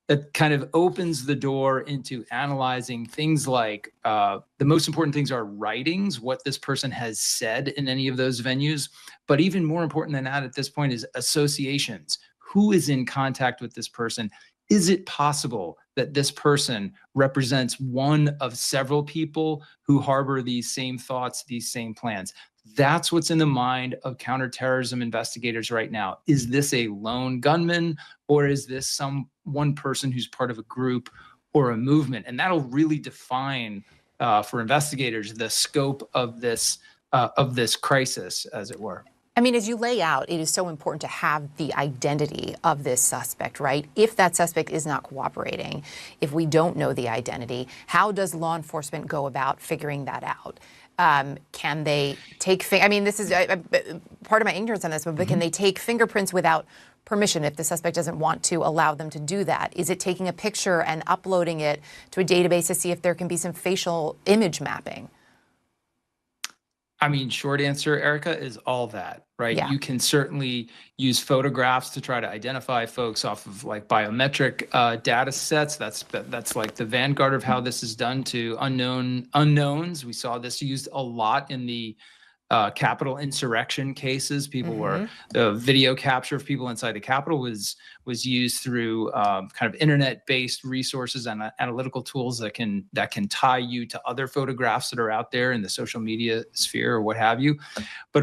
that kind of opens the door into analyzing things like the most important things are writings, what this person has said in any of those venues. But even more important than that at this point is associations. Who is in contact with this person? Is it possible that this person represents one of several people who harbor these same thoughts, these same plans? That's what's in the mind of counterterrorism investigators right now. Is this a lone gunman, or is this one person who's part of a group or a movement? And that'll really define for investigators the scope of this crisis, as it were. I mean, as you lay out, it is so important to have the identity of this suspect, right? If that suspect is not cooperating, if we don't know the identity, how does law enforcement go about figuring that out? Can they take, I mean, this is part of my ignorance on this, but can they take fingerprints without permission if the suspect doesn't want to allow them to do that? Is it taking a picture and uploading it to a database to see if there can be some facial image mapping? I mean, short answer, Erica, is all that, right? Yeah. You can certainly use photographs to try to identify folks off of like biometric data sets. That's like the vanguard of how this is done to unknowns. We saw this used a lot in the Capitol insurrection cases. People were the video capture of people inside the Capitol was used through kind of internet-based resources and analytical tools that can tie you to other photographs that are out there in the social media sphere or what have you. But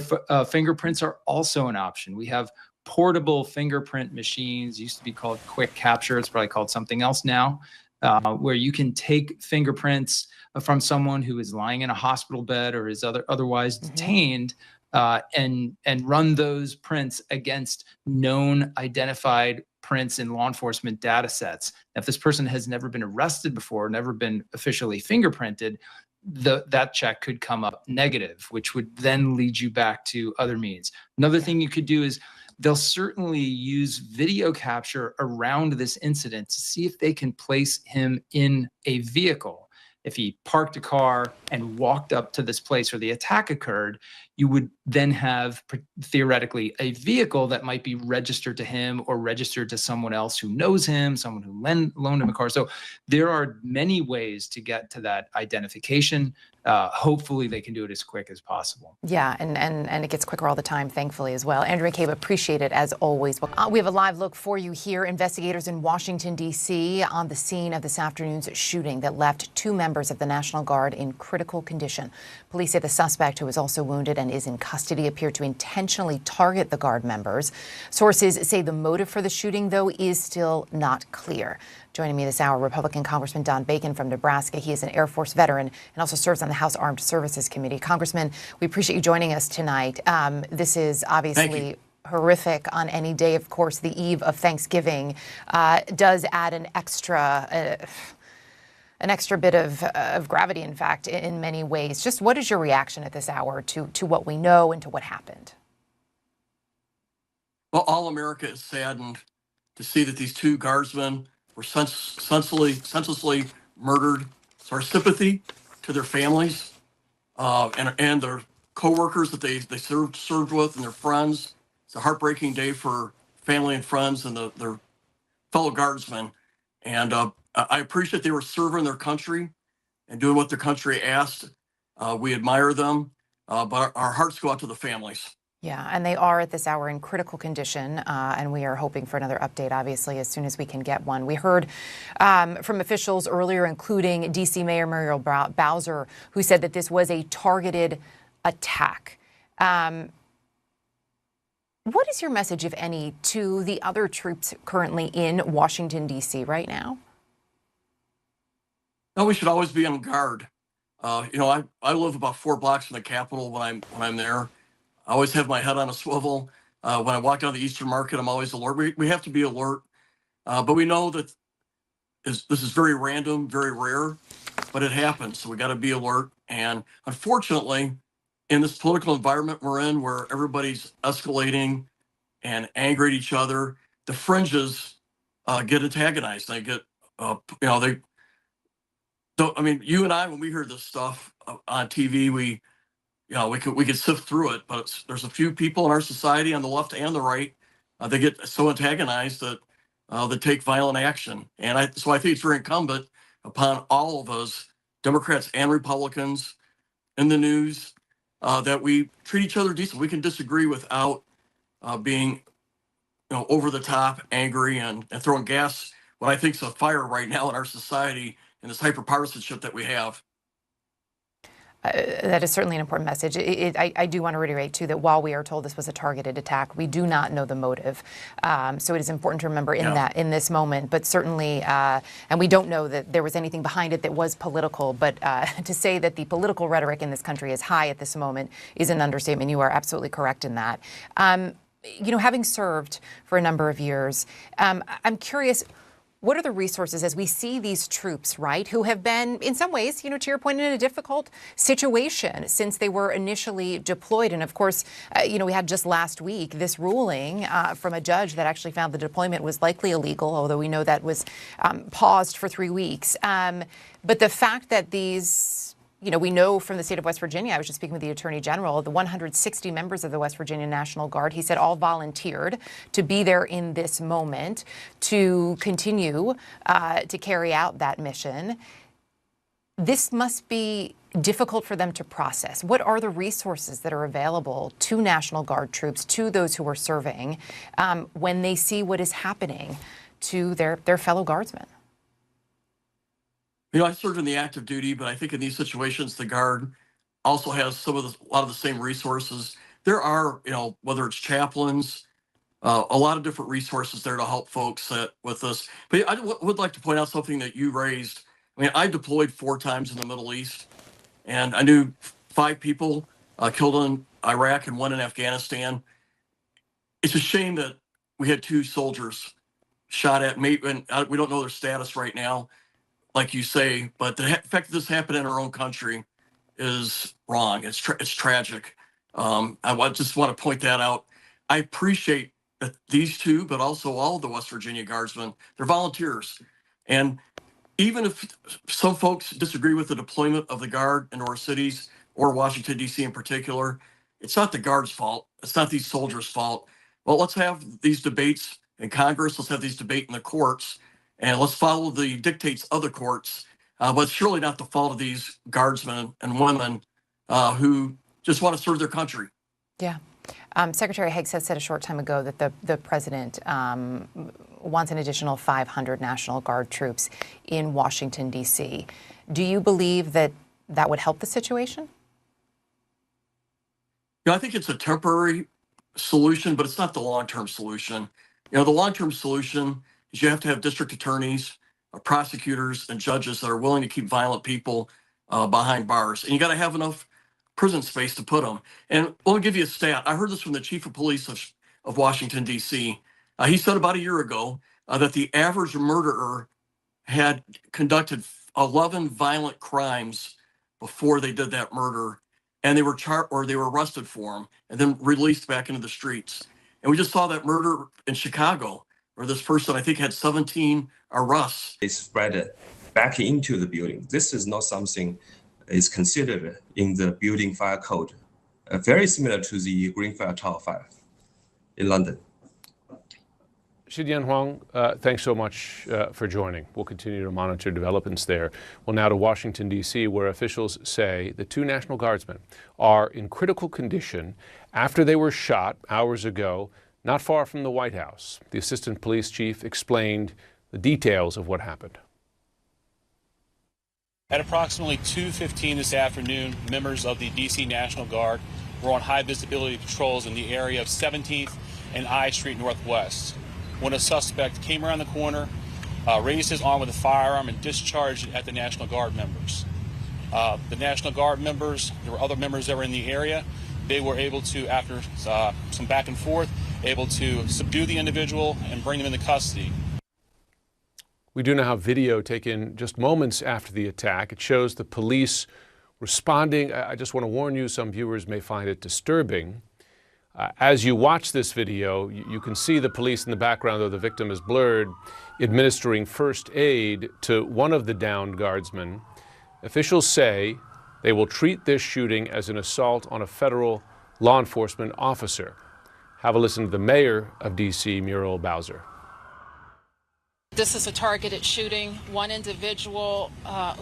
fingerprints are also an option. We have portable fingerprint machines. Used to be called quick capture. It's probably called something else now. Where you can take fingerprints from someone who is lying in a hospital bed or is otherwise detained, and run those prints against known identified prints in law enforcement data sets. If this person has never been arrested before, never been officially fingerprinted, that check could come up negative, which would then lead you back to other means. Another thing you could do is they'll certainly use video capture around this incident to see if they can place him in a vehicle. If he parked a car and walked up to this place where the attack occurred, you would then have theoretically a vehicle that might be registered to him or registered to someone else who knows him, someone who loaned him a car. So there are many ways to get to that identification. Hopefully they can do it as quick as possible. Yeah, and it gets quicker all the time, thankfully, as well. Andrew McCabe, appreciate it as always. We have a live look for you here. Investigators in Washington, D.C. on the scene of this afternoon's shooting that left 2 members of the National Guard in critical condition. Police say the suspect, who is also wounded and is in custody, appeared to intentionally target the Guard members. Sources say the motive for the shooting, though, is still not clear. Joining me this hour, Republican Congressman Don Bacon from Nebraska. He is an Air Force veteran and also serves on the House Armed Services Committee. Congressman, we appreciate you joining us tonight. This is obviously horrific on any day. Of course, the eve of Thanksgiving does add an extra bit of gravity, in fact, in many ways. Just what is your reaction at this hour to what we know and to what happened? Well, all America is saddened to see that these 2 guardsmen were senselessly murdered. So our sympathy to their families and their co-workers that they served with and their friends. It's a heartbreaking day for family and friends and their fellow guardsmen. And I appreciate they were serving their country and doing what their country asked. We admire them, but our hearts go out to the families. Yeah, and they are at this hour in critical condition, and we are hoping for another update, obviously, as soon as we can get one. We heard from officials earlier, including D.C. Mayor Muriel Bowser, who said that this was a targeted attack. What is your message, if any, to the other troops currently in Washington, D.C. right now? No, we should always be on guard. I live about 4 blocks from the Capitol when I'm there. I always have my head on a swivel. When I walk down the Eastern Market, I'm always alert. We have to be alert, but we know that this is very random, very rare, but it happens. So we got to be alert. And unfortunately, in this political environment we're in, where everybody's escalating and angry at each other, the fringes get antagonized. They get, they don't. I mean, you and I, when we hear this stuff on TV, we could sift through it, but there's a few people in our society on the left and the right, they get so antagonized that that take violent action. And so I think it's very incumbent upon all of us, Democrats and Republicans, in the news, that we treat each other decently. We can disagree without being, over the top, angry, and throwing gas, what I think is a fire right now in our society, and this hyperpartisanship that we have. That is certainly an important message. I do want to reiterate, too, that while we are told this was a targeted attack, we do not know the motive. So it is important to remember in this moment, but certainly, and we don't know that there was anything behind it that was political, but to say that the political rhetoric in this country is high at this moment is an understatement. You are absolutely correct in that. Having served for a number of years, I'm curious, what are the resources as we see these troops, right, who have been, in some ways, to your point, in a difficult situation since they were initially deployed? And of course, we had just last week this ruling from a judge that actually found the deployment was likely illegal, although we know that was paused for 3 weeks. But the fact that these, we know from the state of West Virginia, I was just speaking with the Attorney General, the 160 members of the West Virginia National Guard, he said all volunteered to be there in this moment to continue to carry out that mission. This must be difficult for them to process. What are the resources that are available to National Guard troops, to those who are serving, when they see what is happening to their fellow guardsmen? I served in the active duty, but I think in these situations, the Guard also has a lot of the same resources. There are, whether it's chaplains, a lot of different resources there to help folks with this. But I would like to point out something that you raised. I deployed 4 times in the Middle East, and I knew 5 people killed in Iraq and 1 in Afghanistan. It's a shame that we had 2 soldiers shot at. Maybe, and we don't know their status right now, like you say, but the fact that this happened in our own country is wrong. It's tragic. I just want to point that out. I appreciate that these 2, but also all of the West Virginia Guardsmen, they're volunteers. And even if some folks disagree with the deployment of the Guard in our cities or Washington, D.C. in particular, it's not the Guard's fault. It's not these soldiers' fault. Well, let's have these debates in Congress. Let's have these debates in the courts. And let's follow the dictates of the courts. But it's surely not the fault of these guardsmen and women who just want to serve their country. Yeah. Secretary Higgs has said a short time ago that the president wants an additional 500 National Guard troops in Washington, D.C. Do you believe that that would help the situation? I think it's a temporary solution, but it's not the long-term solution. The long-term solution is you have to have district attorneys, prosecutors, and judges that are willing to keep violent people behind bars. And you got to have enough prison space to put them. And let me give you a stat. I heard this from the chief of police of Washington, D.C. He said about a year ago that the average murderer had conducted 11 violent crimes before they did that murder, and they were arrested for them and then released back into the streets. And we just saw that murder in Chicago, where this person, I think, had 17 arrests. They spread back into the building. This is not something is considered in the building fire code, very similar to the Green Fire Tower fire in London. Shidian Huang, thanks so much for joining. We'll continue to monitor developments there. Well, now to Washington, D.C., where officials say the 2 National Guardsmen are in critical condition after they were shot hours ago, not far from the White House. The assistant police chief explained the details of what happened. At approximately 2:15 this afternoon, members of the D.C. National Guard were on high visibility patrols in the area of 17th and I Street Northwest when a suspect came around the corner, raised his arm with a firearm, and discharged it at the National Guard members. The National Guard members, there were other members that were in the area. They were able to, after some back and forth, able to subdue the individual and bring him into custody. We do now have video taken just moments after the attack. It shows the police responding. I just want to warn you, some viewers may find it disturbing. As you watch this video, you can see the police in the background, though the victim is blurred, administering first aid to one of the downed guardsmen. Officials say they will treat this shooting as an assault on a federal law enforcement officer. Have a listen to the mayor of D.C., Muriel Bowser. This is a targeted shooting. One individual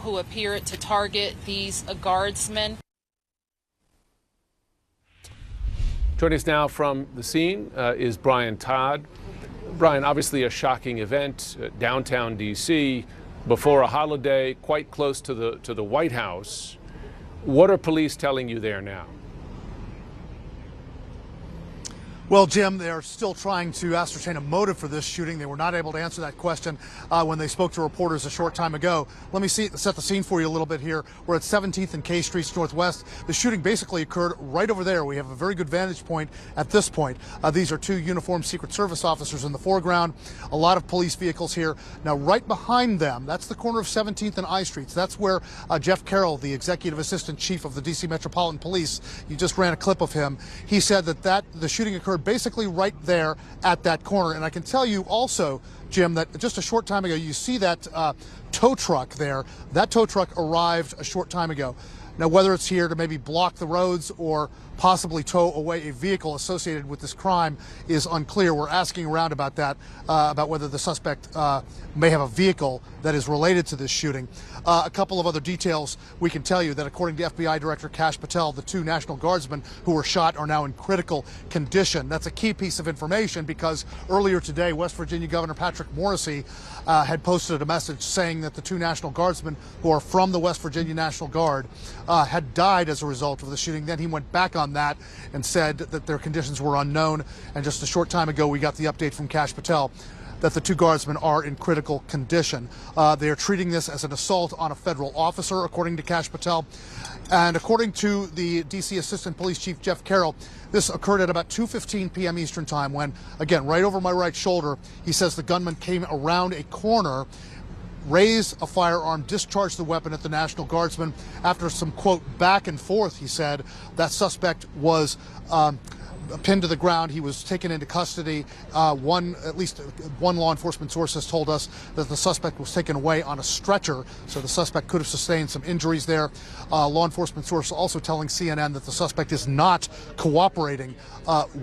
who appeared to target these guardsmen. Joining us now from the scene is Brian Todd. Brian, obviously a shocking event, downtown D.C., before a holiday, quite close to the White House. What are police telling you there now? Well, Jim, they're still trying to ascertain a motive for this shooting. They were not able to answer that question when they spoke to reporters a short time ago. Let me set the scene for you a little bit here. We're at 17th and K Streets Northwest. The shooting basically occurred right over there. We have a very good vantage point at this point. These are two uniformed Secret Service officers in the foreground. A lot of police vehicles here. Now, right behind them, that's the corner of 17th and I Streets. That's where Jeff Carroll, the Executive Assistant Chief of the D.C. Metropolitan Police, you just ran a clip of him. He said that the shooting occurred basically right there at that corner. And I can tell you also, Jim, that just a short time ago, you see that tow truck there. That tow truck arrived a short time ago. Now, whether it's here to maybe block the roads or possibly tow away a vehicle associated with this crime is unclear. We're asking around about that, about whether the suspect may have a vehicle that is related to this shooting. A couple of other details we can tell you that according to FBI Director Kash Patel, the two National Guardsmen who were shot are now in critical condition. That's a key piece of information because earlier today, West Virginia Governor Patrick Morrisey had posted a message saying that the two National Guardsmen who are from the West Virginia National Guard had died as a result of the shooting. Then he went back on that and said that their conditions were unknown. And just a short time ago, we got the update from Kash Patel that the two guardsmen are in critical condition. They are treating this as an assault on a federal officer, according to Kash Patel. And according to the D.C. Assistant Police Chief Jeff Carroll, this occurred at about 2:15 p.m. Eastern Time when, again, right over my right shoulder, he says the gunman came around a corner, raised a firearm, discharged the weapon at the National Guardsman. After some, quote, back and forth, he said, that suspect was pinned to the ground. He was taken into custody. At least one law enforcement source has told us that the suspect was taken away on a stretcher, so the suspect could have sustained some injuries there. Law enforcement source also telling CNN that the suspect is not cooperating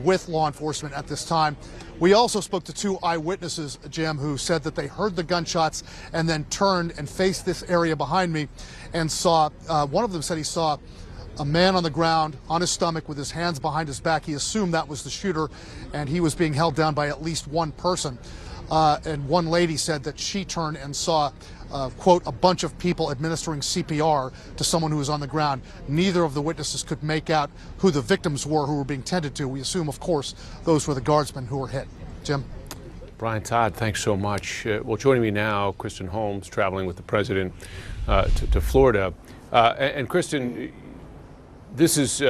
with law enforcement at this time. We also spoke to two eyewitnesses, Jim, who said that they heard the gunshots and then turned and faced this area behind me and saw, one of them said he saw a man on the ground on his stomach with his hands behind his back. He assumed that was the shooter, and he was being held down by at least one person. And one lady said that she turned and saw, quote, a bunch of people administering CPR to someone who was on the ground. Neither of the witnesses could make out who the victims were who were being tended to. We assume, of course, those were the guardsmen who were hit. Jim? Brian Todd, thanks so much. Well, joining me now, Kristen Holmes, traveling with the president to Florida. And Kristen, this is,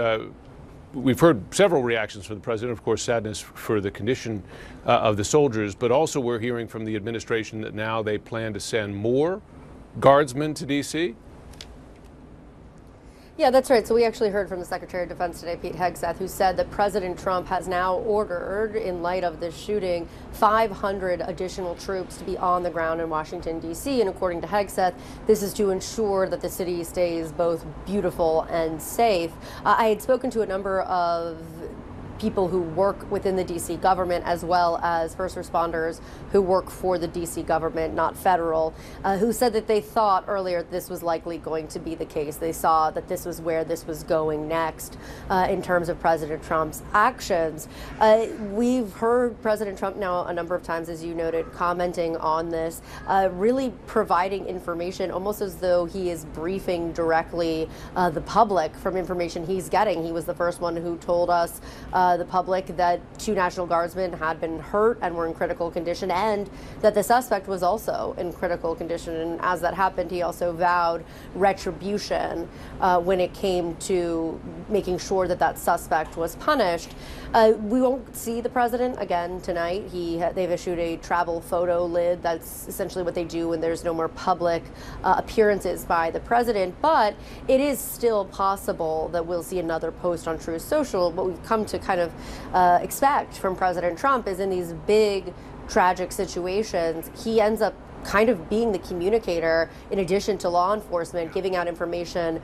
we've heard several reactions from the president, of course, sadness for the condition of the soldiers, but also we're hearing from the administration that now they plan to send more guardsmen to D.C.? Yeah, that's right. So we actually heard from the Secretary of Defense today, Pete Hegseth, who said that President Trump has now ordered, in light of this shooting, 500 additional troops to be on the ground in Washington, D.C. And according to Hegseth, this is to ensure that the city stays both beautiful and safe. I had spoken to a number of people who work within the D.C. government, as well as first responders who work for the D.C. government, not federal, who said that they thought earlier this was likely going to be the case. They saw that this was where this was going next in terms of President Trump's actions. We've heard President Trump now a number of times, as you noted, commenting on this, really providing information almost as though he is briefing directly the public from information he's getting. He was the first one who told us the public that two National Guardsmen had been hurt and were in critical condition, and that the suspect was also in critical condition. And as that happened, he also vowed retribution when it came to making sure that that suspect was punished. We won't see the president again tonight. They've issued a travel photo lid. That's essentially what they do when there's no more public appearances by the president. But it is still possible that we'll see another post on Truth Social. What we've come to kind of expect from President Trump is in these big, tragic situations, he ends up kind of being the communicator in addition to law enforcement, giving out information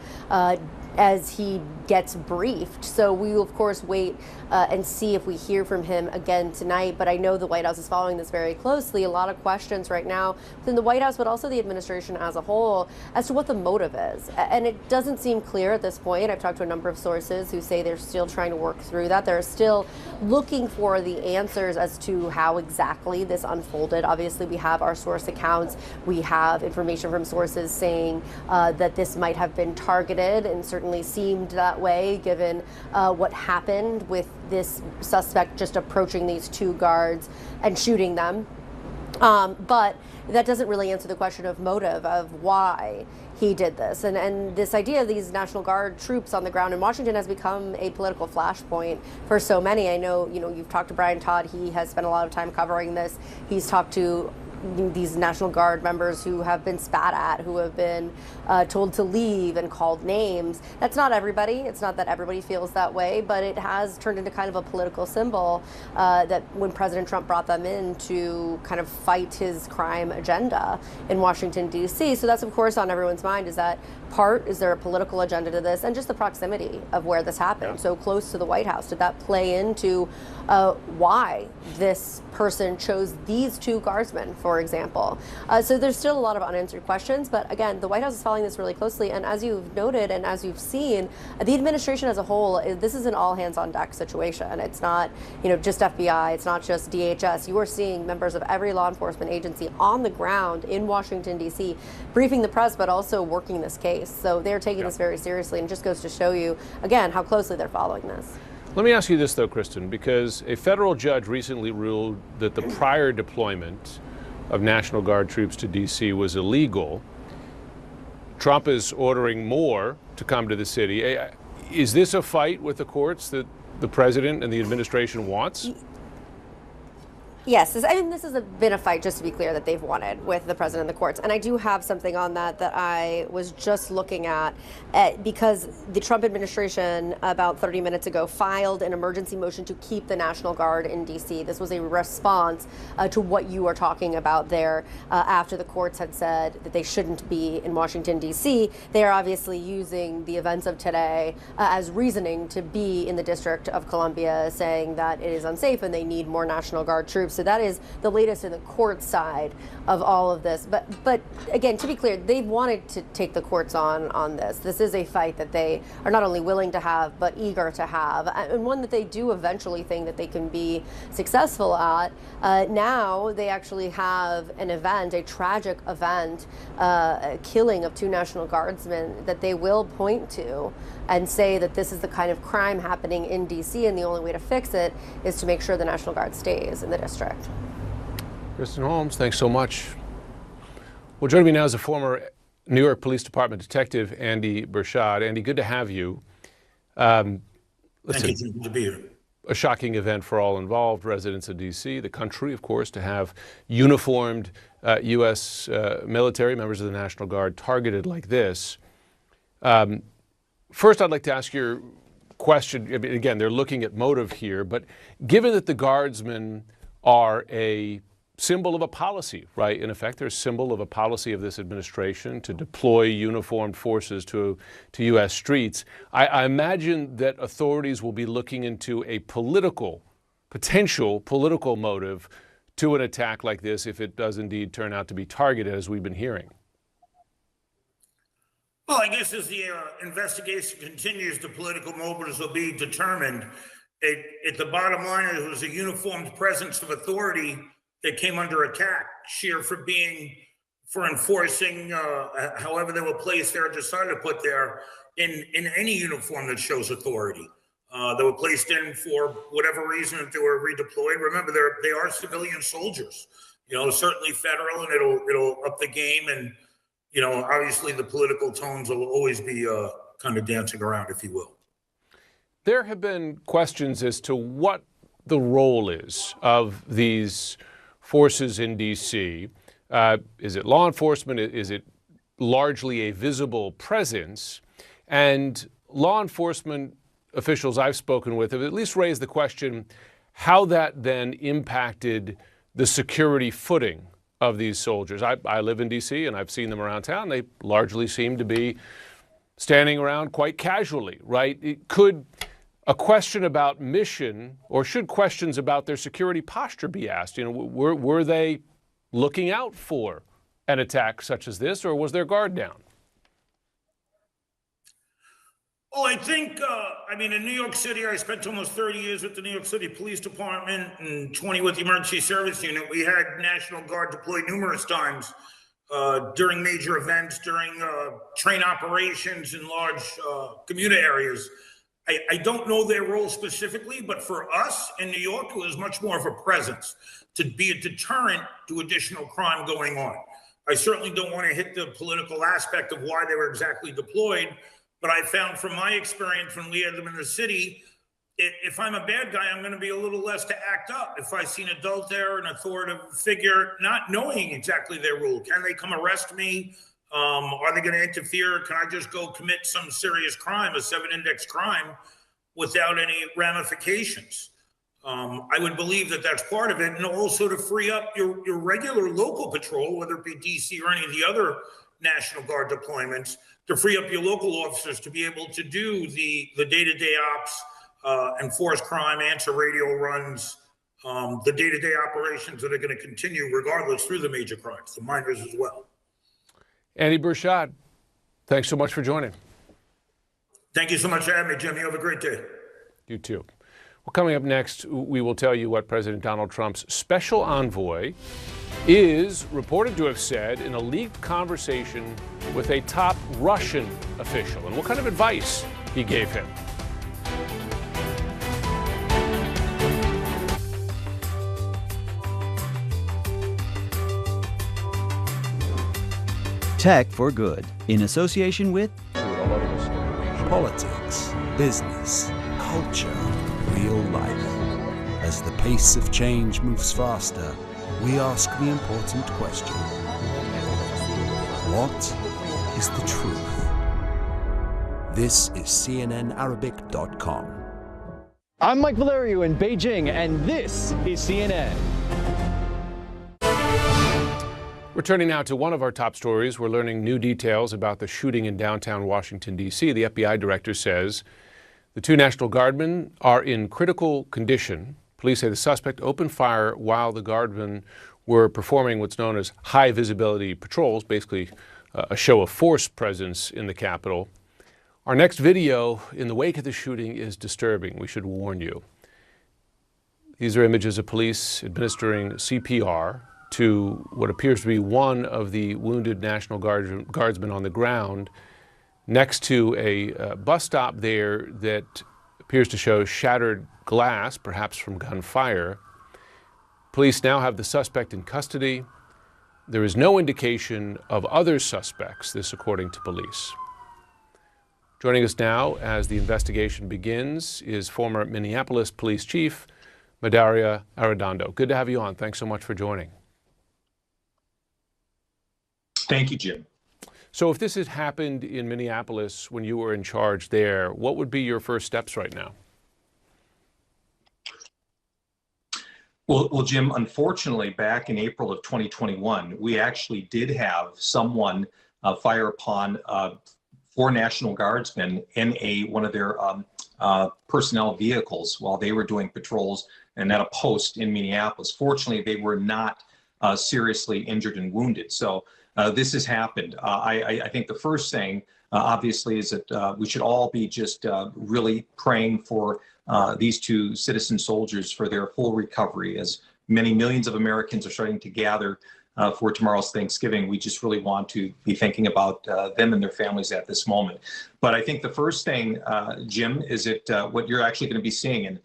as he gets briefed. So we will, of course, wait and see if we hear from him again tonight. But I know the White House is following this very closely. A lot of questions right now within the White House, but also the administration as a whole, as to what the motive is. And it doesn't seem clear at this point. I've talked to a number of sources who say they're still trying to work through that. They're still looking for the answers as to how exactly this unfolded. Obviously, we have our source accounts. We have information from sources saying that this might have been targeted, and certainly seemed that way given what happened with this suspect just approaching these two guards and shooting them. But that doesn't really answer the question of motive, of why he did this. And this idea of these National Guard troops on the ground in Washington has become a political flashpoint for so many. I know, you've talked to Brian Todd. He has spent a lot of time covering this. He's talked to these National Guard members who have been spat at, who have been told to leave and called names. That's not everybody. It's not that everybody feels that way, but it has turned into kind of a political symbol that when President Trump brought them in to kind of fight his crime agenda in Washington, D.C. So that's, of course, on everyone's mind. Is there a political agenda to this? And just the proximity of where this happened, so close to the White House. Did that play into why this person chose these two guardsmen, for example? So there's still a lot of unanswered questions, but again, the White House is following this really closely, and as you've noted and as you've seen, the administration as a whole, this is an all hands on deck situation. It's not, just FBI, it's not just DHS. You are seeing members of every law enforcement agency on the ground in Washington, D.C., briefing the press, but also working this case. So they're taking this very seriously, and it just goes to show you, again, how closely they're following this. Let me ask you this, though, Kristen, because a federal judge recently ruled that the prior deployment of National Guard troops to D.C. was illegal. Trump is ordering more to come to the city. Is this a fight with the courts that the president and the administration wants? Yes, this has been a fight, just to be clear, that they've wanted with the president and the courts. And I do have something on that I was just looking at because the Trump administration about 30 minutes ago filed an emergency motion to keep the National Guard in D.C. This was a response to what you are talking about there after the courts had said that they shouldn't be in Washington, D.C. They are obviously using the events of today as reasoning to be in the District of Columbia, saying that it is unsafe and they need more National Guard troops. So that is the latest in the court side of all of this. But again, to be clear, they've wanted to take the courts on this. This is a fight that they are not only willing to have, but eager to have, and one that they do eventually think that they can be successful at. Now they actually have an event, a tragic event, a killing of two National Guardsmen that they will point to and say that this is the kind of crime happening in D.C. and the only way to fix it is to make sure the National Guard stays in the district. Kristen Holmes, thanks so much. Well, joining me now is a former New York Police Department detective, Andy Burchard. Andy, good to have you. Thank you. Good to be here. A shocking event for all involved, residents of D.C., the country, of course, to have uniformed U.S. Military, members of the National Guard, targeted like this. First, I'd like to ask your question. I mean, again, they're looking at motive here, but given that the Guardsmen are a symbol of a policy, right? In effect, they're a symbol of a policy of this administration to deploy uniformed forces to U.S. streets. I imagine that authorities will be looking into a potential political motive to an attack like this if it does indeed turn out to be targeted, as we've been hearing. Well, I guess as the investigation continues, the political motives will be determined. At the bottom line, it was a uniformed presence of authority that came under attack, sheer for enforcing however they were placed there, decided to put there in any uniform that shows authority. They were placed in for whatever reason, if they were redeployed. Remember, they are civilian soldiers, certainly federal, and it'll up the game. And, obviously the political tones will always be kind of dancing around, if you will. There have been questions as to what the role is of these forces in D.C. Is it law enforcement? Is it largely a visible presence? And law enforcement officials I've spoken with have at least raised the question how that then impacted the security footing of these soldiers. I live in D.C. and I've seen them around town. They largely seem to be standing around quite casually, right? Could a question about mission, or should questions about their security posture be asked? Were they looking out for an attack such as this, or was their guard down? Well, I think, in New York City, I spent almost 30 years with the New York City Police Department and 20 with the Emergency Service Unit. We had National Guard deployed numerous times during major events, during train operations in large commuter areas. I don't know their role specifically, but for us in New York, it was much more of a presence to be a deterrent to additional crime going on. I certainly don't want to hit the political aspect of why they were exactly deployed, but I found from my experience when we had them in the city, if I'm a bad guy, I'm going to be a little less to act up. If I see an adult there, an authoritative figure, not knowing exactly their role, can they come arrest me? Are they going to interfere? Can I just go commit some serious crime, a 7-index crime, without any ramifications? I would believe that that's part of it. And also to free up your regular local patrol, whether it be DC or any of the other National Guard deployments, to free up your local officers to be able to do the day-to-day ops, enforce crime, answer radio runs, the day-to-day operations that are going to continue regardless through the major crimes, the minors as well. Andy Burchard, thanks so much for joining. Thank you so much for having me, Jim. You have a great day. You too. Well, coming up next, we will tell you what President Donald Trump's special envoy is reported to have said in a leaked conversation with a top Russian official, and what kind of advice he gave him. Tech for Good, in association with politics, business, culture, real life. As the pace of change moves faster, we ask the important question: what is the truth? This is CNNArabic.com. I'm Mike Valerio in Beijing, and this is CNN. Returning now to one of our top stories, we're learning new details about the shooting in downtown Washington, D.C. The FBI director says the two National Guardmen are in critical condition. Police say the suspect opened fire while the Guardmen were performing what's known as high visibility patrols, basically a show of force presence in the Capitol. Our next video in the wake of the shooting is disturbing, we should warn you. These are images of police administering CPR to what appears to be one of the wounded National Guardsmen on the ground next to a bus stop there that appears to show shattered glass, perhaps from gunfire. Police now have the suspect in custody. There is no indication of other suspects, this according to police. Joining us now as the investigation begins is former Minneapolis Police Chief Medaria Arredondo. Good to have you on. Thanks so much for joining. Thank you, Jim. So if this had happened in Minneapolis when you were in charge there, what would be your first steps right now? Well, Jim, unfortunately, back in April of 2021, we actually did have someone fire upon 4 National Guardsmen in one of their personnel vehicles while they were doing patrols and at a post in Minneapolis. Fortunately, they were not seriously injured and wounded. So this has happened. I think the first thing, obviously, is that we should all be just really praying for these 2 citizen soldiers for their full recovery. As many millions of Americans are starting to gather for tomorrow's Thanksgiving, we just really want to be thinking about them and their families at this moment. But I think the first thing, Jim, is that what you're actually going to be seeing, and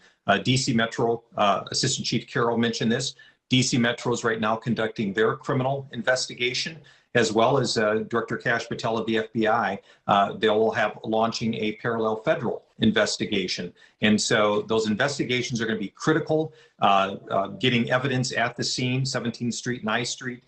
DC Metro Assistant Chief Carroll mentioned this, DC Metro is right now conducting their criminal investigation, as well as Director Kash Patel of the FBI. They will have launching a parallel federal investigation. And so those investigations are going to be critical, getting evidence at the scene, 17th Street and I Street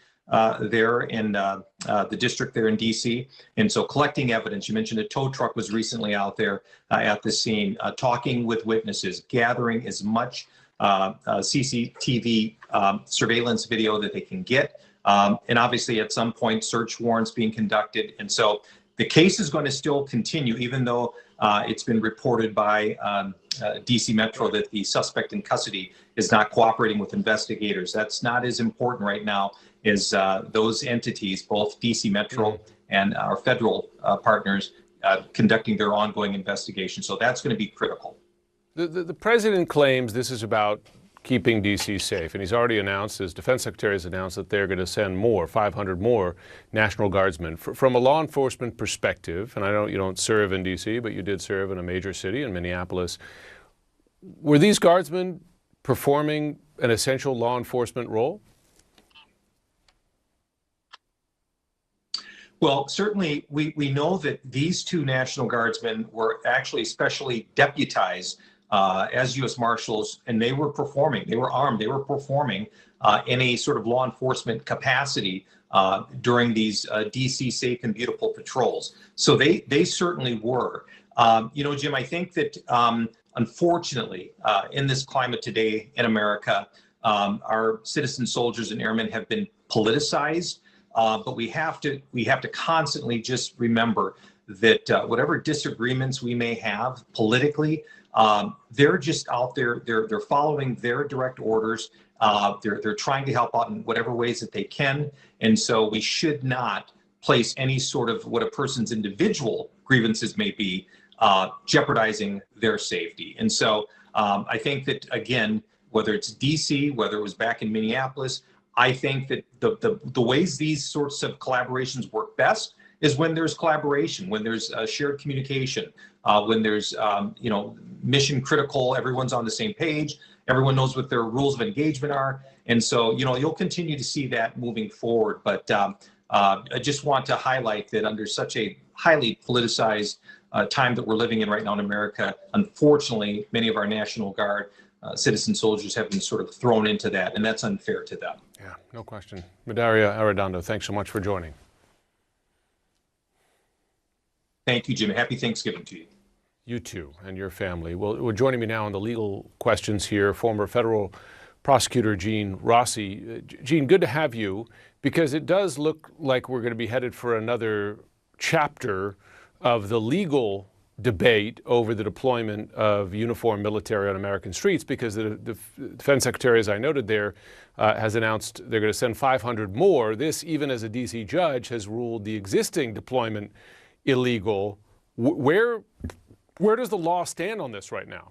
there in the district there in DC. And so collecting evidence, you mentioned a tow truck was recently out there at the scene, talking with witnesses, gathering as much CCTV surveillance video that they can get. And obviously at some point search warrants being conducted. And so the case is going to still continue, even though it's been reported by DC Metro that the suspect in custody is not cooperating with investigators. That's not as important right now as those entities, both DC Metro and our federal partners, conducting their ongoing investigation. So that's going to be critical. The president claims this is about keeping D.C. safe, and he's already announced, his defense secretary has announced, that they're going to send 500 more National Guardsmen. From a law enforcement perspective, and I know you don't serve in D.C., but you did serve in a major city in Minneapolis, were these Guardsmen performing an essential law enforcement role? Well, certainly we know that these two National Guardsmen were actually specially deputized as U.S. Marshals, and they were performing, they were armed, they were performing in a sort of law enforcement capacity during these D.C. Safe and Beautiful patrols. So they certainly were. You know, Jim, I think that unfortunately, in this climate today in America, our citizen soldiers and airmen have been politicized. But we have to constantly just remember that whatever disagreements we may have politically, they're just out there. They're following their direct orders. They're trying to help out in whatever ways that they can. And so we should not place any sort of what a person's individual grievances may be jeopardizing their safety. And so I think that, again, whether it's DC, whether it was back in Minneapolis, I think that the ways these sorts of collaborations work best is when there's collaboration, when there's shared communication, when there's mission critical, everyone's on the same page, everyone knows what their rules of engagement are, and so you'll continue to see that moving forward. But I just want to highlight that under such a highly politicized time that we're living in right now in America, unfortunately, many of our National Guard citizen soldiers have been sort of thrown into that, and that's unfair to them. Yeah, no question. Medaria Arredondo, thanks so much for joining. Thank you, Jim. Happy Thanksgiving to you. You too, and your family. Well, joining me now on the legal questions here, former federal prosecutor Gene Rossi. Gene, good to have you, because it does look like we're going to be headed for another chapter of the legal debate over the deployment of uniformed military on American streets, because the defense secretary, as I noted there, has announced they're going to send 500 more. This, even as a D.C. judge, has ruled the existing deployment illegal. Where does the law stand on this right now?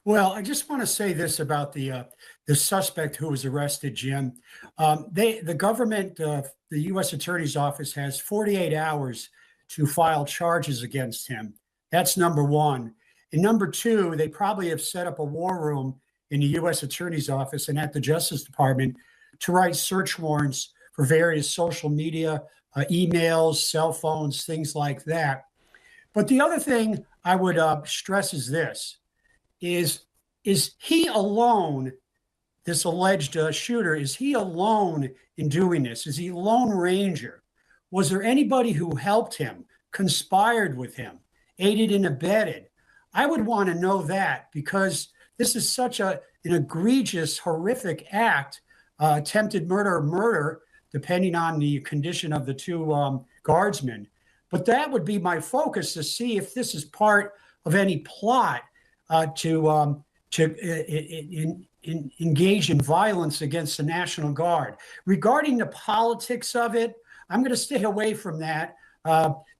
Well, I just want to say this about the suspect who was arrested, Jim. The government, the U.S. Attorney's Office, has 48 hours to file charges against him. That's number one. And number two, they probably have set up a war room in the U.S. Attorney's Office and at the Justice Department to write search warrants for various social media, emails, cell phones, things like that. But the other thing I would stress is this, is he alone, this alleged shooter, is he alone in doing this? Is he a lone ranger? Was there anybody who helped him, conspired with him, aided and abetted? I would want to know that, because this is such an egregious, horrific act, attempted murder or murder, depending on the condition of the two guardsmen. But that would be my focus, to see if this is part of any plot to engage in violence against the National Guard. Regarding the politics of it, I'm going to stay away from that.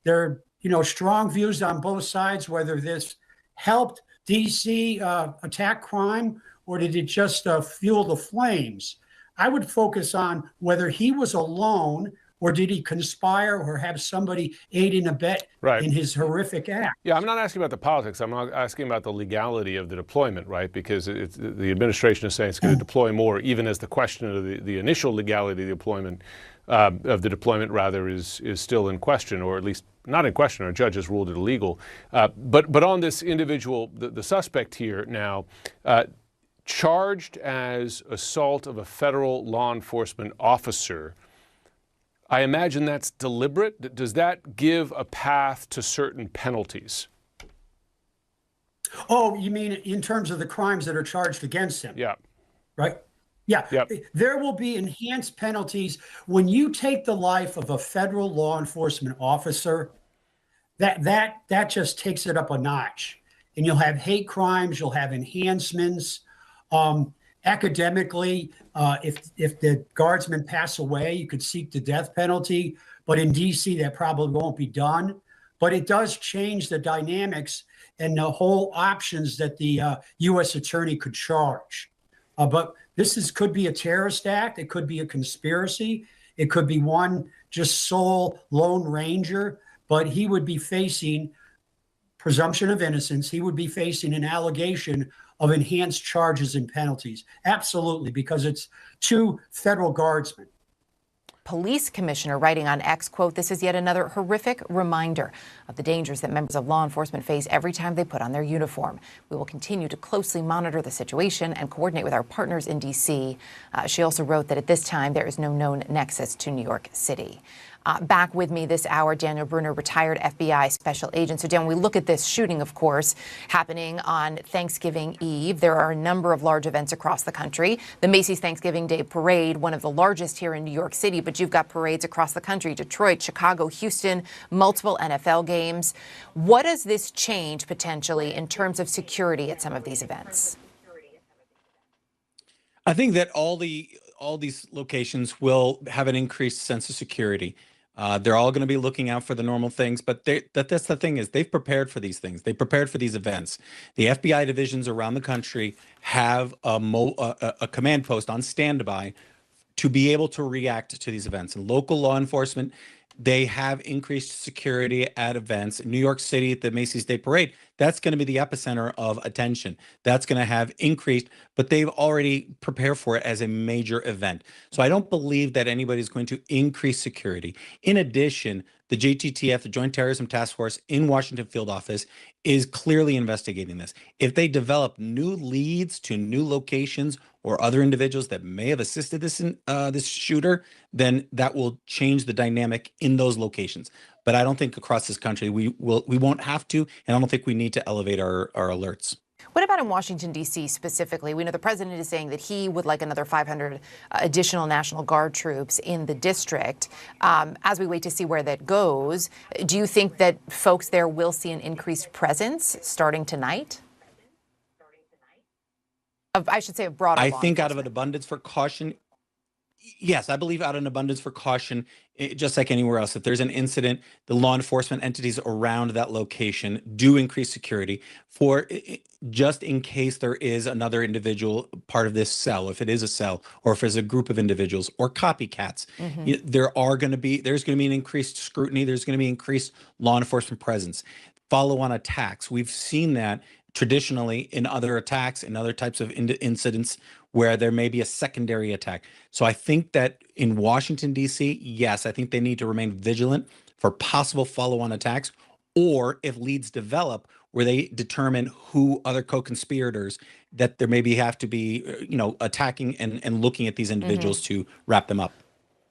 There are, strong views on both sides, whether this helped D.C. attack crime, or did it just fuel the flames? I would focus on whether he was alone, or did he conspire or have somebody aid and abet in his horrific act? Yeah, I'm not asking about the politics. I'm not asking about the legality of the deployment, right? Because the administration is saying it's going to deploy more, even as the question of the initial legality of the deployment, is still in question, or at least not in question. Our judge has ruled it illegal. But on this individual, the suspect here now, charged as assault of a federal law enforcement officer, I imagine that's deliberate. Does that give a path to certain penalties? Oh, you mean in terms of the crimes that are charged against him? Yeah. Right? Yeah, Yep. there will be enhanced penalties when you take the life of a federal law enforcement officer. That just takes it up a notch, and you'll have hate crimes. You'll have enhancements. Academically, if the guardsmen pass away, you could seek the death penalty. But in D.C., that probably won't be done. But it does change the dynamics and the whole options that the U.S. attorney could charge. But could be a terrorist act. It could be a conspiracy. It could be one just sole lone ranger. But he would be facing presumption of innocence. He would be facing an allegation of enhanced charges and penalties. Absolutely, because it's 2 federal guardsmen. Police commissioner writing on X, quote, "This is yet another horrific reminder of the dangers that members of law enforcement face every time they put on their uniform. We will continue to closely monitor the situation and coordinate with our partners in D.C." She also wrote that at this time there is no known nexus to New York City. Back with me this hour, Daniel Bruner, retired FBI special agent. So, Dan, we look at this shooting, of course, happening on Thanksgiving Eve. There are a number of large events across the country. The Macy's Thanksgiving Day Parade, one of the largest here in New York City, but you've got parades across the country, Detroit, Chicago, Houston, multiple NFL games. What does this change potentially in terms of security at some of these events? I think that all these locations will have an increased sense of security. They're all going to be looking out for the normal things, but that's the thing is they've prepared for these things. They prepared for these events. The FBI divisions around the country have a command post on standby to be able to react to these events. And local law enforcement, they have increased security at events. In New York City at the Macy's Day Parade, that's going to be the epicenter of attention. That's going to have increased, but they've already prepared for it as a major event. So I don't believe that anybody's going to increase security. In addition, the JTTF, the Joint Terrorism Task Force in Washington Field Office, is clearly investigating this. If they develop new leads to new locations or other individuals that may have assisted this shooter, then that will change the dynamic in those locations. But I don't think across this country we won't have to, and I don't think we need to elevate our alerts. What about in Washington, D.C. specifically? We know the president is saying that he would like another 500 additional National Guard troops in the district. As we wait to see where that goes, do you think that folks there will see an increased presence starting tonight? I should say a broader. I think out of an abundance for caution, yes, I believe out of an abundance for caution, just like anywhere else, if there's an incident, the law enforcement entities around that location do increase security for just in case there is another individual part of this cell, if it is a cell, or if there's a group of individuals or copycats. There's going to be an increased scrutiny. There's going to be increased law enforcement presence. Follow-on attacks. We've seen that traditionally in other attacks and other types of incidents where there may be a secondary attack. So I think that in Washington, D.C., yes, I think they need to remain vigilant for possible follow-on attacks, or if leads develop where they determine who other co-conspirators that there maybe have to be, attacking and looking at these individuals to wrap them up.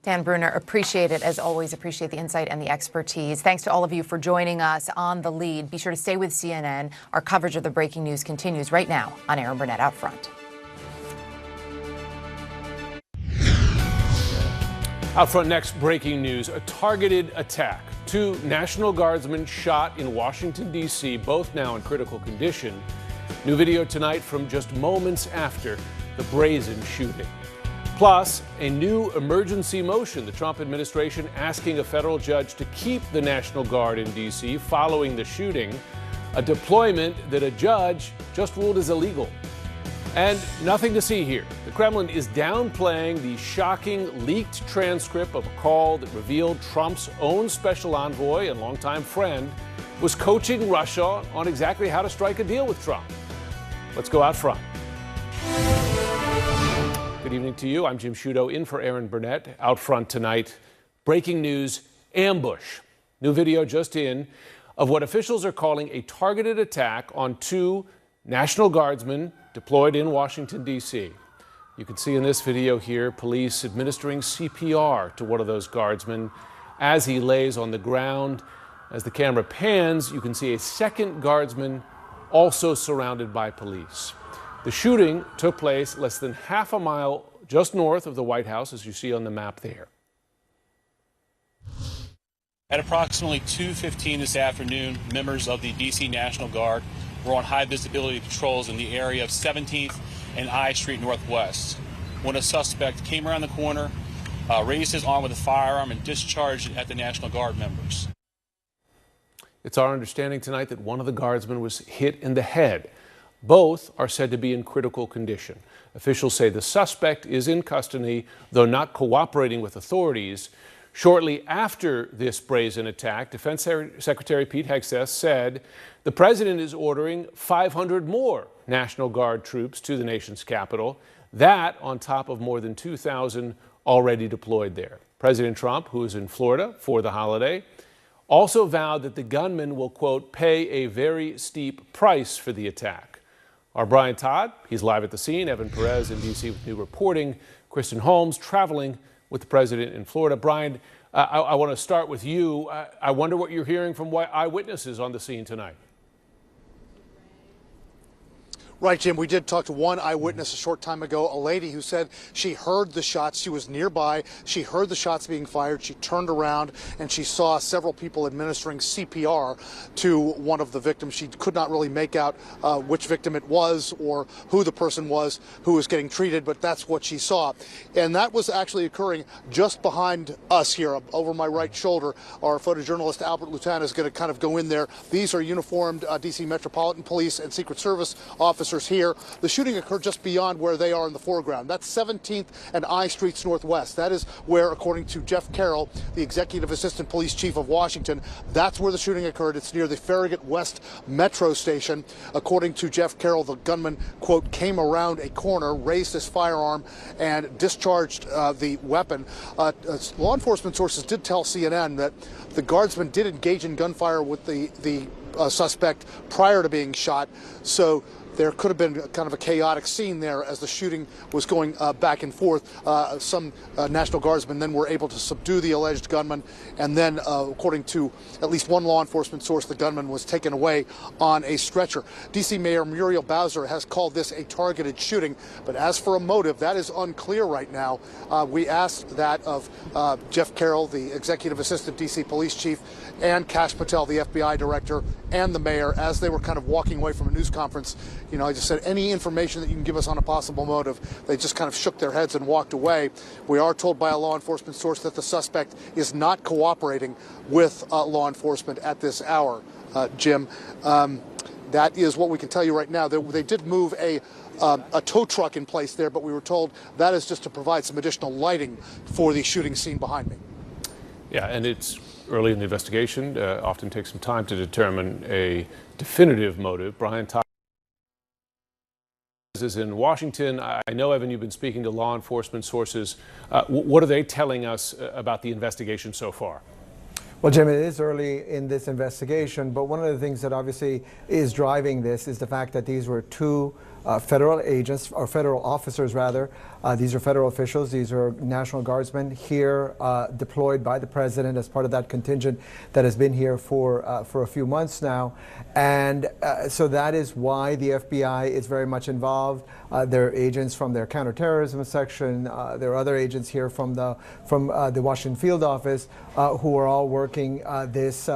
Dan Bruner, appreciate it as always. Appreciate the insight and the expertise. Thanks to all of you for joining us on The Lead. Be sure to stay with CNN. Our coverage of the breaking news continues right now on Aaron Burnett Out Front. Out front next, breaking news. A targeted attack. 2 National Guardsmen shot in Washington, D.C., both now in critical condition. New video tonight from just moments after the brazen shooting. Plus, a new emergency motion. The Trump administration asking a federal judge to keep the National Guard in D.C. following the shooting, a deployment that a judge just ruled is illegal. And nothing to see here. The Kremlin is downplaying the shocking leaked transcript of a call that revealed Trump's own special envoy and longtime friend was coaching Russia on exactly how to strike a deal with Trump. Let's go out front. Good evening to you. I'm Jim Sciutto in for Aaron Burnett. Out front tonight, breaking news, ambush. New video just in of what officials are calling a targeted attack on 2 National Guardsmen deployed in Washington, D.C. You can see in this video here police administering CPR to one of those guardsmen as he lays on the ground. As the camera pans, you can see a second guardsman also surrounded by police. The shooting took place less than half a mile just north of the White House, as you see on the map there. At approximately 2:15 this afternoon, members of the D.C. National Guard were on high visibility patrols in the area of 17th and I Street Northwest when a suspect came around the corner, raised his arm with a firearm, and discharged it at the National Guard members. It's our understanding tonight that one of the guardsmen was hit in the head. Both are said to be in critical condition. Officials say the suspect is in custody, though not cooperating with authorities. Shortly after this brazen attack, Defense Secretary Pete Hegseth said the president is ordering 500 more National Guard troops to the nation's capital. That on top of more than 2,000 already deployed there. President Trump, who is in Florida for the holiday, also vowed that the gunman will, quote, pay a very steep price for the attack. Our Brian Todd, he's live at the scene. Evan Perez in D.C. with new reporting. Kristen Holmes traveling with the president in Florida. Brian, I want to start with you. I wonder what you're hearing from eyewitnesses on the scene tonight. Right, Jim. We did talk to one eyewitness a short time ago, a lady who said she heard the shots. She was nearby. She heard the shots being fired. She turned around and she saw several people administering CPR to one of the victims. She could not really make out which victim it was or who the person was who was getting treated, but that's what she saw. And that was actually occurring just behind us here, over my right shoulder. Our photojournalist Albert Lutan is going to kind of go in there. These are uniformed D.C. Metropolitan Police and Secret Service officers here. The shooting occurred just beyond where they are in the foreground. That's 17th and I Streets Northwest. That is where, according to Jeff Carroll, the Executive Assistant Police Chief of Washington, that's where the shooting occurred. It's near the Farragut West Metro Station. According to Jeff Carroll, the gunman, quote, came around a corner, raised his firearm, and discharged the weapon. Law enforcement sources did tell CNN that the guardsman did engage in gunfire with the suspect prior to being shot. So there could have been kind of a chaotic scene there as the shooting was going back and forth. Some National Guardsmen then were able to subdue the alleged gunman, and then, according to at least one law enforcement source, the gunman was taken away on a stretcher. D.C. Mayor Muriel Bowser has called this a targeted shooting, but as for a motive, that is unclear right now. We asked that of Jeff Carroll, the Executive Assistant D.C. Police Chief, and Kash Patel, the FBI Director, and the mayor, as they were kind of walking away from a news conference. You know, I just said, any information that you can give us on a possible motive. They just kind of shook their heads and walked away. We are told by a law enforcement source that the suspect is not cooperating with law enforcement at this hour, Jim. That is what we can tell you right now. They did move a tow truck in place there, but we were told that is just to provide some additional lighting for the shooting scene behind me. Yeah, and it's early in the investigation. Often takes some time to determine a definitive motive. Brian Todd is in Washington. I know, Evan, you've been speaking to law enforcement sources. What are they telling us about the investigation so far? Well, Jim, it is early in this investigation, but one of the things that obviously is driving this is the fact that these were two federal agents, or federal officers rather. These are federal officials. These are National Guardsmen here deployed by the president as part of that contingent that has been here for a few months now. And so that is why the FBI is very much involved. There are agents from their counterterrorism section. There are other agents here from the Washington field office who are all working this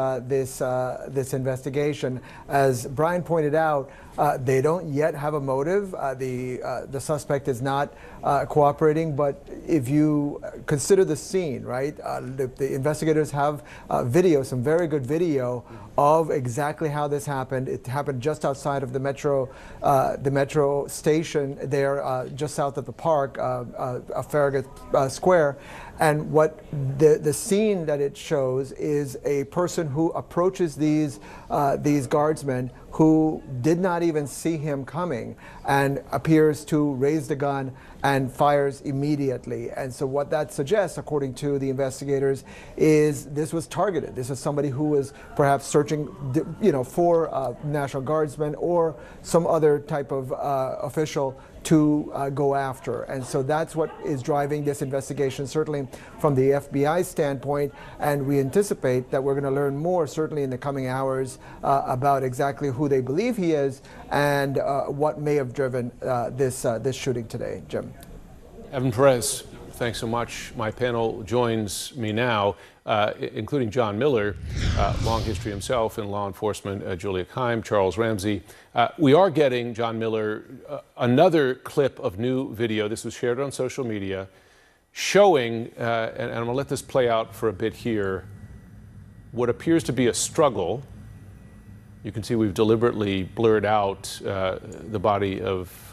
investigation. As Brian pointed out, they don't yet have a motive. The suspect is not cooperating, but if you consider the scene, right, the investigators have video, some very good video of exactly how this happened. It happened just outside of the metro station there, just south of the park, Farragut Square. And what the scene that it shows is a person who approaches these guardsmen who did not even see him coming and appears to raise the gun and fires immediately. And so what that suggests, according to the investigators, is this was targeted. This is somebody who was perhaps searching, for National Guardsmen or some other type of official to go after. And so that's what is driving this investigation, certainly from the FBI standpoint. And we anticipate that we're going to learn more, certainly in the coming hours, about exactly who they believe he is and what may have driven this shooting today, Jim. Evan Perez, thanks so much. My panel joins me now, including John Miller, long history himself in law enforcement, Julia Keim, Charles Ramsey. We are getting, John Miller, another clip of new video. This was shared on social media, showing, and I'm going to let this play out for a bit here, what appears to be a struggle. You can see we've deliberately blurred out the body of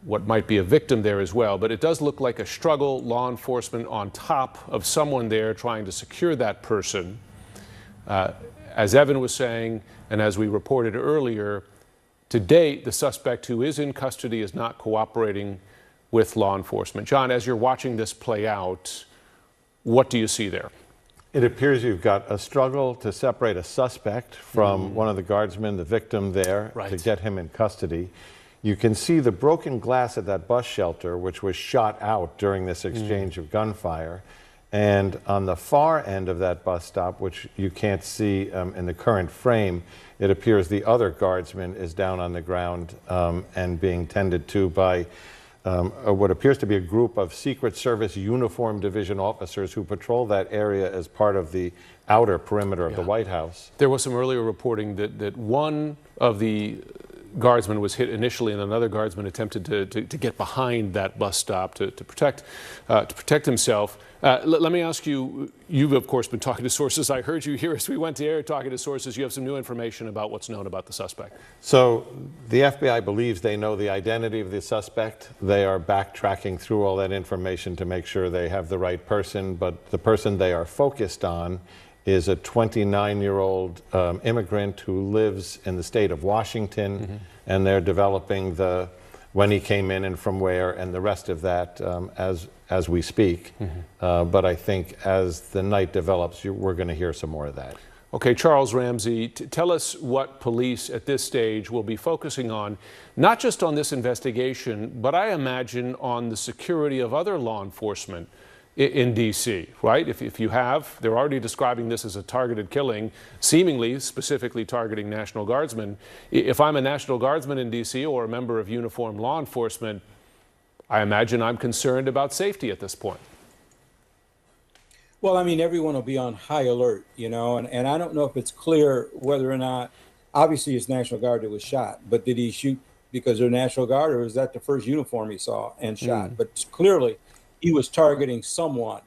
what might be a victim there as well, but it does look like a struggle, law enforcement on top of someone there trying to secure that person. As Evan was saying, and as we reported earlier, to date, the suspect who is in custody is not cooperating with law enforcement. John, as you're watching this play out, what do you see there? It appears you've got a struggle to separate a suspect from one of the guardsmen, the victim there, to get him in custody. You can see the broken glass at that bus shelter, which was shot out during this exchange of gunfire. And on the far end of that bus stop, which you can't see in the current frame, it appears the other guardsman is down on the ground and being tended to by what appears to be a group of Secret Service uniformed division officers who patrol that area as part of the outer perimeter of the White House. There was some earlier reporting that one of the guardsman was hit initially, and another guardsman attempted to get behind that bus stop to protect himself. Let me ask you, you've of course been talking to sources. I heard you here as we went to air talking to sources. You have some new information about what's known about the suspect. So the FBI believes they know the identity of the suspect. They are backtracking through all that information to make sure they have the right person, but the person they are focused on is a 29-year-old immigrant who lives in the state of Washington, and they're developing when he came in and from where and the rest of that as we speak. But I think as the night develops, we're going to hear some more of that. Okay, Charles Ramsey, tell us what police at this stage will be focusing on, not just on this investigation, but I imagine on the security of other law enforcement in D.C., right? If you have, they're already describing this as a targeted killing, seemingly specifically targeting National Guardsmen. If I'm a National Guardsman in D.C. or a member of uniformed law enforcement, I imagine I'm concerned about safety at this point. Well, I mean, everyone will be on high alert, you know, and I don't know if it's clear whether or not, obviously it's National Guard that was shot, but did he shoot because they're National Guard, or is that the first uniform he saw and shot? But clearly, he was targeting someone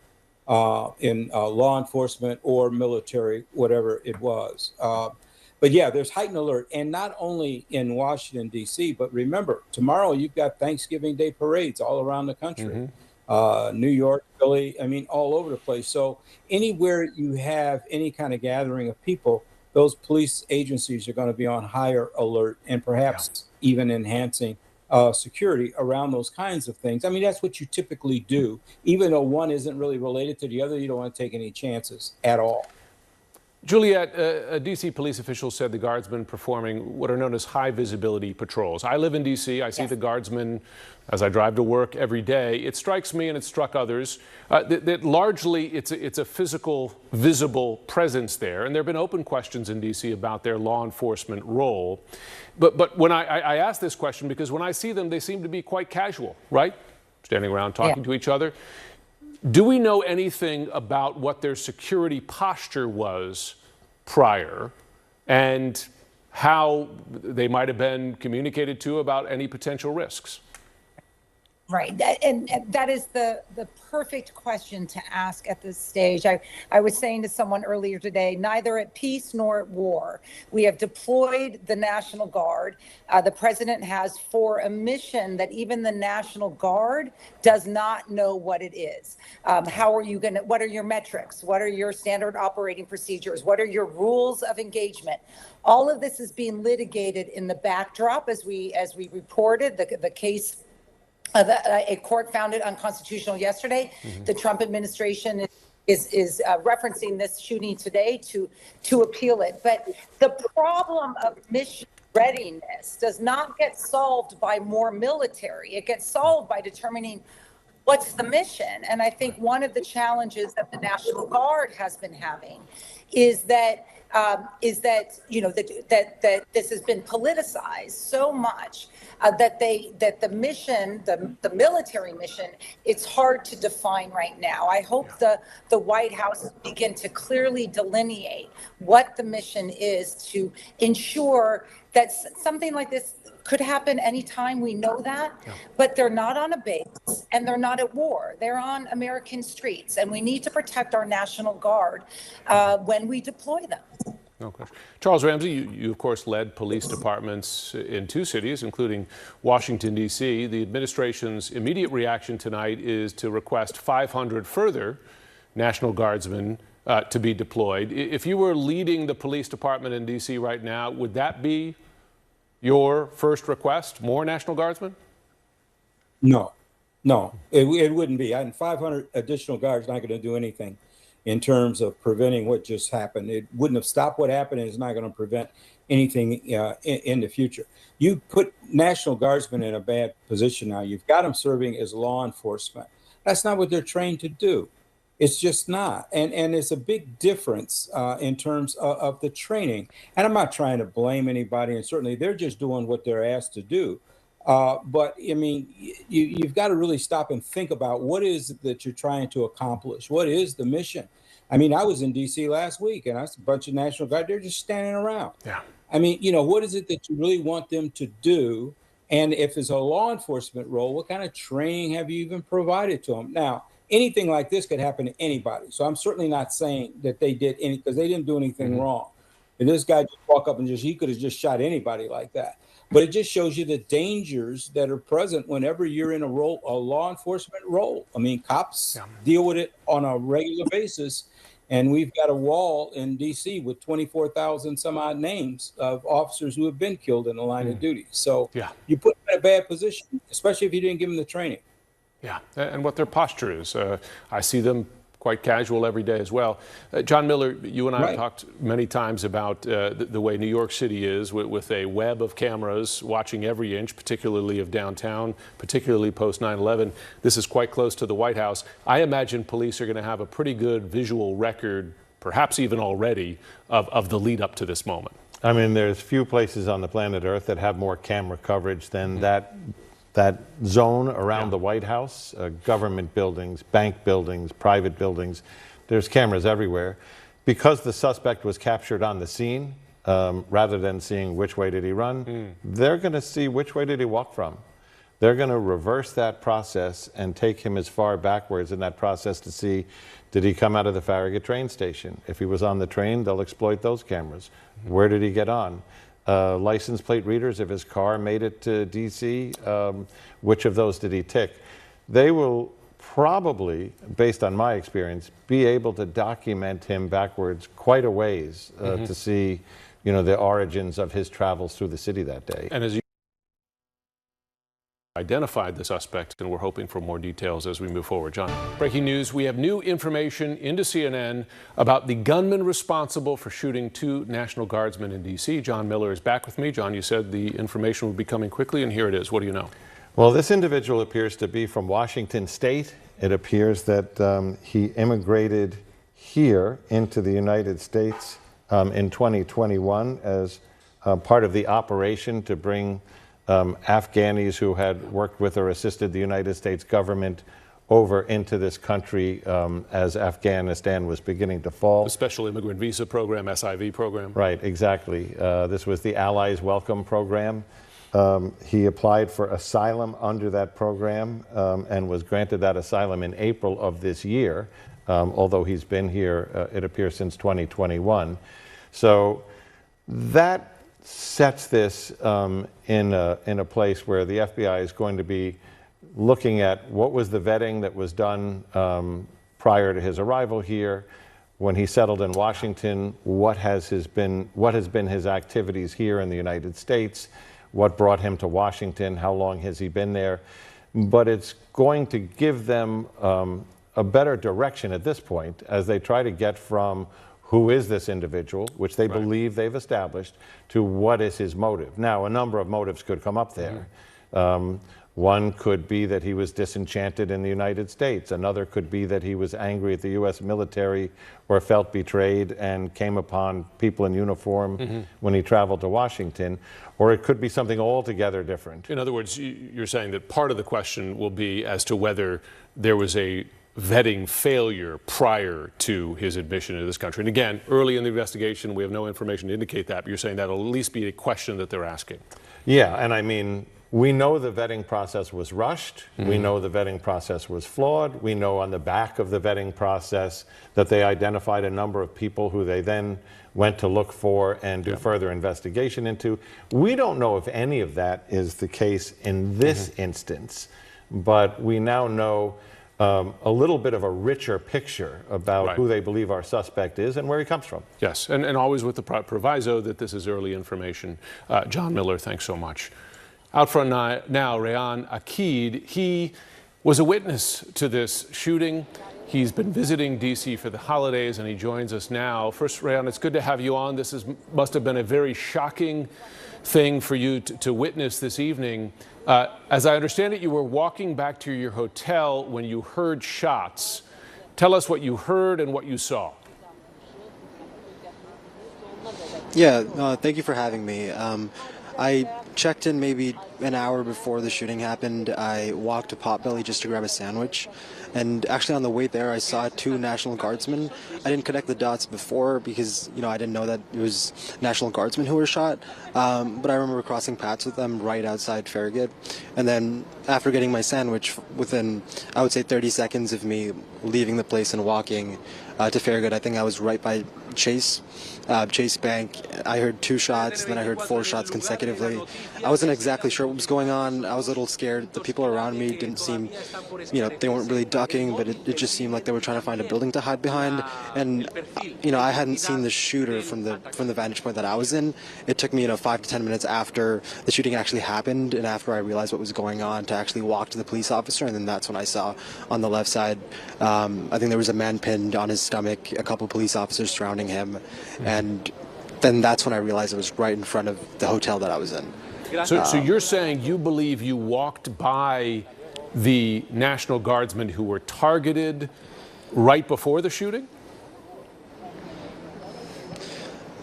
in law enforcement or military, whatever it was. But yeah, there's heightened alert, and not only in Washington, D.C., but remember, tomorrow you've got Thanksgiving Day parades all around the country. New York, Philly, I mean, all over the place. So anywhere you have any kind of gathering of people, those police agencies are going to be on higher alert and perhaps even enhancing security around those kinds of things. I mean, that's what you typically do. Even though one isn't really related to the other, you don't want to take any chances at all. Juliet, a D.C. police official said the guardsmen performing what are known as high visibility patrols. I live in D.C. I see the guardsmen as I drive to work every day. It strikes me, and it struck others, that largely it's a physical, visible presence there. And there have been open questions in D.C. about their law enforcement role. But when I ask this question, because when I see them, they seem to be quite casual, right? Standing around talking to each other. Do we know anything about what their security posture was prior and how they might have been communicated to about any potential risks? Right. And that is the perfect question to ask at this stage. I was saying to someone earlier today, neither at peace nor at war. We have deployed the National Guard. The president has for a mission that even the National Guard does not know what it is. How are you going to, what are your metrics? What are your standard operating procedures? What are your rules of engagement? All of this is being litigated in the backdrop as we reported the case. A court found it unconstitutional yesterday. The Trump administration is referencing this shooting today to appeal it. But the problem of mission readiness does not get solved by more military. It gets solved by determining what's the mission. And I think one of the challenges that the National Guard has been having is that is that, that this has been politicized so much that the mission, the military mission, it's hard to define right now. I hope the White House begin to clearly delineate what the mission is to ensure that something like this could happen anytime. We know that, but they're not on a base and they're not at war. They're on American streets, and we need to protect our National Guard when we deploy them. No question. Charles Ramsey, you of course led police departments in 2 cities, including Washington, D.C. The administration's immediate reaction tonight is to request 500 further National Guardsmen to be deployed. If you were leading the police department in D.C. right now, would that be your first request, more National Guardsmen? No, it wouldn't be. And 500 additional guards not going to do anything in terms of preventing what just happened. It wouldn't have stopped what happened, and it's not going to prevent anything in the future. You put National Guardsmen in a bad position now. You've got them serving as law enforcement. That's not what they're trained to do. It's just not. And it's a big difference in terms of the training. And I'm not trying to blame anybody, and certainly they're just doing what they're asked to do. But I mean, you've got to really stop and think about what is it that you're trying to accomplish. What is the mission? I mean, I was in D.C. last week, and I saw a bunch of National Guard. They're just standing around. Yeah. I mean, what is it that you really want them to do? And if it's a law enforcement role, what kind of training have you even provided to them? Now, anything like this could happen to anybody. So I'm certainly not saying that they did because they didn't do anything wrong. And this guy just walk up and he could have just shot anybody like that. But it just shows you the dangers that are present whenever you're in a law enforcement role. I mean, cops deal with it on a regular basis. And we've got a wall in D.C. with 24,000 some odd names of officers who have been killed in the line of duty. So you put them in a bad position, especially if you didn't give them the training. Yeah, and what their posture is. I see them quite casual every day as well. John Miller, you and I have talked many times about the way New York City is with a web of cameras watching every inch, particularly of downtown, particularly post 9/11. This is quite close to the White House. I imagine police are going to have a pretty good visual record, perhaps even already, of the lead up to this moment. I mean, there's few places on the planet Earth that have more camera coverage than that zone around the White House, government buildings, bank buildings, private buildings. There's cameras everywhere. Because the suspect was captured on the scene, rather than seeing which way did he run, they're going to see which way did he walk from. They're going to reverse that process and take him as far backwards in that process to see, did he come out of the Farragut train station? If he was on the train, they'll exploit those cameras. Where did he get on? License plate readers, if his car made it to D.C., which of those did he tick? They will probably, based on my experience, be able to document him backwards quite a ways to see, the origins of his travels through the city that day. And as you identified the suspect, and we're hoping for more details as we move forward. John, breaking news, we have new information into CNN about the gunman responsible for shooting 2 National Guardsmen in D.C. John Miller is back with me. John, you said the information would be coming quickly, and here it is. What do you know? Well, this individual appears to be from Washington State. It appears that he immigrated here into the United States in 2021 as part of the operation to bring Afghanis who had worked with or assisted the United States government over into this country as Afghanistan was beginning to fall. The Special Immigrant Visa Program, SIV program. Right, exactly. This was the Allies Welcome Program. He applied for asylum under that program and was granted that asylum in April of this year, although he's been here, it appears, since 2021. So that sets this in a place where the FBI is going to be looking at what was the vetting that was done prior to his arrival here, when he settled in Washington, what has been his activities here in the United States, what brought him to Washington, how long has he been there. But it's going to give them a better direction at this point as they try to get from who is this individual, which they believe they've established, to what is his motive. Now, a number of motives could come up there. One could be that he was disenchanted in the United States. Another could be that he was angry at the U.S. military or felt betrayed and came upon people in uniform when he traveled to Washington. Or it could be something altogether different. In other words, you're saying that part of the question will be as to whether there was a vetting failure prior to his admission into this country. And again, early in the investigation, we have no information to indicate that, but you're saying that'll at least be a question that they're asking. Yeah, and I mean, we know the vetting process was rushed. We know the vetting process was flawed. We know on the back of the vetting process that they identified a number of people who they then went to look for and do further investigation into. We don't know if any of that is the case in this instance, but we now know a little bit of a richer picture about who they believe our suspect is and where he comes from. Yes, and always with the proviso that this is early information. John Miller, thanks so much. Out front now, Rehan Akid. He was a witness to this shooting. He's been visiting D.C. for the holidays, and he joins us now. First, Rehan, it's good to have you on. This must have been a very shocking thing for you to witness this evening. As I understand it, you were walking back to your hotel when you heard shots. Tell us what you heard and what you saw. Yeah, thank you for having me. I checked in maybe an hour before the shooting happened. I walked to Potbelly just to grab a sandwich. And actually on the way there, I saw 2 National Guardsmen. I didn't connect the dots before because, I didn't know that it was National Guardsmen who were shot. But I remember crossing paths with them right outside Farragut. And then after getting my sandwich, within, I would say 30 seconds of me leaving the place and walking to Farragut, I think I was right by Chase Bank. I heard 2 shots, then I heard 4 shots consecutively. I wasn't exactly sure what was going on. I was a little scared. The people around me didn't seem, they weren't really ducking, but it just seemed like they were trying to find a building to hide behind. And, I hadn't seen the shooter from the vantage point that I was in. It took me, 5 to 10 minutes after the shooting actually happened and after I realized what was going on to actually walk to the police officer. And then that's when I saw on the left side, I think there was a man pinned on his stomach, a couple police officers surrounding him. And then that's when I realized it was right in front of the hotel that I was in. So you're saying you believe you walked by the National Guardsmen who were targeted right before the shooting?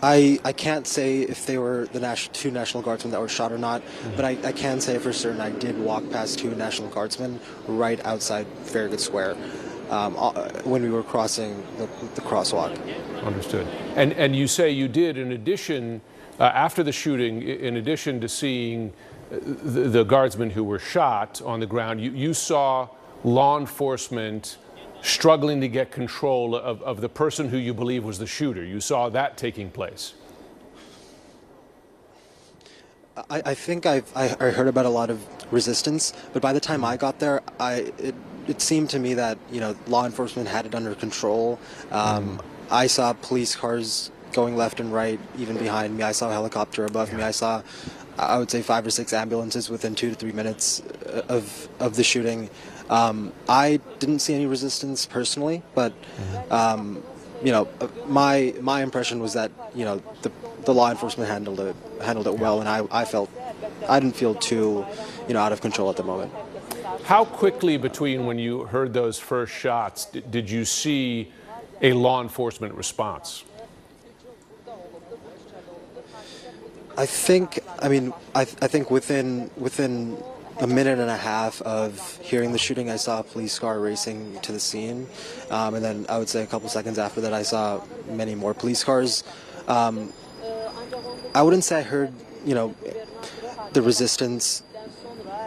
I can't say if they were the 2 National Guardsmen that were shot or not, but I can say for certain I did walk past 2 National Guardsmen right outside Farragut Square when we were crossing the crosswalk. Understood. And you say you did, in addition, after the shooting, in addition to seeing the guardsmen who were shot on the ground, you saw law enforcement struggling to get control of the person who you believe was the shooter. You saw that taking place. I think I heard about a lot of resistance, but by the time I got there, it seemed to me that law enforcement had it under control. I saw police cars going left and right, even behind me. I saw a helicopter above me. I saw, I would say, 5 or 6 ambulances within 2 to 3 minutes of the shooting. I didn't see any resistance personally, but my impression was that the law enforcement handled it well, and I didn't feel too out of control at the moment. How quickly between when you heard those first shots did you see a law enforcement response? I think within a minute and a half of hearing the shooting, I saw a police car racing to the scene, and then I would say a couple seconds after that, I saw many more police cars. I wouldn't say I heard, the resistance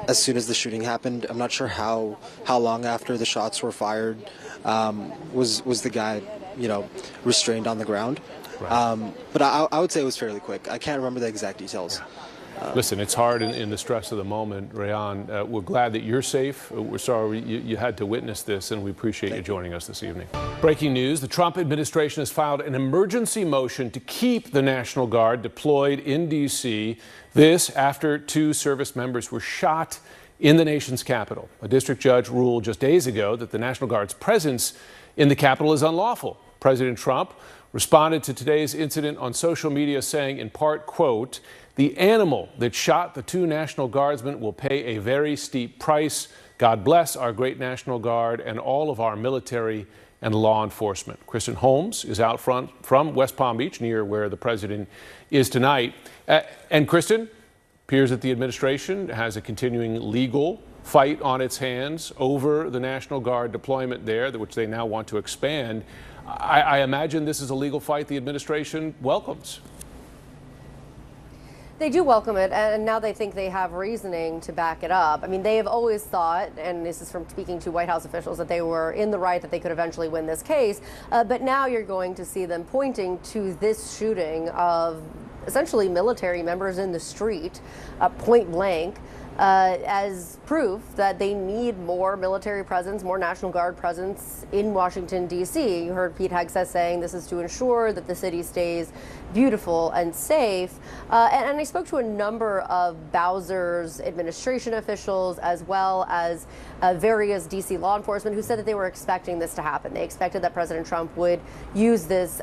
as soon as the shooting happened. I'm not sure how long after the shots were fired was the guy, restrained on the ground. Right. But I would say it was fairly quick. I can't remember the exact details. Listen, it's hard in the stress of the moment, Rehan. We're glad that you're safe. We're sorry you had to witness this, and we appreciate you joining us this evening. Breaking news, the Trump administration has filed an emergency motion to keep the National Guard deployed in D.C. This after 2 service members were shot in the nation's capital. A district judge ruled just days ago that the National Guard's presence in the capital is unlawful. President Trump responded to today's incident on social media saying, in part, quote, "The animal that shot the 2 National Guardsmen will pay a very steep price. God bless our great National Guard and all of our military and law enforcement." Kristen Holmes is out front from West Palm Beach, near where the president is tonight. And Kristen, appears that the administration has a continuing legal fight on its hands over the National Guard deployment there, which they now want to expand. I imagine this is a legal fight the administration welcomes. They do welcome it, and now they think they have reasoning to back it up. I mean, they have always thought, and this is from speaking to White House officials, that they were in the right, that they could eventually win this case. But now you're going to see them pointing to this shooting of essentially military members in the street, point blank, as proof that they need more military presence, more National Guard presence in Washington, D.C. You heard Pete Hegseth saying this is to ensure that the city stays beautiful and safe. And I spoke to a number of Bowser's administration officials, as well as various D.C. law enforcement, who said that they were expecting this to happen. They expected that President Trump would use this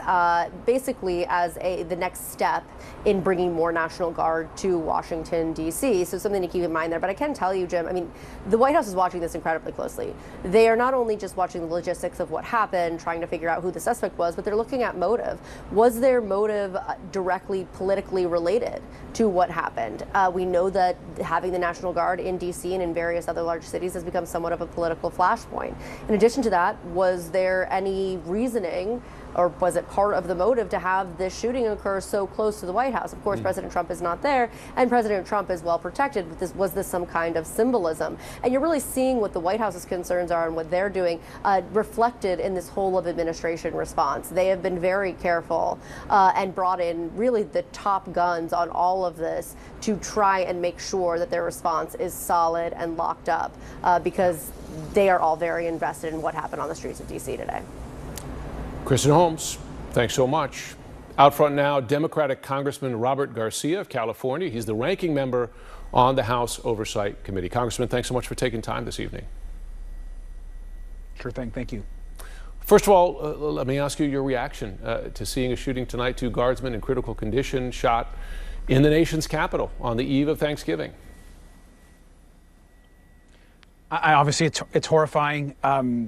basically as the next step in bringing more National Guard to Washington, D.C. So something to keep in mind there. But I can tell you, Jim, I mean, the White House is watching this incredibly closely. They are not only just watching the logistics of what happened, trying to figure out who the suspect was, but they're looking at motive. Was their motive directly politically related to what happened? We know that having the National Guard in D.C. and in various other large cities has become somewhat of a political flashpoint. In addition to that, was there any reasoning, or was it part of the motive, to have this shooting occur so close to the White House? Of course, President Trump is not there, and President Trump is well protected. But was this some kind of symbolism? And you're really seeing what the White House's concerns are and what they're doing reflected in this whole of administration response. They have been very careful and brought in really the top guns on all of this to try and make sure that their response is solid and locked up, because they are all very invested in what happened on the streets of D.C. today. Kristen Holmes, thanks so much. Out front now, Democratic Congressman Robert Garcia of California. He's the ranking member on the House Oversight Committee. Congressman, thanks so much for taking time this evening. Sure thing. Thank you. First of all, let me ask you your reaction to seeing a shooting tonight, 2 guardsmen in critical condition shot in the nation's capital on the eve of Thanksgiving. Obviously, it's horrifying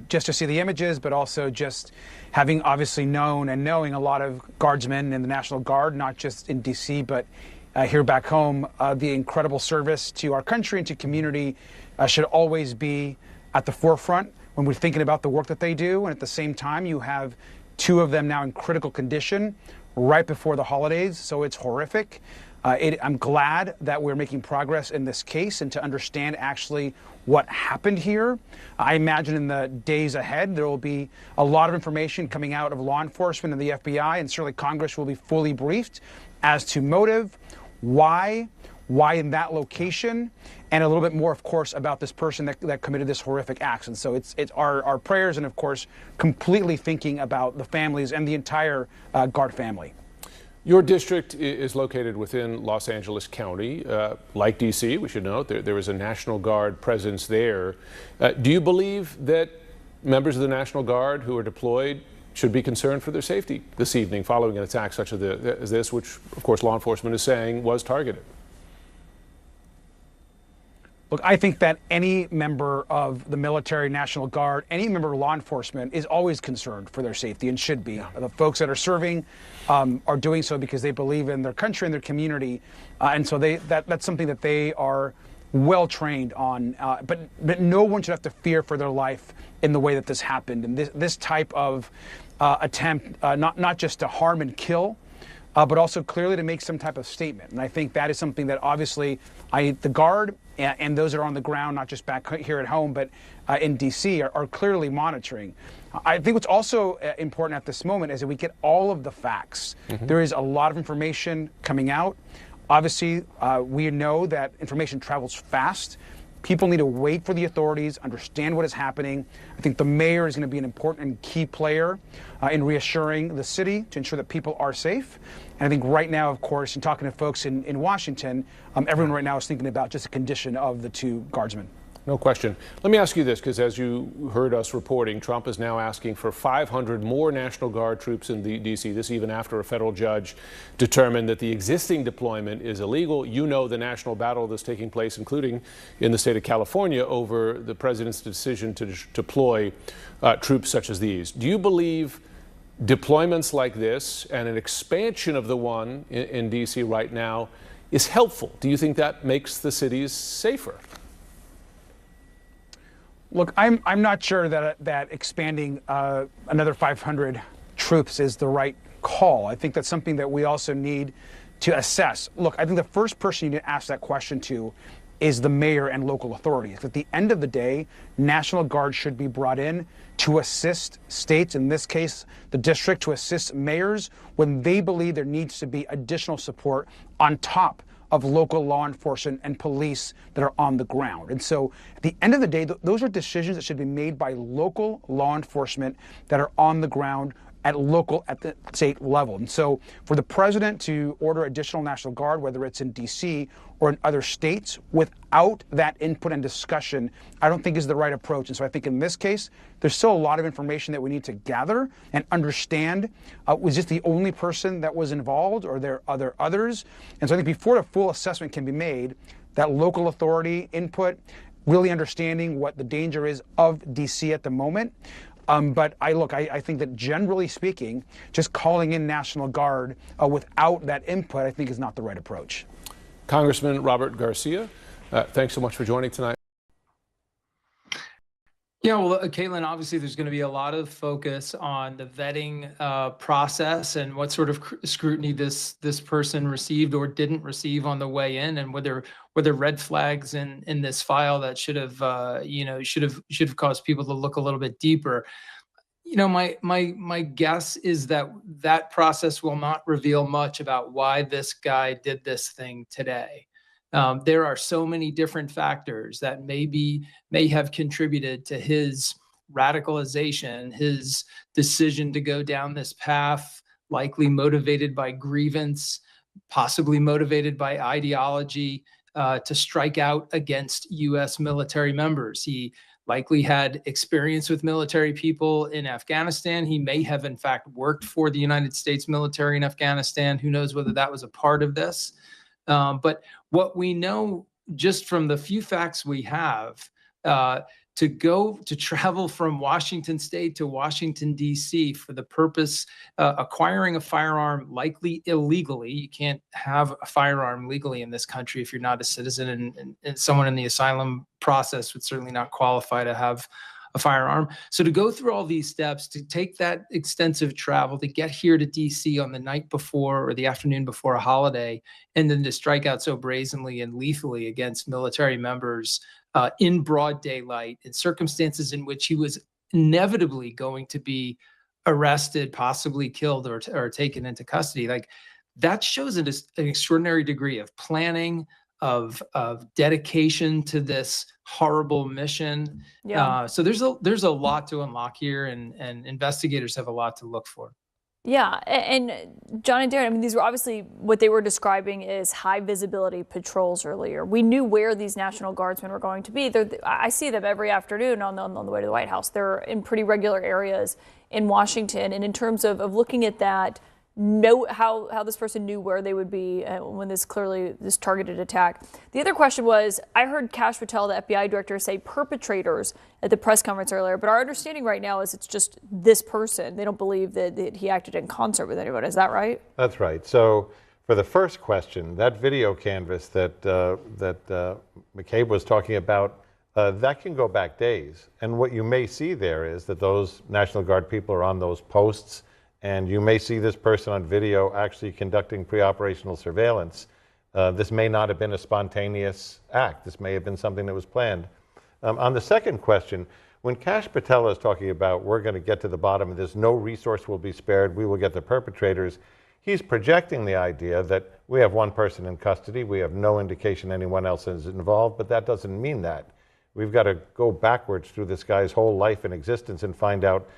just to see the images, but also just having obviously known and knowing a lot of guardsmen in the National Guard, not just in D.C., but here back home. The incredible service to our country and to community should always be at the forefront when we're thinking about the work that they do. And at the same time, you have 2 of them now in critical condition right before the holidays, so it's horrific. I'm glad that we're making progress in this case and to understand actually what happened here. I imagine in the days ahead there will be a lot of information coming out of law enforcement and the FBI, and certainly Congress will be fully briefed as to motive, why in that location, and a little bit more, of course, about this person that committed this horrific act. And so it's our prayers, and of course completely thinking about the families and the entire Guard family. Your district is located within Los Angeles County. Like D.C., we should note, there is a National Guard presence there. Do you believe that members of the National Guard who are deployed should be concerned for their safety this evening following an attack such as this, which, of course, law enforcement is saying was targeted? Look, I think that any member of the military, National Guard, any member of law enforcement is always concerned for their safety and should be. The folks that are serving are doing so because they believe in their country and their community. And so that's something that they are well trained on. But no one should have to fear for their life in the way that this happened. And this type of attempt, not just to harm and kill, but also clearly to make some type of statement. And I think that is something that obviously the Guard and those that are on the ground, not just back here at home, but in D.C., are clearly monitoring. I think what's also important at this moment is that we get all of the facts. There is a lot of information coming out. Obviously, we know that information travels fast. People need to wait for the authorities, understand what is happening. I think the mayor is going to be an important and key player in reassuring the city to ensure that people are safe. And I think right now, of course, in talking to folks in Washington, everyone right now is thinking about just the condition of the 2 guardsmen. No question. Let me ask you this, because as you heard us reporting, Trump is now asking for 500 more National Guard troops in D.C., this even after a federal judge determined that the existing deployment is illegal. You know the national battle that's taking place, including in the state of California, over the president's decision to deploy troops such as these. Do you believe deployments like this and an expansion of the one in D.C. right now is helpful? Do you think that makes the cities safer? Look, I'm not sure that expanding another 500 troops is the right call. I think that's something that we also need to assess. Look, I think the first person you need to ask that question to is the mayor and local authorities. At the end of the day, National Guard should be brought in to assist states, in this case, the district, to assist mayors when they believe there needs to be additional support on top of local law enforcement and police that are on the ground. And so at the end of the day, those are decisions that should be made by local law enforcement that are on the ground at the state level. And so for the president to order additional National Guard, whether it's in D.C. or in other states, without that input and discussion, I don't think is the right approach. And so I think in this case, there's still a lot of information that we need to gather and understand. Was this the only person that was involved, or are there others? And so I think before a full assessment can be made, that local authority input, really understanding what the danger is of D.C. at the moment. But I think that generally speaking, just calling in National Guard without that input, I think is not the right approach. Congressman Robert Garcia, thanks so much for joining tonight. Yeah, well, Caitlin, obviously there's going to be a lot of focus on the vetting process and what sort of scrutiny this person received or didn't receive on the way in, and were there red flags in this file that should have caused people to look a little bit deeper. My guess is that process will not reveal much about why this guy did this thing today. There are so many different factors that may have contributed to his radicalization, his decision to go down this path, likely motivated by grievance, possibly motivated by ideology, to strike out against U.S. military members. He likely had experience with military people in Afghanistan. He may have, in fact, worked for the United States military in Afghanistan. Who knows whether that was a part of this? But what we know just from the few facts we have, to travel from Washington State to Washington, D.C. for the purpose acquiring a firearm, likely illegally. You can't have a firearm legally in this country if you're not a citizen, and someone in the asylum process would certainly not qualify to have a firearm. So to go through all these steps, to take that extensive travel, to get here to D.C. on the night before or the afternoon before a holiday, and then to strike out so brazenly and lethally against military members in broad daylight, in circumstances in which he was inevitably going to be arrested, possibly killed, or taken into custody, like that shows an extraordinary degree of planning, of dedication to this horrible mission. Yeah. So there's a lot to unlock here, and investigators have a lot to look for. Yeah, and John and Darren, I mean, these were obviously what they were describing as high visibility patrols earlier. We knew where these National Guardsmen were going to be. I see them every afternoon on the way to the White House. They're in pretty regular areas in Washington. And in terms of looking at that, know how this person knew where they would be when this targeted attack. The other question was, I heard Kash Patel, the FBI director, say perpetrators at the press conference earlier, but our understanding right now is it's just this person. They don't believe that he acted in concert with anyone. Is that right? That's right. So for the first question, that video canvas that McCabe was talking about, that can go back days. And what you may see there is that those National Guard people are on those posts, and you may see this person on video actually conducting pre-operational surveillance. This may not have been a spontaneous act. This may have been something that was planned. On the second question, when Kash Patel is talking about we're going to get to the bottom of this, no resource will be spared, we will get the perpetrators, he's projecting the idea that we have one person in custody, we have no indication anyone else is involved, but that doesn't mean that. We've got to go backwards through this guy's whole life and existence and find out,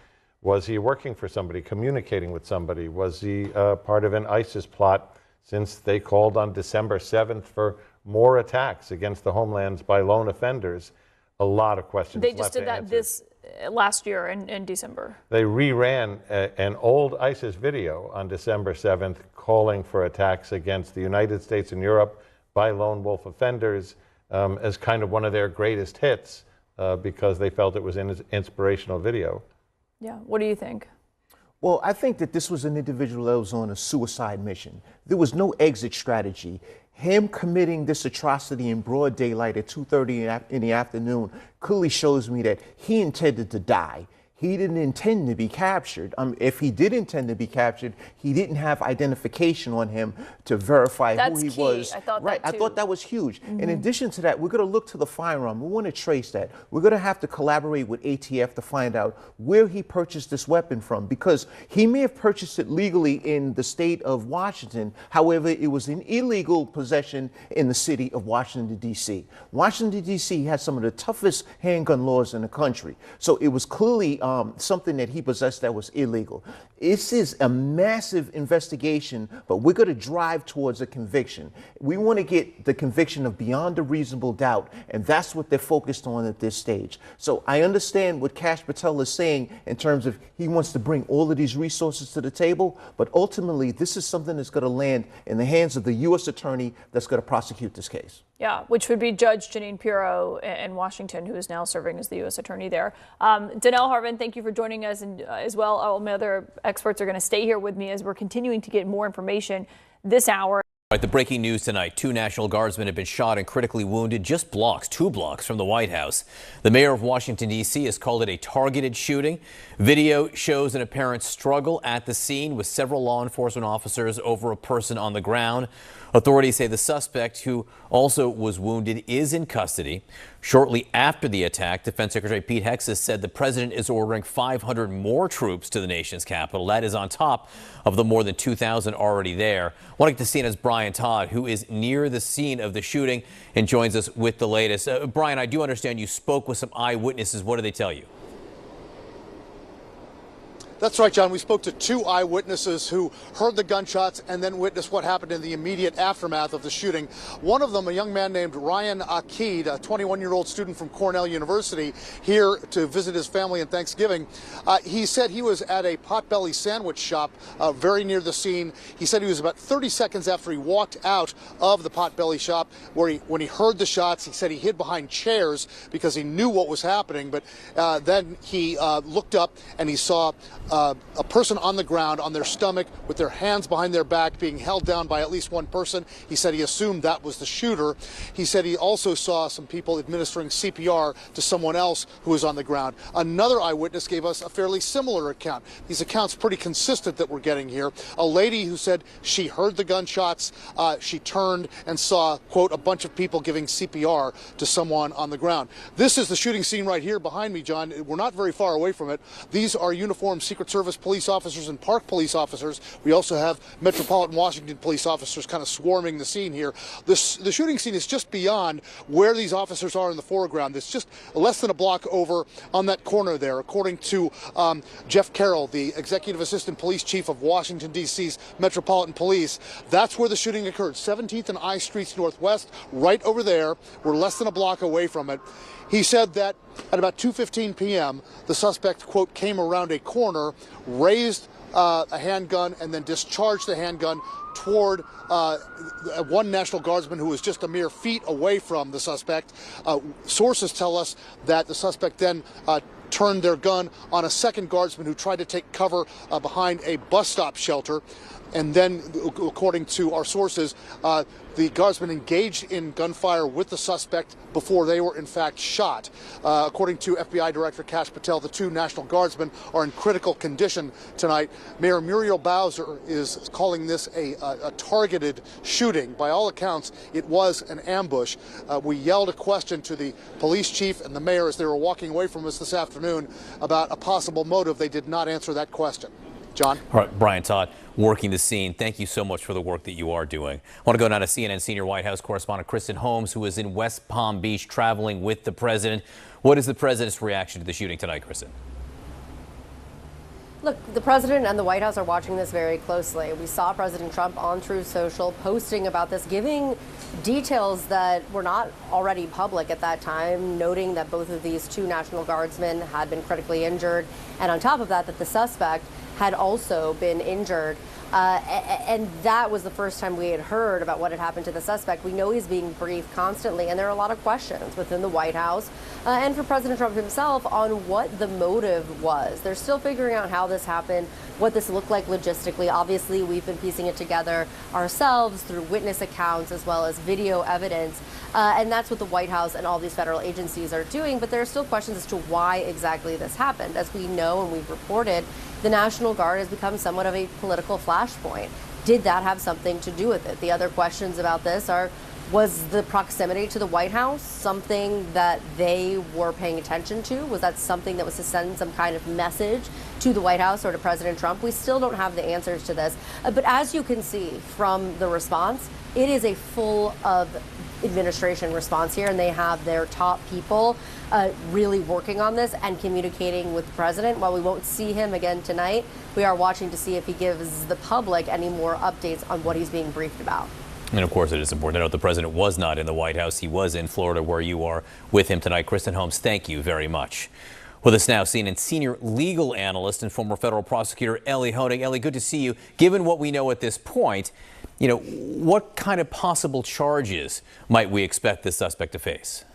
was he working for somebody, communicating with somebody? Was he part of an ISIS plot, since they called on December 7th for more attacks against the homelands by lone offenders? a lot of questions They left just did to that answer. last year in December. They reran an old ISIS video on December 7th calling for attacks against the United States and Europe by lone wolf offenders as kind of one of their greatest hits because they felt it was an inspirational video. Yeah, what do you think? Well, I think that this was an individual that was on a suicide mission. There was no exit strategy. Him committing this atrocity in broad daylight at 2:30 in the afternoon clearly shows me that he intended to die. He didn't intend to be captured. If he did intend to be captured, he didn't have identification on him to verify That's who he key. was. I thought right. that I thought that was huge. Mm-hmm. In addition to that, we're going to look to the firearm. We want to trace that. We're going to have to collaborate with ATF to find out where he purchased this weapon from, because he may have purchased it legally in the state of Washington. However, it was an illegal possession in the city of Washington, D.C. Washington, D.C. has some of the toughest handgun laws in the country. So it was clearly something that he possessed that was illegal. This is a massive investigation, but we're going to drive towards a conviction. We want to get the conviction of beyond a reasonable doubt, and that's what they're focused on at this stage. So I understand what Kash Patel is saying in terms of he wants to bring all of these resources to the table, but ultimately this is something that's going to land in the hands of the U.S. attorney that's going to prosecute this case. Yeah, which would be Judge Janine Pirro in Washington, who is now serving as the U.S. Attorney there. Danelle Harvin, thank you for joining us, and as well, all my other experts are going to stay here with me as we're continuing to get more information this hour. Right, the breaking news tonight: 2 National Guardsmen have been shot and critically wounded just 2 blocks from the White House. The mayor of Washington, D.C. has called it a targeted shooting. Video shows an apparent struggle at the scene with several law enforcement officers over a person on the ground. Authorities say the suspect, who also was wounded, is in custody. Shortly after the attack, Defense Secretary Pete Hegseth said the president is ordering 500 more troops to the nation's capital. That is on top of the more than 2,000 already there. Wanting to see it as Brian Todd, who is near the scene of the shooting and joins us with the latest. Brian, I do understand you spoke with some eyewitnesses. What did they tell you? That's right, John. We spoke to 2 eyewitnesses who heard the gunshots and then witnessed what happened in the immediate aftermath of the shooting. One of them, a young man named Ryan Akid, a 21-year-old student from Cornell University, here to visit his family on Thanksgiving. He said he was at a Potbelly sandwich shop very near the scene. He said he was about 30 seconds after he walked out of the Potbelly shop when he heard the shots. He said he hid behind chairs because he knew what was happening, but then he looked up and he saw a person on the ground on their stomach with their hands behind their back being held down by at least one person. He said he assumed that was the shooter. He said he also saw some people administering CPR to someone else who was on the ground. Another eyewitness gave us a fairly similar account. These accounts pretty consistent that we're getting here. A lady who said she heard the gunshots, she turned and saw, quote, a bunch of people giving CPR to someone on the ground. This is the shooting scene right here behind me, John. We're not very far away from it. These are uniformed Secret Service police officers and park police officers. We also have Metropolitan Washington police officers kind of swarming the scene here. The shooting scene is just beyond where these officers are in the foreground. It's just less than a block over on that corner there, according to Jeff Carroll, the Executive Assistant Police Chief of Washington, D.C.'s Metropolitan Police. That's where the shooting occurred, 17th and I Streets Northwest, right over there. We're less than a block away from it. He said that at about 2:15 p.m., the suspect, quote, came around a corner, raised a handgun, and then discharged the handgun toward one National Guardsman who was just a mere feet away from the suspect. Sources tell us that the suspect then turned their gun on a second guardsman who tried to take cover behind a bus stop shelter. And then, according to our sources, the guardsmen engaged in gunfire with the suspect before they were in fact shot. According to FBI Director Kash Patel, the 2 National Guardsmen are in critical condition tonight. Mayor Muriel Bowser is calling this a targeted shooting. By all accounts, it was an ambush. We yelled a question to the police chief and the mayor as they were walking away from us this afternoon about a possible motive. They did not answer that question. John? All right, Brian Todd, working the scene. Thank you so much for the work that you are doing. I want to go now to CNN senior White House correspondent Kristen Holmes, who is in West Palm Beach traveling with the president. What is the president's reaction to the shooting tonight, Kristen? Look, the president and the White House are watching this very closely. We saw President Trump on Truth Social posting about this, giving details that were not already public at that time, noting that both of these two National Guardsmen had been critically injured. And on top of that, that the suspect had also been injured. And that was the first time we had heard about what had happened to the suspect. We know he's being briefed constantly, and there are a lot of questions within the White House and for President Trump himself on what the motive was. They're still figuring out how this happened, what this looked like logistically. Obviously, we've been piecing it together ourselves through witness accounts as well as video evidence. And that's what the White House and all these federal agencies are doing. But there are still questions as to why exactly this happened. As we know and we've reported, the National Guard has become somewhat of a political flashpoint. Did that have something to do with it? The other questions about this are, was the proximity to the White House something that they were paying attention to? Was that something that was to send some kind of message to the White House or to President Trump? We still don't have the answers to this. But as you can see from the response, it is a full of administration response here, and they have their top people really working on this and communicating with the president. While we won't see him again tonight, we are watching to see if he gives the public any more updates on what he's being briefed about. And of course, it is important to note the president was not in the White House. He was in Florida, where you are with him tonight. Kristen Holmes, thank you very much. With us now, CNN senior legal analyst and former federal prosecutor Ellie Honig. Ellie, good to see you. Given what we know at this point, what kind of possible charges might we expect this suspect to face?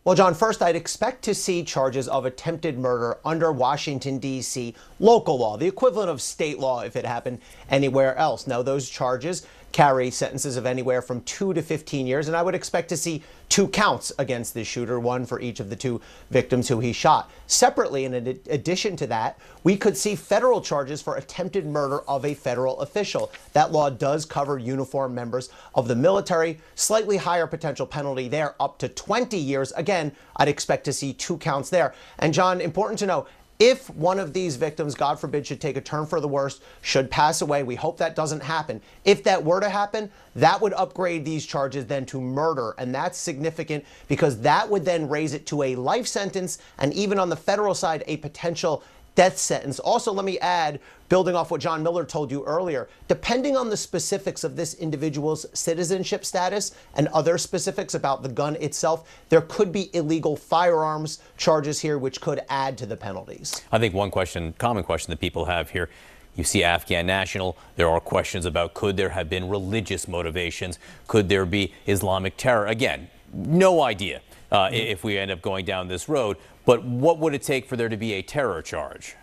Well, John, first, I'd expect to see charges of attempted murder under Washington, D.C. local law, the equivalent of state law if it happened anywhere else. Now, those charges carry sentences of anywhere from 2 to 15 years, and I would expect to see 2 counts against this shooter, one for each of the 2 victims who he shot. Separately, in addition to that, we could see federal charges for attempted murder of a federal official. That law does cover uniformed members of the military. Slightly higher potential penalty there, up to 20 years. Again, I'd expect to see 2 counts there. And John, important to know, if one of these victims, God forbid, should take a turn for the worst, should pass away, we hope that doesn't happen. If that were to happen, that would upgrade these charges then to murder. And that's significant because that would then raise it to a life sentence and even on the federal side, a potential death sentence. Also, let me add, building off what John Miller told you earlier, depending on the specifics of this individual's citizenship status and other specifics about the gun itself, there could be illegal firearms charges here, which could add to the penalties. I think one common question that people have here, you see Afghan national, there are questions about could there have been religious motivations? Could there be Islamic terror? Again, no idea if we end up going down this road. But what would it take for there to be a terror charge?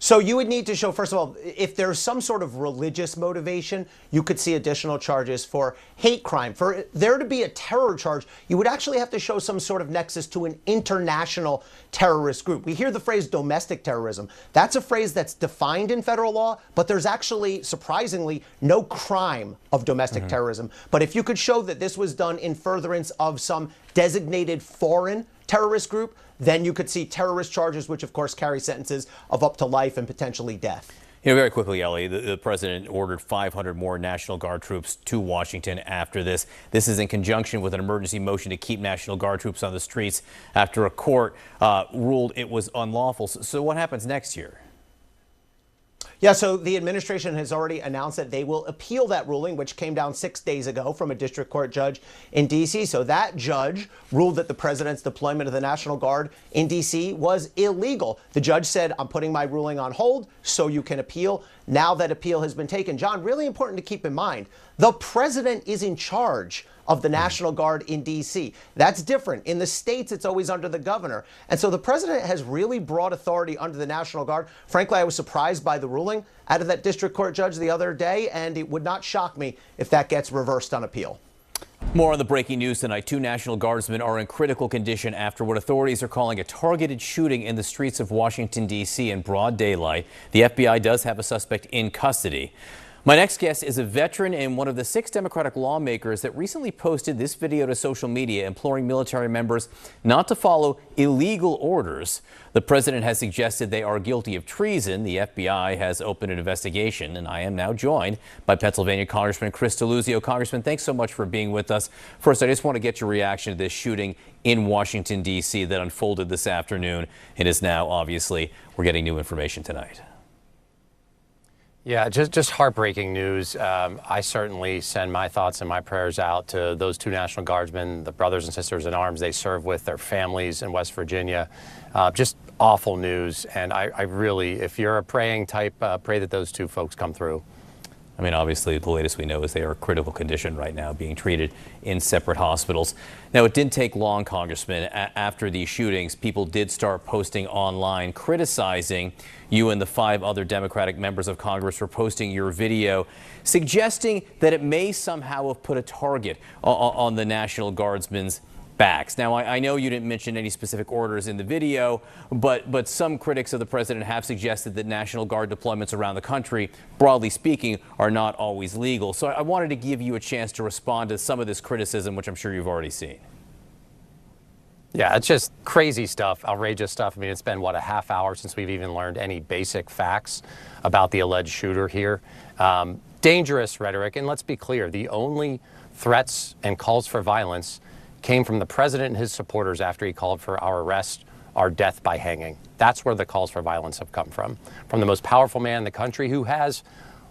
So you would need to show, first of all, if there's some sort of religious motivation, you could see additional charges for hate crime. For there to be a terror charge, you would actually have to show some sort of nexus to an international terrorist group. We hear the phrase domestic terrorism. That's a phrase that's defined in federal law, but there's actually, surprisingly, no crime of domestic terrorism. But if you could show that this was done in furtherance of some designated foreign terrorist group, then you could see terrorist charges, which of course carry sentences of up to life and potentially death. Very quickly, Ellie, the president ordered 500 more National Guard troops to Washington after this. This is in conjunction with an emergency motion to keep National Guard troops on the streets after a court ruled it was unlawful. So what happens next year? Yeah, so the administration has already announced that they will appeal that ruling, which came down 6 days ago from a district court judge in D.C. So that judge ruled that the president's deployment of the National Guard in D.C. was illegal. The judge said, I'm putting my ruling on hold so you can appeal. Now that appeal has been taken. John, really important to keep in mind, the president is in charge of the National Guard in D.C. That's different. In the states, it's always under the governor. And so the president has really broad authority under the National Guard. Frankly, I was surprised by the ruling out of that district court judge the other day, and it would not shock me if that gets reversed on appeal. More on the breaking news tonight. 2 National Guardsmen are in critical condition after what authorities are calling a targeted shooting in the streets of Washington, D.C. in broad daylight. The FBI does have a suspect in custody. My next guest is a veteran and one of the 6 Democratic lawmakers that recently posted this video to social media imploring military members not to follow illegal orders. The president has suggested they are guilty of treason. The FBI has opened an investigation, and I am now joined by Pennsylvania Congressman Chris Deluzio. Congressman, thanks so much for being with us. First, I just want to get your reaction to this shooting in Washington, D.C. that unfolded this afternoon and is now, obviously, we're getting new information tonight. Yeah, just heartbreaking news. I certainly send my thoughts and my prayers out to those 2 National Guardsmen, the brothers and sisters in arms they serve with, their families in West Virginia. Just awful news. And I really, if you're a praying type, pray that those 2 folks come through. I mean, obviously, the latest we know is they are in critical condition right now, being treated in separate hospitals. Now, it didn't take long, Congressman. After these shootings, people did start posting online criticizing you and the 5 other Democratic members of Congress for posting your video, suggesting that it may somehow have put a target on the National Guardsmen's backs. Now, I know you didn't mention any specific orders in the video, but some critics of the president have suggested that National Guard deployments around the country, broadly speaking, are not always legal. So I wanted to give you a chance to respond to some of this criticism, which I'm sure you've already seen. Yeah, it's just crazy stuff, outrageous stuff. I mean, it's been, what, a half hour since we've even learned any basic facts about the alleged shooter here. Dangerous rhetoric, and let's be clear, the only threats and calls for violence came from the president and his supporters after he called for our arrest, our death by hanging. That's where the calls for violence have come from the most powerful man in the country who has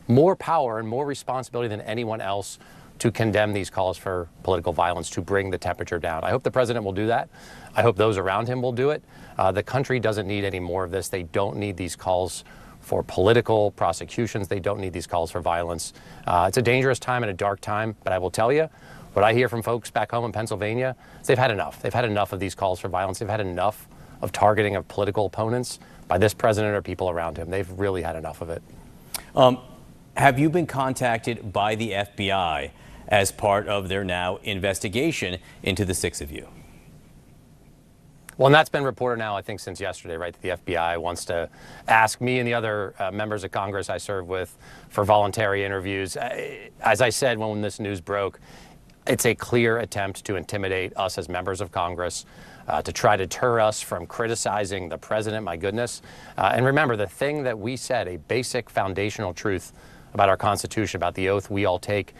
more power and more responsibility than anyone else to condemn these calls for political violence, to bring the temperature down. I hope the president will do that. I hope those around him will do it. The country doesn't need any more of this. They don't need these calls for political prosecutions. They don't need these calls for violence. It's a dangerous time and a dark time, but I will tell you, what I hear from folks back home in Pennsylvania is they've had enough. They've had enough of these calls for violence. They've had enough of targeting of political opponents by this president or people around him. They've really had enough of it. Have you been contacted by the FBI as part of their now investigation into the 6 of you? Well, and that's been reported now, I think, since yesterday, right? The FBI wants to ask me and the other members of Congress I serve with for voluntary interviews. As I said when this news broke, it's a clear attempt to intimidate us as members of Congress, to try to deter us from criticizing the president, my goodness. And remember, the thing that we said, a basic foundational truth about our Constitution, about the oath we all take,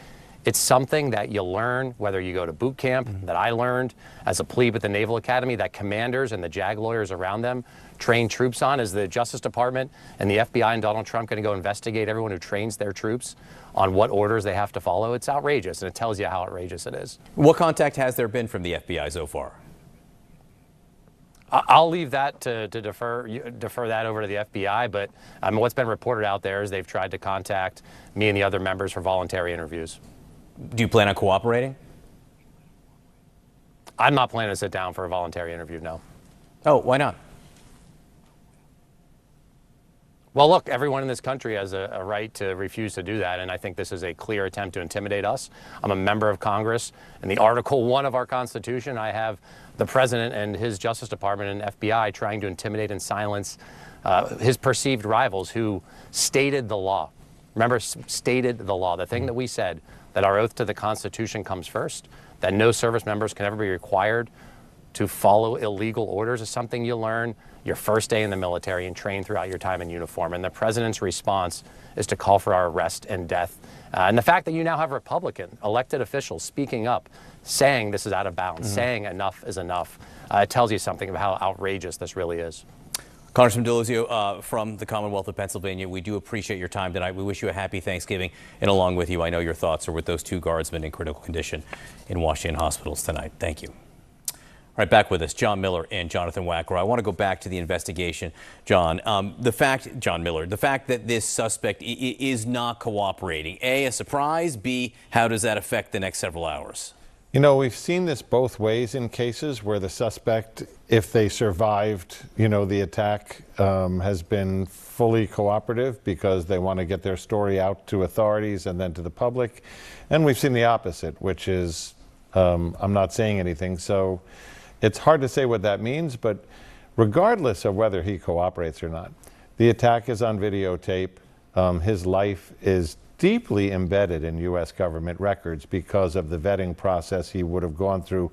it's something that you learn whether you go to boot camp, that I learned as a plebe at the Naval Academy, that commanders and the JAG lawyers around them train troops on. Is the Justice Department and the FBI and Donald Trump going to go investigate everyone who trains their troops on what orders they have to follow? It's outrageous, and it tells you how outrageous it is. What contact has there been from the FBI so far? I'll leave that to defer that over to the FBI, but what's been reported out there is they've tried to contact me and the other members for voluntary interviews. Do you plan on cooperating? I'm not planning to sit down for a voluntary interview, no. Oh, why not? Well, look, everyone in this country has a right to refuse to do that, and I think this is a clear attempt to intimidate us. I'm a member of Congress, and the Article 1 of our Constitution, I have the President and his Justice Department and FBI trying to intimidate and silence his perceived rivals who stated the law. Remember, stated the law, the thing that we said, that our oath to the Constitution comes first, that no service members can ever be required to follow illegal orders is something you learn your first day in the military and train throughout your time in uniform. And the president's response is to call for our arrest and death. And the fact that you now have Republican elected officials speaking up, saying this is out of bounds, saying enough is enough, it tells you something about how outrageous this really is. Congressman Deluzio, from the Commonwealth of Pennsylvania, we do appreciate your time tonight. We wish you a happy Thanksgiving. And along with you, I know your thoughts are with those 2 guardsmen in critical condition in Washington hospitals tonight. Thank you. All right, back with us, John Miller and Jonathan Wackrow. I want to go back to the investigation, John. John Miller, the fact that this suspect is not cooperating, A, a surprise, B, how does that affect the next several hours? You know, we've seen this both ways in cases where the suspect, if they survived, the attack, has been fully cooperative because they want to get their story out to authorities and then to the public. And we've seen the opposite, which is, I'm not saying anything. So it's hard to say what that means, but regardless of whether he cooperates or not, the attack is on videotape. His life is deeply embedded in U.S. government records because of the vetting process he would have gone through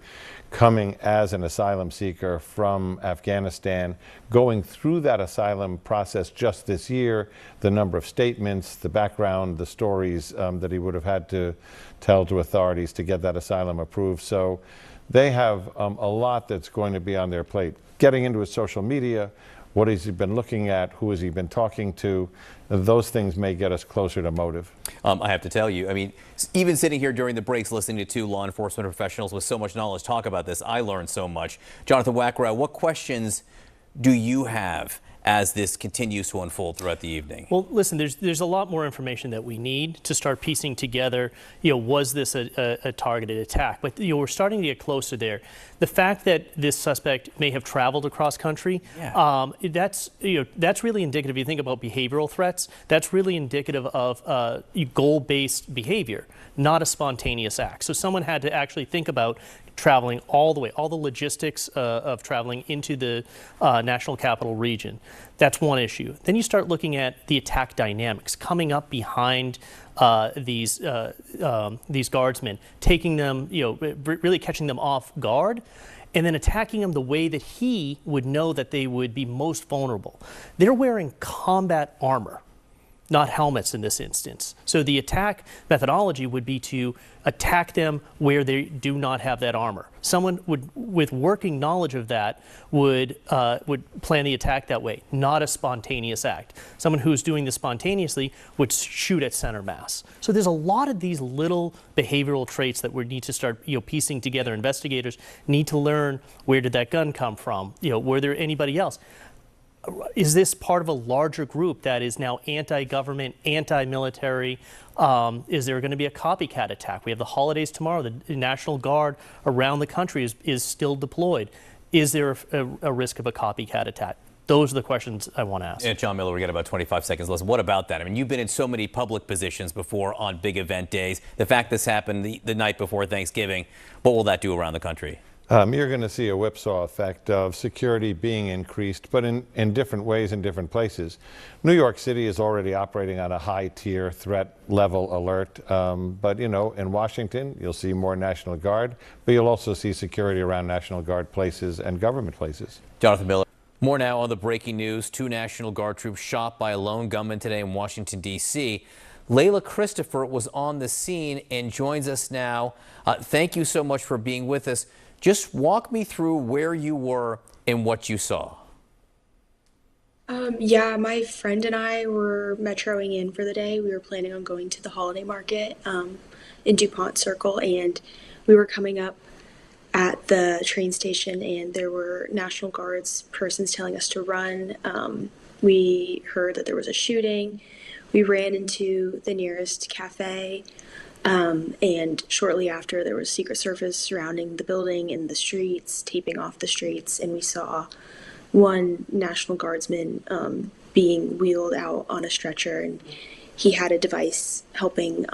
coming as an asylum seeker from Afghanistan, going through that asylum process just this year, the number of statements, the background, the stories that he would have had to tell to authorities to get that asylum approved. So they have a lot that's going to be on their plate. Getting into his social media, what has he been looking at, who has he been talking to, those things may get us closer to motive. I have to tell you, I mean, even sitting here during the breaks listening to two law enforcement professionals with so much knowledge talk about this, I learned so much. Jonathan Wackrow, what questions do you have as this continues to unfold throughout the evening? Well, listen, there's a lot more information that we need to start piecing together, was this a targeted attack? But, we're starting to get closer there. The fact that this suspect may have traveled across country, that's really indicative. You think about behavioral threats, that's really indicative of goal-based behavior, not a spontaneous act. So someone had to actually think about traveling all the way, all the logistics of traveling into the national capital region. That's one issue. Then you start looking at the attack dynamics, coming up behind these guardsmen, taking them, really catching them off guard, and then attacking them the way that he would know that they would be most vulnerable. They're wearing combat armor, not helmets in this instance. So the attack methodology would be to attack them where they do not have that armor. Someone with working knowledge of that would plan the attack that way, not a spontaneous act. Someone who's doing this spontaneously would shoot at center mass. So there's a lot of these little behavioral traits that we need to start piecing together. Investigators need to learn, where did that gun come from? Were there anybody else? Is this part of a larger group that is now anti-government, anti-military? Is there going to be a copycat attack? We have the holidays tomorrow. The National Guard around the country is still deployed. Is there a risk of a copycat attack? Those are the questions I want to ask. And John Miller, we got about 25 seconds left. What about that? I mean, you've been in so many public positions before on big event days. The fact this happened the night before Thanksgiving, what will that do around the country? You're going to see a whipsaw effect of security being increased, but in different ways in different places. New York City is already operating on a high-tier threat level alert, but in Washington, you'll see more National Guard, but you'll also see security around National Guard places and government places. Jonathan Miller. More now on the breaking news. 2 National Guard troops shot by a lone gunman today in Washington, D.C. Layla Christopher was on the scene and joins us now. Thank you so much for being with us. Just walk me through where you were and what you saw. Yeah, my friend and I were metroing in for the day. We were planning on going to the holiday market in DuPont Circle, and we were coming up at the train station, and there were National Guards persons telling us to run. We heard that there was a shooting. We ran into the nearest cafe. And shortly after, there was Secret Service surrounding the building and the streets, taping off the streets, and we saw one National Guardsman being wheeled out on a stretcher, and he had a device helping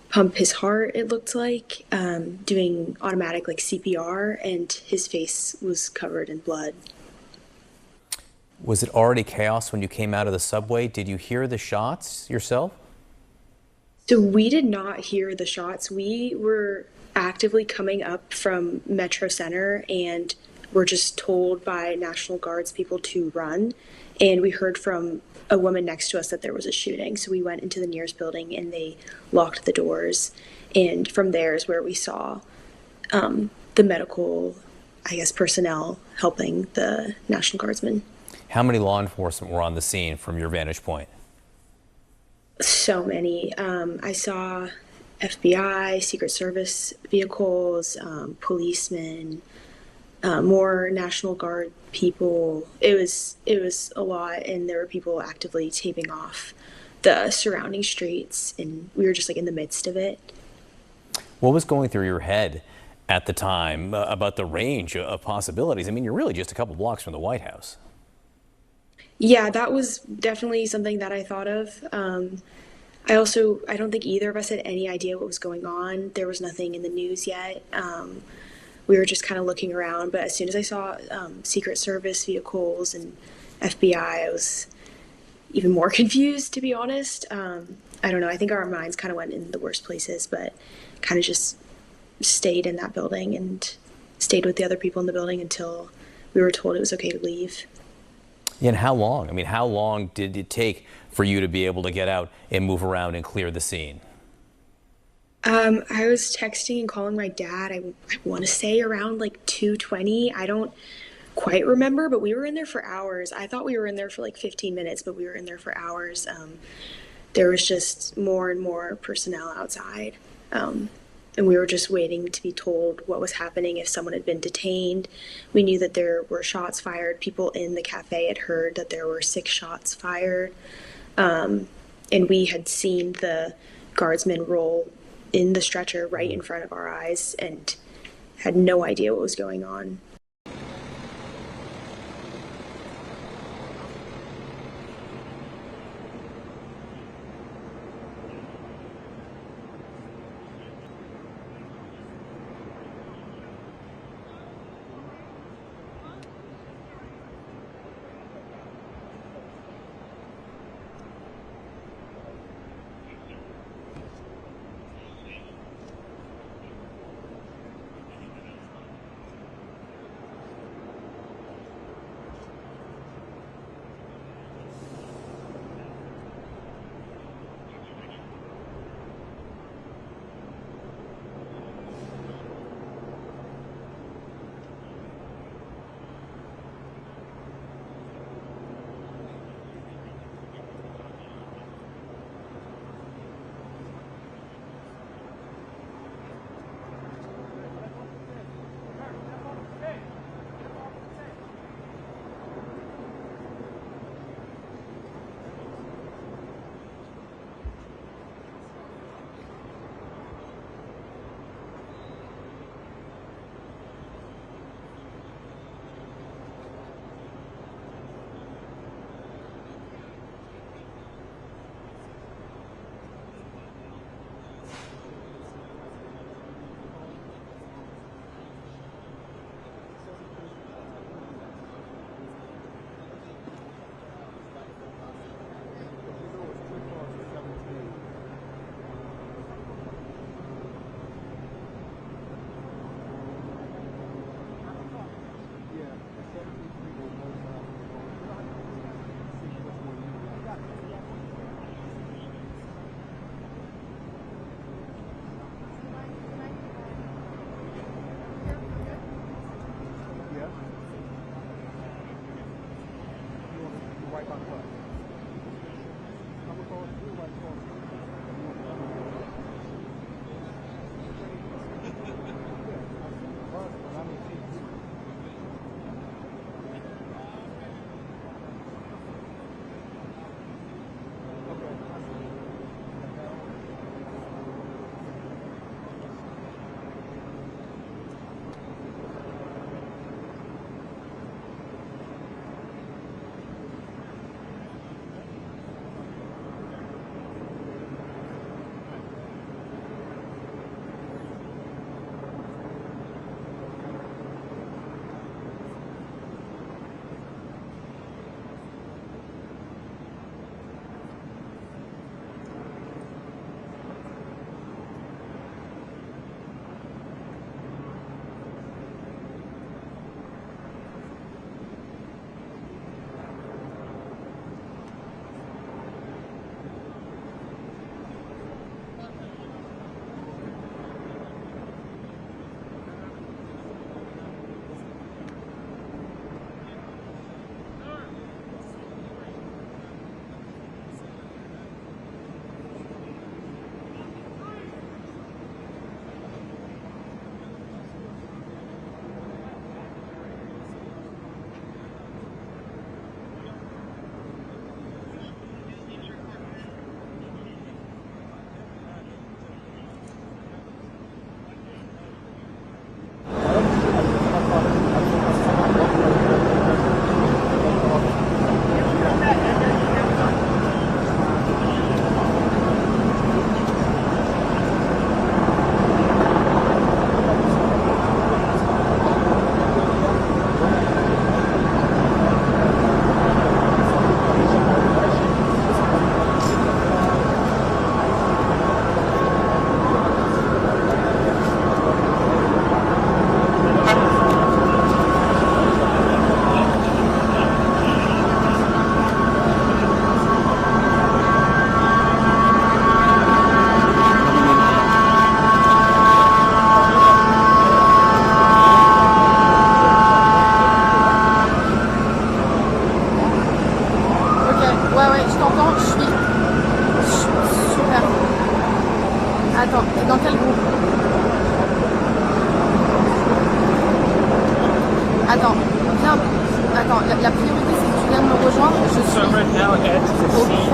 pump his heart, it looked like, doing automatic CPR, and his face was covered in blood. Was it already chaos when you came out of the subway? Did you hear the shots yourself? So we did not hear the shots. We were actively coming up from Metro Center and were just told by National Guards people to run. And we heard from a woman next to us that there was a shooting. So we went into the nearest building and they locked the doors. And from there is where we saw the medical, personnel helping the National Guardsmen. How many law enforcement were on the scene from your vantage point? So many. I saw FBI, Secret Service vehicles, policemen, more National Guard people. It was a lot, and there were people actively taping off the surrounding streets, and we were just in the midst of it. What was going through your head at the time about the range of possibilities? I mean, you're really just a couple blocks from the White House. Yeah, that was definitely something that I thought of. I don't think either of us had any idea what was going on. There was nothing in the news yet. We were just kind of looking around, but as soon as I saw Secret Service vehicles and FBI, even more confused, to be honest. I don't know. I think our minds kind of went in the worst places, but kind of just stayed in that building and stayed with the other people in the building until we were told it was okay to leave. And how long? I mean, how long did it take for you to be able to get out and move around and clear the scene? I was texting and calling my dad. I want to say around like 2:20. I don't quite remember, but we were in there for hours. I thought we were in there for like 15 minutes, but we were in there for hours. There was just more and more personnel outside. And we were just waiting to be told what was happening, if someone had been detained. We knew that there were shots fired. People in the cafe had heard that there were 6 shots fired. And we had seen the guardsman roll in the stretcher right in front of our eyes and had no idea what was going on.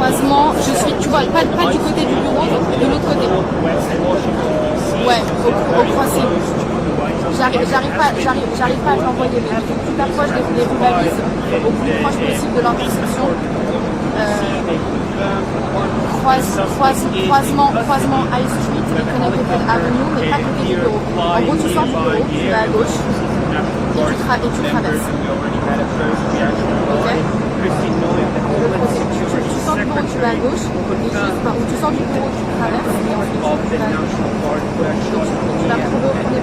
croisement, tu vois, pas du côté du bureau, de l'autre côté. Ouais, au croisé. J'arrive pas à t'envoyer, mais tu t'approches des valises au plus proche possible de l'intersection. Croisement High Street et Connecticut Avenue, mais pas côté du bureau. En gros, tu sors du bureau, tu vas à gauche et tu traverses. Ok? Tu sors du bureau, tu vas à gauche, et tu sors du bureau, tu traverses, et ensuite tu vas à gauche. Tu vas trouver au premier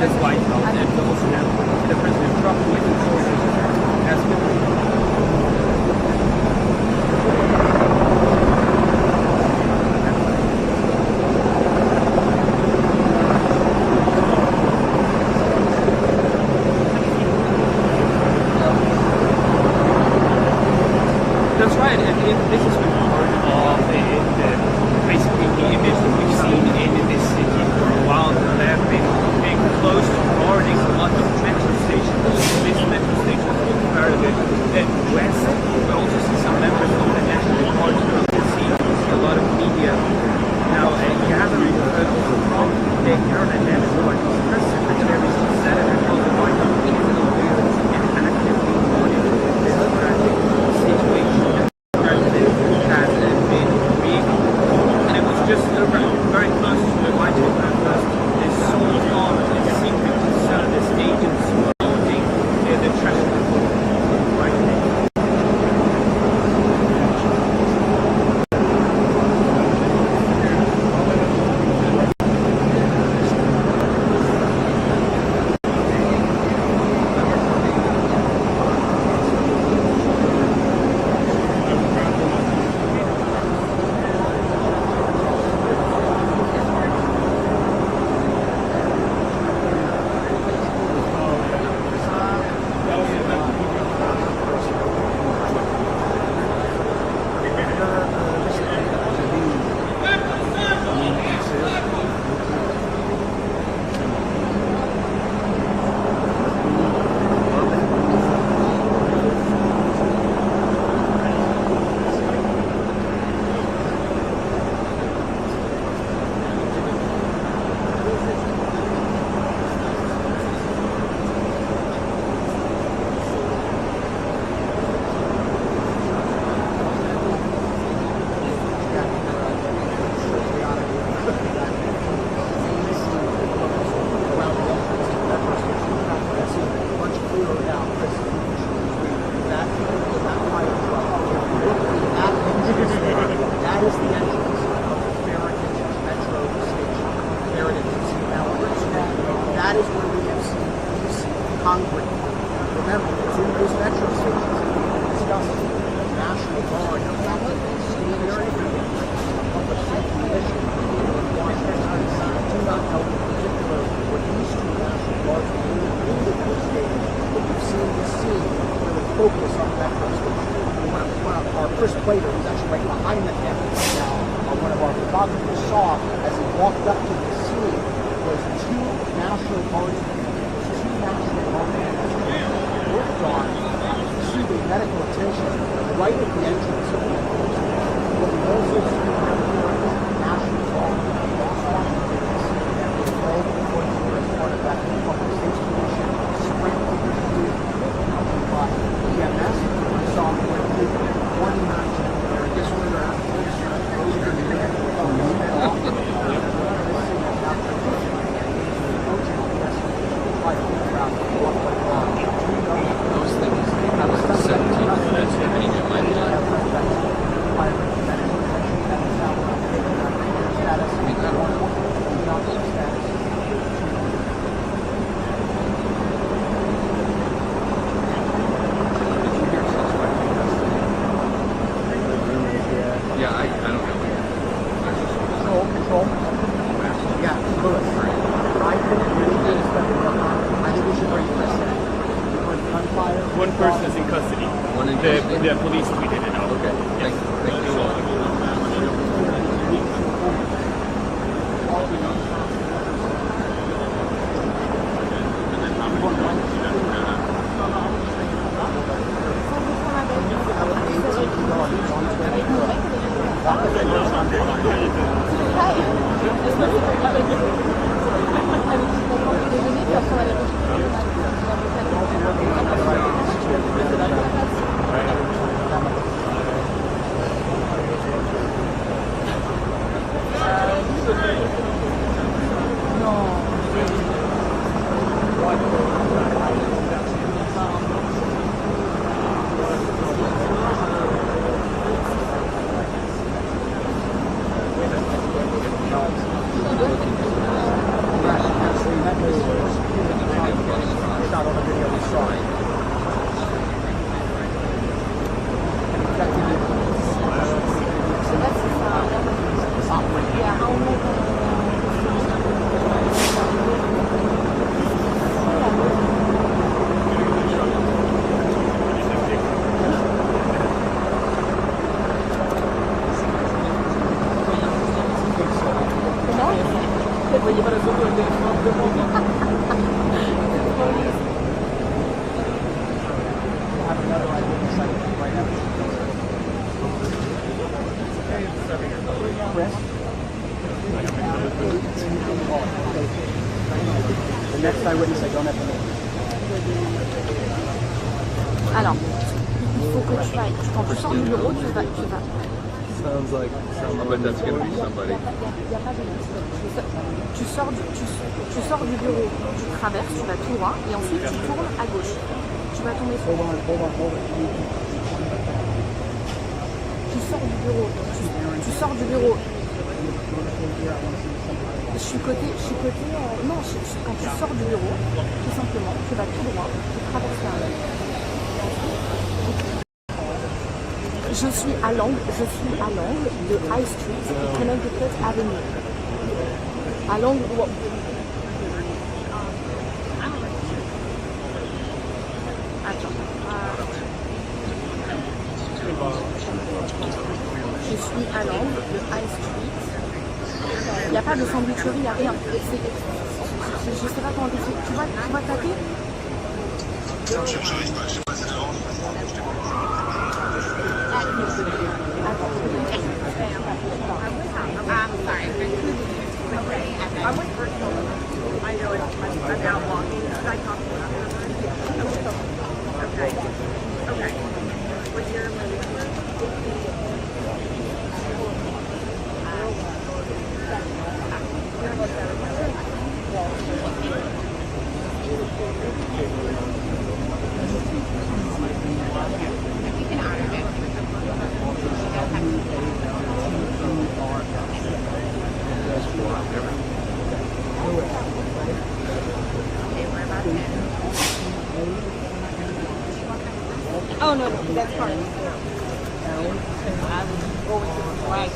That's right, and this has been part of basically the image that we've seen in this city for a while. They have been being close to guarding a lot of metro stations. This metro station is part of it. Then west, we also see some members of the National Guard from the sea. We see a lot of media now gathering from the current National Guard press secretary, Senator John Biden, even though we are actively monitoring this tragic situation. Just very close to the White House because they sold on a secret to sell this agency holding the treasury right now. One person is in custody. One in custody? The police tweeted it out. Okay. Yes. Thank you. The next eyewitness, I don't have the name. Alors, il faut que tu ailles. Quand tu sors du bureau, tu vas. Sounds like somebody. That's gonna be somebody. Tu sors du bureau, tu traverses, tu vas tout droit et ensuite tu tournes à gauche. Tu vas tomber sur. Hold on. Tu sors du bureau. Je suis côté. Non, quand tu sors du bureau, tout simplement, tu vas tout droit, tu traverses la rue. Je suis à l'angle de High Street et Connecticut Avenue. À l'angle où... Je suis à l'angle de High Street. Il n'y a pas de sandwicherie, il n'y a rien. Je ne sais pas comment tu fais. Tu vas taper? Oh no, that's part of it. I was going to the flag.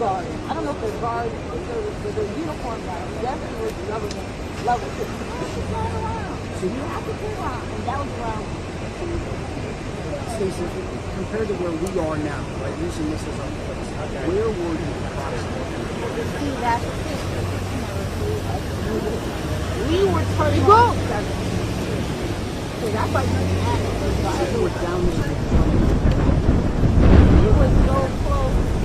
I don't know if the guard or the uniform guy definitely was government level. So you have to turn around, and that was around. Stacey, compared to where we are now, right, using this as our place, where were you approximately? See, that's the thing. We were turning on 7. So that's like we were down the street. It was so close that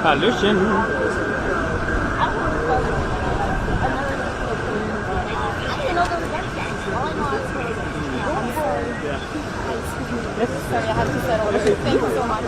Hallöchen. Sorry, I have to settle. Thank you so much.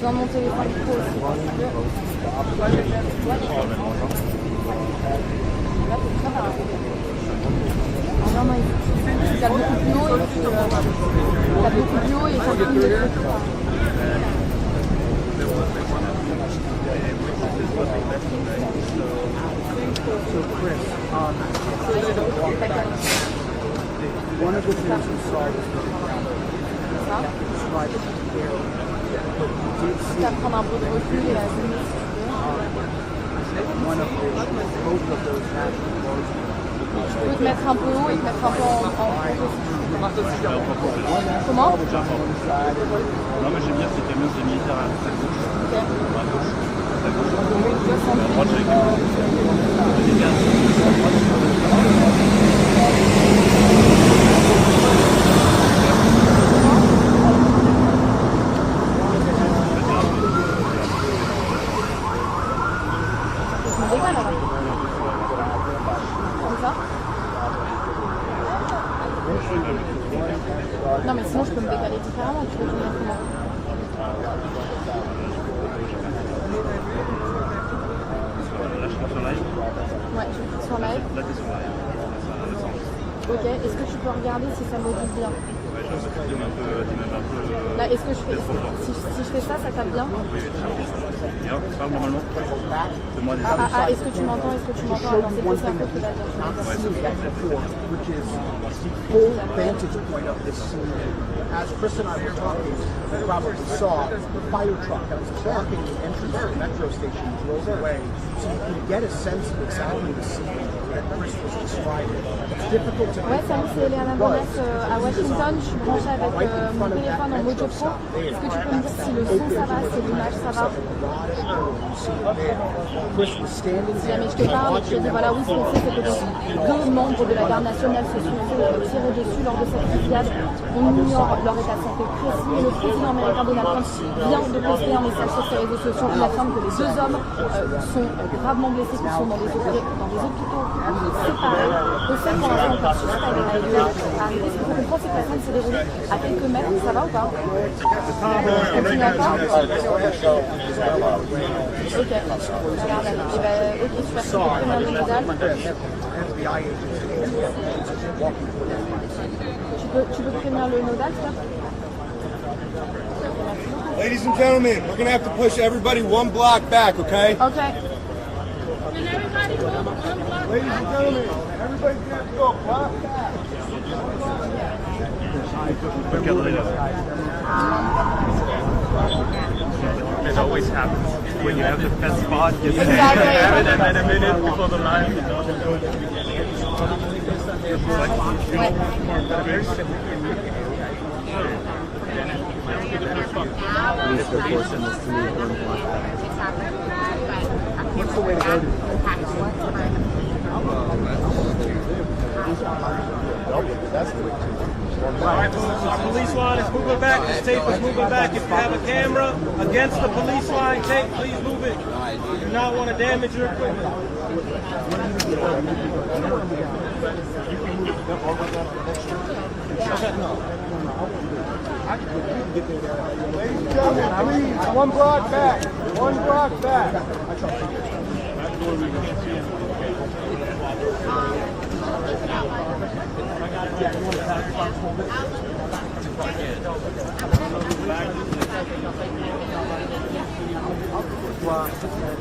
Dans mon téléphone pro aussi. Vraiment, il y a beaucoup de l'eau et puis il y a beaucoup de l'eau et ça filme des trucs. One of the things we saw was the ground. Described it barely, but you did see one of both of those national guards. Je peux te mettre un peu haut et te mettre un peu en Comment? Non, mais j'aime bien ces camions de militaires à Non mais sinon je peux me décaler différemment, tu peux me mettre comment? Là, je suis sur live. Ouais, je suis sur live. Là, t'es sur live. Ok, est-ce que tu peux regarder si ça modifie bien? Ouais, je sais que tu m'as un peu... Là, est-ce que je fais... Si je fais ça, ça tape bien? Bien, tu parles normalement. Fais-moi des est-ce que tu m'entends? Est-ce que tu m'entends? Alors c'est plus cerveau qui va dire. Which is the full vantage point of this scene. As Chris and I were talking, we probably saw the fire truck that was blocking the entrance to the metro station drove away. So you can get a sense of exactly the scene that Chris was describing. It's difficult to... Ouais, salut, c'est Léana Bonnet à Washington. Je suis branchée avec mon téléphone en Mojo Pro. Est-ce que tu peux me dire si le son ça va, si l'image ça va? Si jamais je te parle et que je te dis voilà, oui, ce qu'on sait, c'est que deux membres de la garde nationale se sont tirés dessus lors de cette fusillade. On ignore leur état de santé précis. Et le président américain Donald Trump vient de poster un message sur ses réseaux sociaux. Il affirme que les deux hommes sont gravement blessés, qui sont dans des hôpitaux séparés. Le seul pour l'instant encore suspect à arriver. Ce qu'il faut comprendre, c'est que la scène s'est déroulée à quelques mètres. Ça va ou pas? Continue encore? Ok, regarde, et ben, ok, super, tu peux prévenir le nodal. Tu peux prévenir le nodal, ça? Ladies and gentlemen, we're going to have to push everybody one block back, okay? Okay. Ladies and gentlemen, everybody's going to have to go a block back. It always happens when you have the best spot. You have it, and then a minute before the line. What's the way to go to That's the way to All right, our police line is moving back. This tape is moving back. If you have a camera against the police line tape, please move it. You do not want to damage your equipment. Ladies and gentlemen, please, one block back. One block back.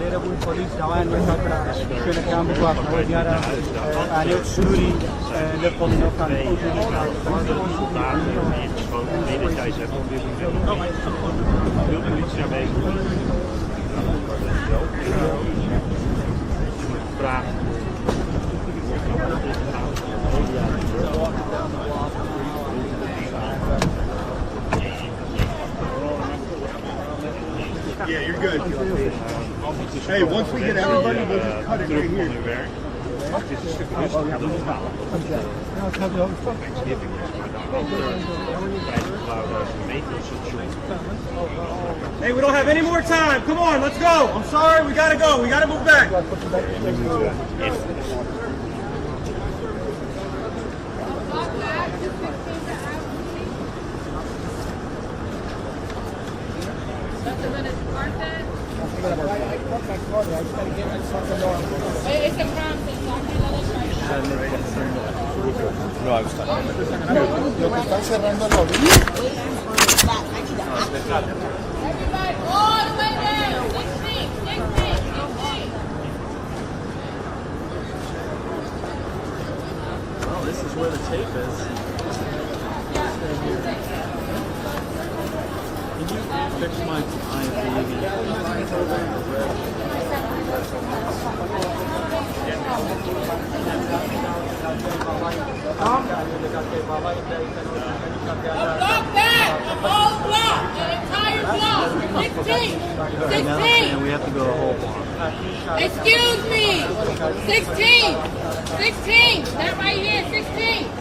Available police جوان مثلا شنو كان بواقع ديارة عليه سوري لقوم كان Yeah, you're good. Hey, once we get everybody, we'll just cut it right here. Hey, we don't have any more time. Come on, let's go. I'm sorry, we gotta go. We gotta move back. No, I was Lo que están cerrando la orilla. Well, this is where the tape is. 6 months I Whole block! The entire block! 16! 16! we have to go a whole block. Excuse me! 16! 16! That right here, 16!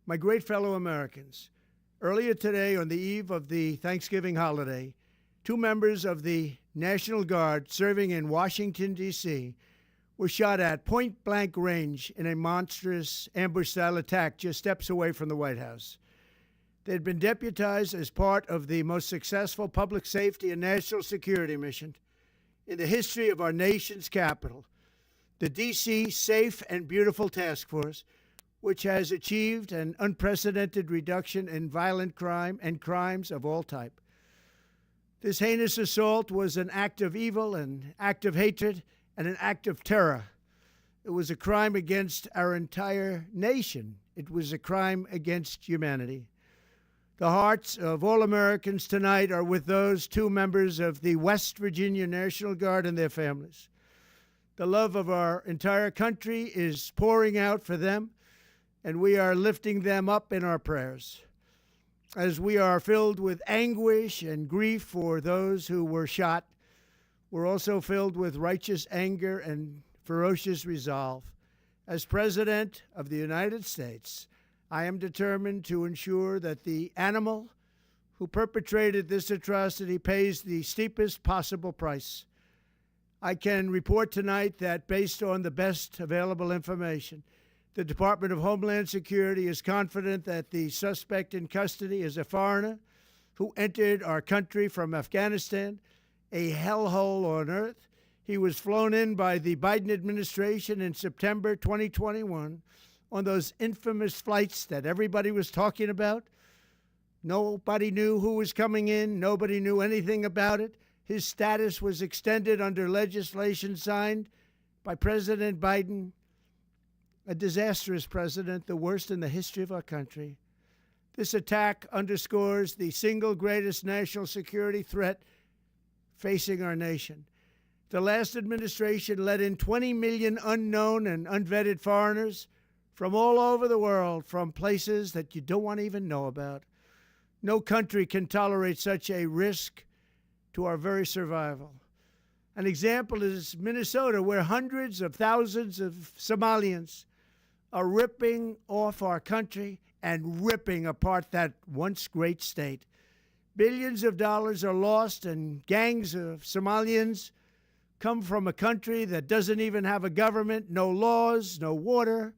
My great fellow Americans, earlier today, on the eve of the Thanksgiving holiday, 2 members of the National Guard serving in Washington, D.C. were shot at point-blank range in a monstrous ambush-style attack just steps away from the White House. They had been deputized as part of the most successful public safety and national security mission in the history of our nation's capital, the D.C. Safe and Beautiful Task Force, which has achieved an unprecedented reduction in violent crime and crimes of all type. This heinous assault was an act of evil, an act of hatred, and an act of terror. It was a crime against our entire nation. It was a crime against humanity. The hearts of all Americans tonight are with those 2 members of the West Virginia National Guard and their families. The love of our entire country is pouring out for them, and we are lifting them up in our prayers. As we are filled with anguish and grief for those who were shot, we're also filled with righteous anger and ferocious resolve. As President of the United States, I am determined to ensure that the animal who perpetrated this atrocity pays the steepest possible price. I can report tonight that based on the best available information, the Department of Homeland Security is confident that the suspect in custody is a foreigner who entered our country from Afghanistan, a hellhole on earth. He was flown in by the Biden administration in September 2021 on those infamous flights that everybody was talking about. Nobody knew who was coming in. Nobody knew anything about it. His status was extended under legislation signed by President Biden, a disastrous president, the worst in the history of our country. This attack underscores the single greatest national security threat facing our nation. The last administration let in 20 million unknown and unvetted foreigners from all over the world, from places that you don't want to even know about. No country can tolerate such a risk to our very survival. An example is Minnesota, where hundreds of thousands of Somalians are ripping off our country and ripping apart that once great state. Billions of dollars are lost, and gangs of Somalians come from a country that doesn't even have a government, no laws, no water,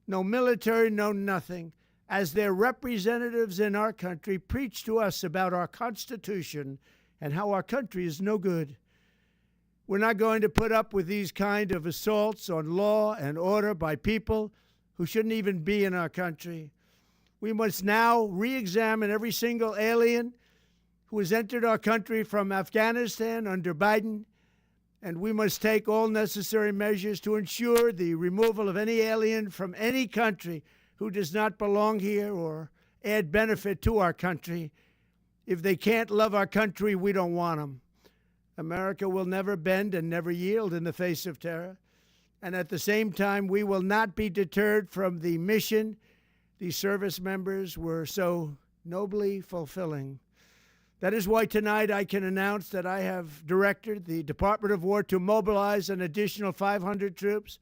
no military, no nothing. As their representatives in our country preach to us about our Constitution and how our country is no good. We're not going to put up with these kind of assaults on law and order by people who shouldn't even be in our country. We must now re-examine every single alien who has entered our country from Afghanistan under Biden, and we must take all necessary measures to ensure the removal of any alien from any country who does not belong here or add benefit to our country. If they can't love our country, we don't want them. America will never bend and never yield in the face of terror. And at the same time, we will not be deterred from the mission these service members were so nobly fulfilling. That is why tonight I can announce that I have directed the Department of War to mobilize an additional 500 troops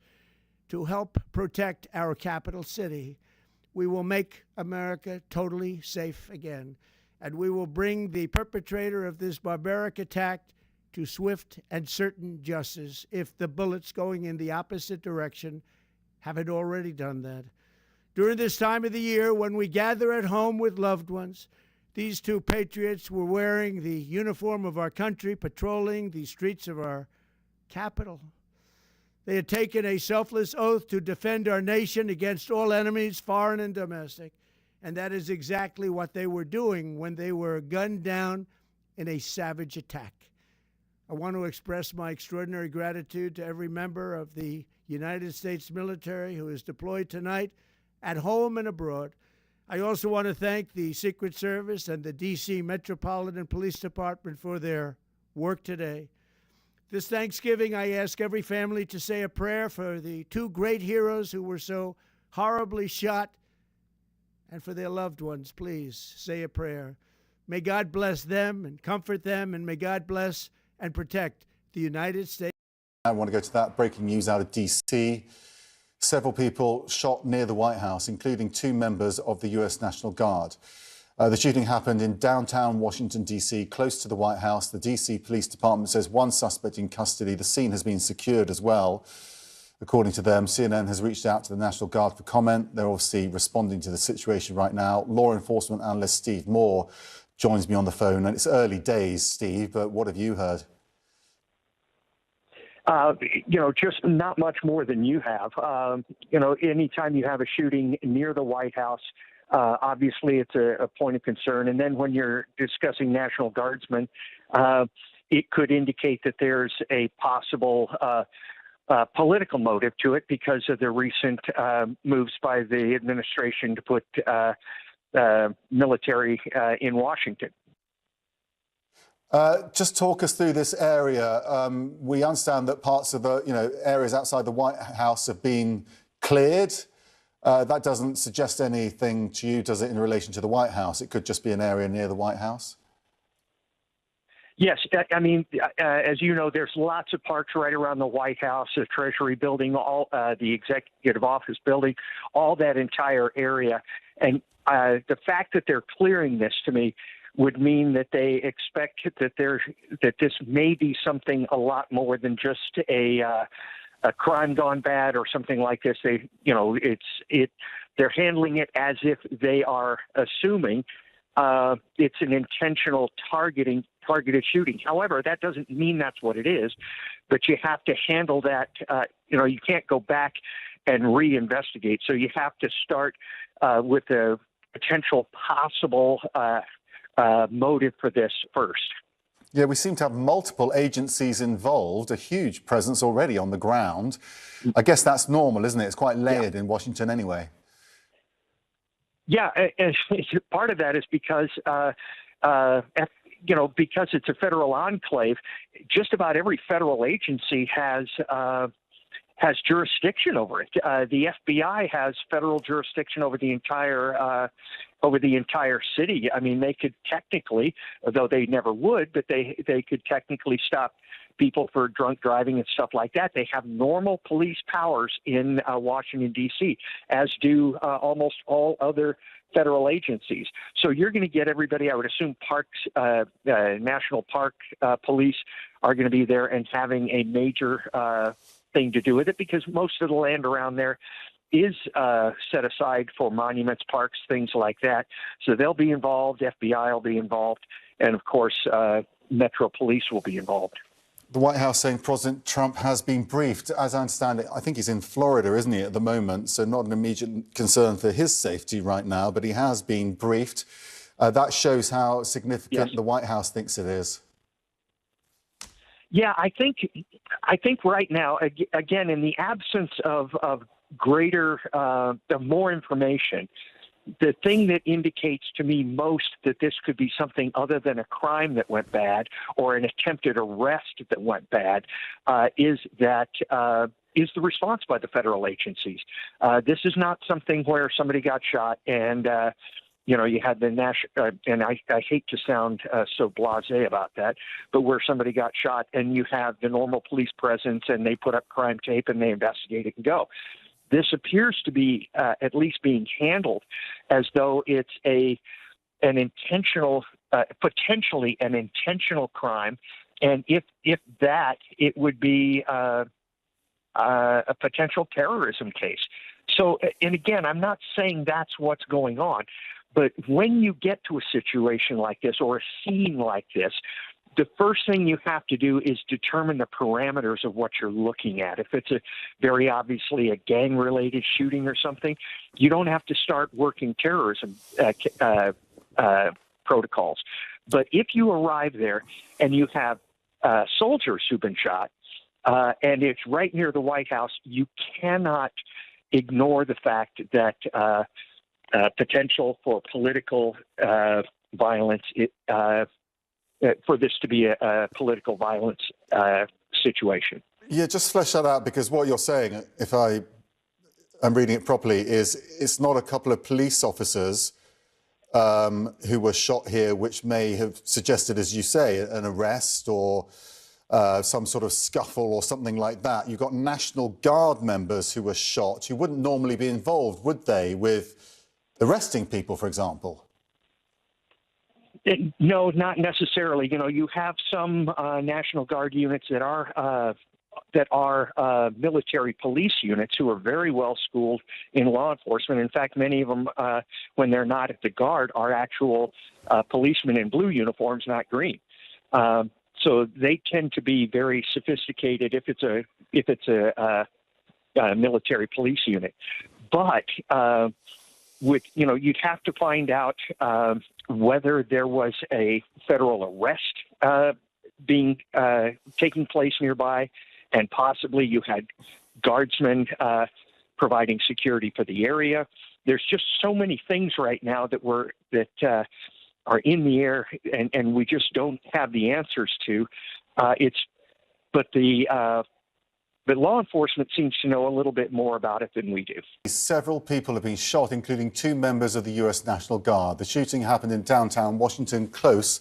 to help protect our capital city. We will make America totally safe again, and we will bring the perpetrator of this barbaric attack to swift and certain justice if the bullets going in the opposite direction haven't already done that. During this time of the year, when we gather at home with loved ones, these two patriots were wearing the uniform of our country, patrolling the streets of our capital. They had taken a selfless oath to defend our nation against all enemies, foreign and domestic, and that is exactly what they were doing when they were gunned down in a savage attack. I want to express my extraordinary gratitude to every member of the United States military who is deployed tonight at home and abroad. I also want to thank the Secret Service and the D.C. Metropolitan Police Department for their work today. This Thanksgiving, I ask every family to say a prayer for the two great heroes who were so horribly shot, and for their loved ones. Please say a prayer. May God bless them and comfort them, and may God bless and protect the United States. I want to go to that breaking news out of D.C. Several people shot near the White House, including two members of the U.S. National Guard. The shooting happened in downtown Washington, D.C., close to the White House. The D.C. Police Department says one suspect in custody. The scene has been secured as well. According to them, CNN has reached out to the National Guard for comment. They're obviously responding to the situation right now. Law enforcement analyst Steve Moore joins me on the phone. And it's early days, Steve, but what have you heard? Just not much more than you have. Anytime you have a shooting near the White House, obviously it's a point of concern. And then when you're discussing National Guardsmen, it could indicate that there's a possible political motive to it because of the recent moves by the administration to put military in Washington. Just talk us through this area. We understand that parts of the, areas outside the White House have been cleared. That doesn't suggest anything to you, does it, in relation to the White House? It could just be an area near the White House. Yes, I mean, as you know, there's lots of parks right around the White House, the Treasury building, all the Executive Office building, all that entire area. And the fact that they're clearing this, to me, would mean that they expect that this may be something a lot more than just a crime gone bad or something like this. They're handling it as if they are assuming it's an intentional targeted shooting. However, that doesn't mean that's what it is, but you have to handle that. You can't go back and reinvestigate. So you have to start with the potential possible motive for this first. Yeah, we seem to have multiple agencies involved, a huge presence already on the ground. I guess that's normal, isn't it? It's quite layered in Washington anyway. Yeah, and part of that is because, because it's a federal enclave, just about every federal agency has jurisdiction over it. The FBI has federal jurisdiction over the entire city. I mean, they could technically, though they never would, but they could technically stop people for drunk driving and stuff like that. They have normal police powers in Washington, D.C., as do almost all other federal agencies. So you're going to get everybody, I would assume parks, National Park Police are going to be there and having a major thing to do with it, because most of the land around there is set aside for monuments, parks, things like that. So they'll be involved, FBI will be involved, and of course, Metro Police will be involved. The White House saying President Trump has been briefed. As I understand it, I think he's in Florida, isn't he, at the moment? So not an immediate concern for his safety right now, but he has been briefed. That shows how significant the White House thinks it is. Yeah, I think right now, again, in the absence of greater, more information, the thing that indicates to me most that this could be something other than a crime that went bad or an attempted arrest that went bad is the response by the federal agencies. This is not something where somebody got shot and you had the national, and I hate to sound so blasé about that, but where somebody got shot and you have the normal police presence and they put up crime tape and they investigate it and go. This appears to be at least being handled as though it's an intentional, potentially an intentional crime, and if that, it would be a potential terrorism case. So, and again, I'm not saying that's what's going on, but when you get to a situation like this or a scene like this, the first thing you have to do is determine the parameters of what you're looking at. If it's very obviously a gang-related shooting or something, you don't have to start working terrorism protocols. But if you arrive there and you have soldiers who've been shot, and it's right near the White House, you cannot ignore the fact that potential for political violence, for this to be a political violence situation. Yeah, just flesh that out, because what you're saying, if I'm reading it properly, is it's not a couple of police officers who were shot here, which may have suggested, as you say, an arrest or some sort of scuffle or something like that. You've got National Guard members who were shot who wouldn't normally be involved, would they, with arresting people, for example? No, not necessarily. You have some National Guard units that are military police units who are very well schooled in law enforcement. In fact, many of them, when they're not at the Guard, are actual policemen in blue uniforms, not green. So they tend to be very sophisticated if it's a military police unit. But you'd have to find out whether there was a federal arrest taking place nearby, and possibly you had guardsmen providing security for the area. There's just so many things right now that are in the air, and we just don't have the answers to. But law enforcement seems to know a little bit more about it than we do. Several people have been shot, including 2 members of the U.S. National Guard. The shooting happened in downtown Washington, close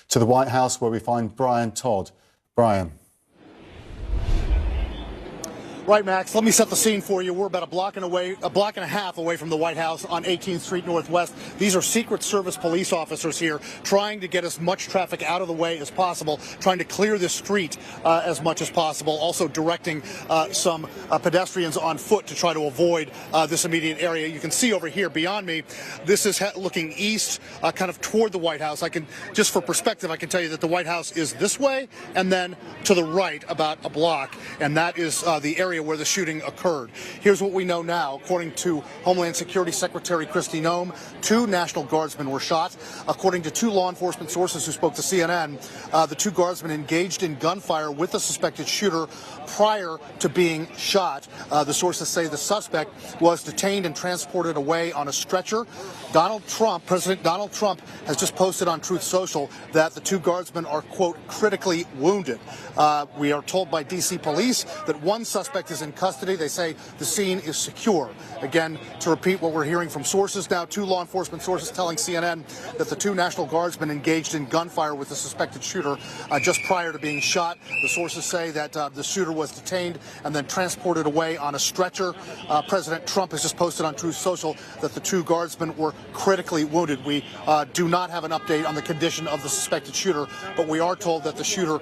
to the White House, where we find Brian Todd. Brian. Right, Max. Let me set the scene for you. We're about a block and a half away from the White House on 18th Street Northwest. These are Secret Service police officers here trying to get as much traffic out of the way as possible, trying to clear the street as much as possible, also directing some pedestrians on foot to try to avoid this immediate area. You can see over here beyond me, this is looking east, kind of toward the White House. Just for perspective, I can tell you that the White House is this way, and then to the right about a block, and that is the area area where the shooting occurred. Here's what we know now. According to Homeland Security Secretary Kristi Noem, 2 National Guardsmen were shot. According to 2 law enforcement sources who spoke to CNN, the 2 guardsmen engaged in gunfire with the suspected shooter prior to being shot. The sources say the suspect was detained and transported away on a stretcher. President Donald Trump has just posted on Truth Social that the 2 guardsmen are, quote, critically wounded. We are told by D.C. police that 1 suspect is in custody. They say the scene is secure. Again, to repeat what we're hearing from sources now, 2 law enforcement sources telling CNN that the 2 National Guardsmen engaged in gunfire with the suspected shooter just prior to being shot. The sources say that the shooter was detained and then transported away on a stretcher. President Trump has just posted on Truth Social that the 2 guardsmen were critically wounded. We do not have an update on the condition of the suspected shooter, but we are told that the shooter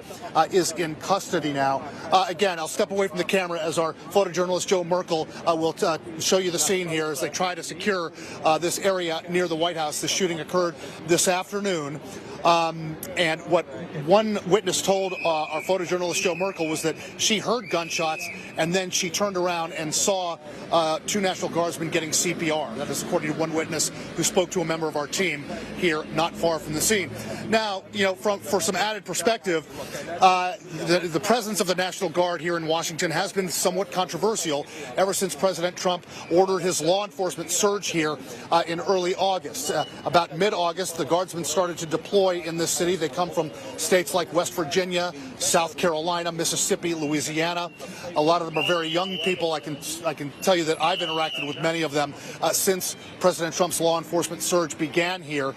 is in custody now. Again, I'll step away from the camera as our photojournalist Joe Merkel will show you the scene here as they try to secure this area near the White House. The shooting occurred this afternoon. And what one witness told our photojournalist Joe Merkel was that she heard gunshots and then she turned around and saw 2 National Guardsmen getting CPR. That is according to one witness who spoke to a member of our team here not far from the scene. Now, you know, for some added perspective, the presence of the National Guard here in Washington has been somewhat controversial ever since President Trump ordered his law enforcement surge here in early August. About mid-August, the Guardsmen started to deploy in this city. They come from states like West Virginia, South Carolina, Mississippi, Louisiana. A lot of them are very young people. I can tell you that I've interacted with many of them since President Trump's law enforcement surge began here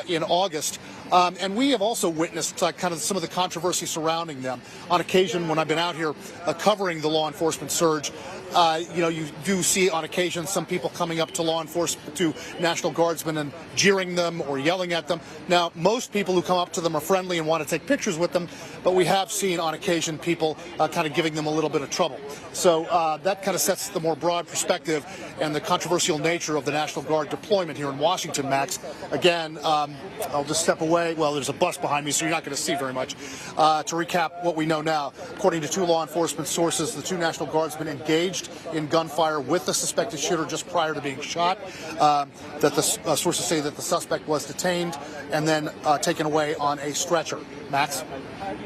in August. And we have also witnessed kind of some of the controversy surrounding them. On occasion, when I've been out here covering the law enforcement surge, you know, you do see on occasion some people coming up to law enforcement, to National Guardsmen, and jeering them or yelling at them. Now, most people who come up to them are friendly and want to take pictures with them, but we have seen on occasion people kind of giving them a little bit of trouble. So that kind of sets the more broad perspective and the controversial nature of the National Guard deployment here in Washington, Max. Again, I'll just step away. Well, there's a bus behind me, so you're not going to see very much. To recap what we know now, according to 2 law enforcement sources, the 2 National Guardsmen engaged in gunfire with the suspected shooter just prior to being shot. That the sources say that the suspect was detained and then taken away on a stretcher. Max?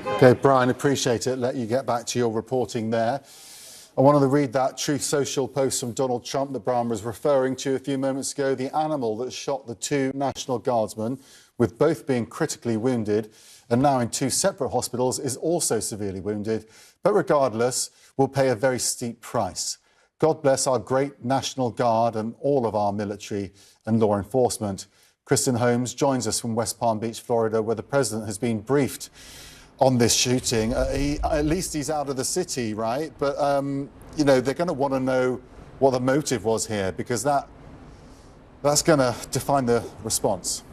Okay, Brian, appreciate it. Let you get back to your reporting there. I wanted to read that Truth Social post from Donald Trump that Brian was referring to a few moments ago. The animal that shot the 2 National Guardsmen, with both being critically wounded and now in 2 separate hospitals, is also severely wounded, but regardless will pay a very steep price. God bless our great National Guard and all of our military and law enforcement. Kristen Holmes joins us from West Palm Beach, Florida, where the president has been briefed on this shooting. At least he's out of the city, right? But, you know, they're going to want to know what the motive was here, because that's going to define the response.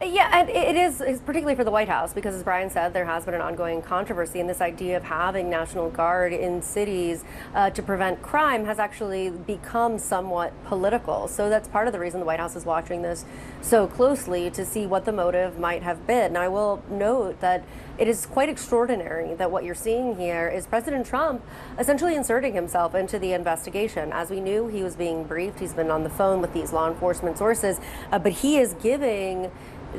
Yeah, and it is particularly for the White House, because as Brian said, there has been an ongoing controversy, and this idea of having National Guard in cities to prevent crime has actually become somewhat political. So that's part of the reason the White House is watching this so closely, to see what the motive might have been. Now, I will note that it is quite extraordinary that what you're seeing here is President Trump essentially inserting himself into the investigation. As we knew, he was being briefed. He's been on the phone with these law enforcement sources, but he is giving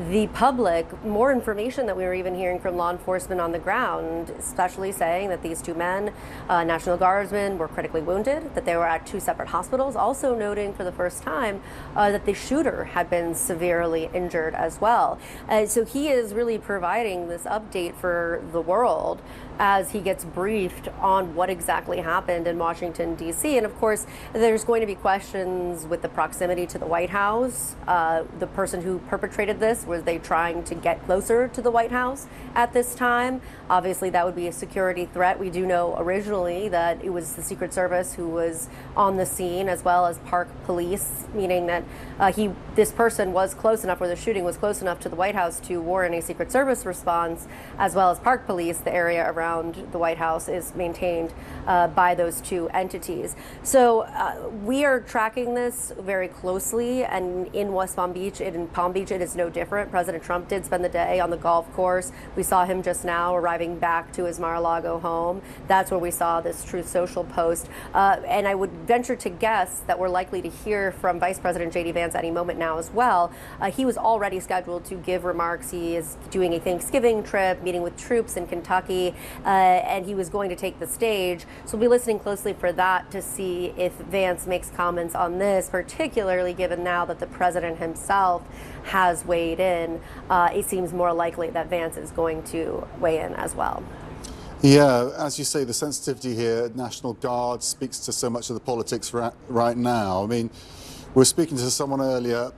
the public more information that we were even hearing from law enforcement on the ground, especially saying that these 2 men, National Guardsmen, were critically wounded, that they were at 2 separate hospitals, also noting for the first time that the shooter had been severely injured as well. So he is really providing this update for the world as he gets briefed on what exactly happened in Washington, D.C. And of course, there's going to be questions with the proximity to the White House. The person who perpetrated this, were they trying to get closer to the White House at this time? Obviously, that would be a security threat. We do know originally that it was the Secret Service who was on the scene, as well as Park Police, meaning that this person was close enough, or the shooting was close enough to the White House to warrant a Secret Service response, as well as Park Police, the area around around the White House is maintained by those two entities. So we are tracking this very closely, and in West Palm Beach, in Palm Beach, it is no different. President Trump did spend the day on the golf course. We saw him just now arriving back to his Mar-a-Lago home. That's where we saw this Truth Social post. And I would venture to guess that we're likely to hear from Vice President J.D. Vance any moment now as well. He was already scheduled to give remarks. He is doing a Thanksgiving trip, meeting with troops in Kentucky, and he was going to take the stage. So we'll be listening closely for that to see if Vance makes comments on this, particularly given now that the president himself has weighed in. It seems more likely that Vance is going to weigh in as well. Yeah, as you say, the sensitivity here, National Guard speaks to so much of the politics right now. I mean, we were speaking to someone earlier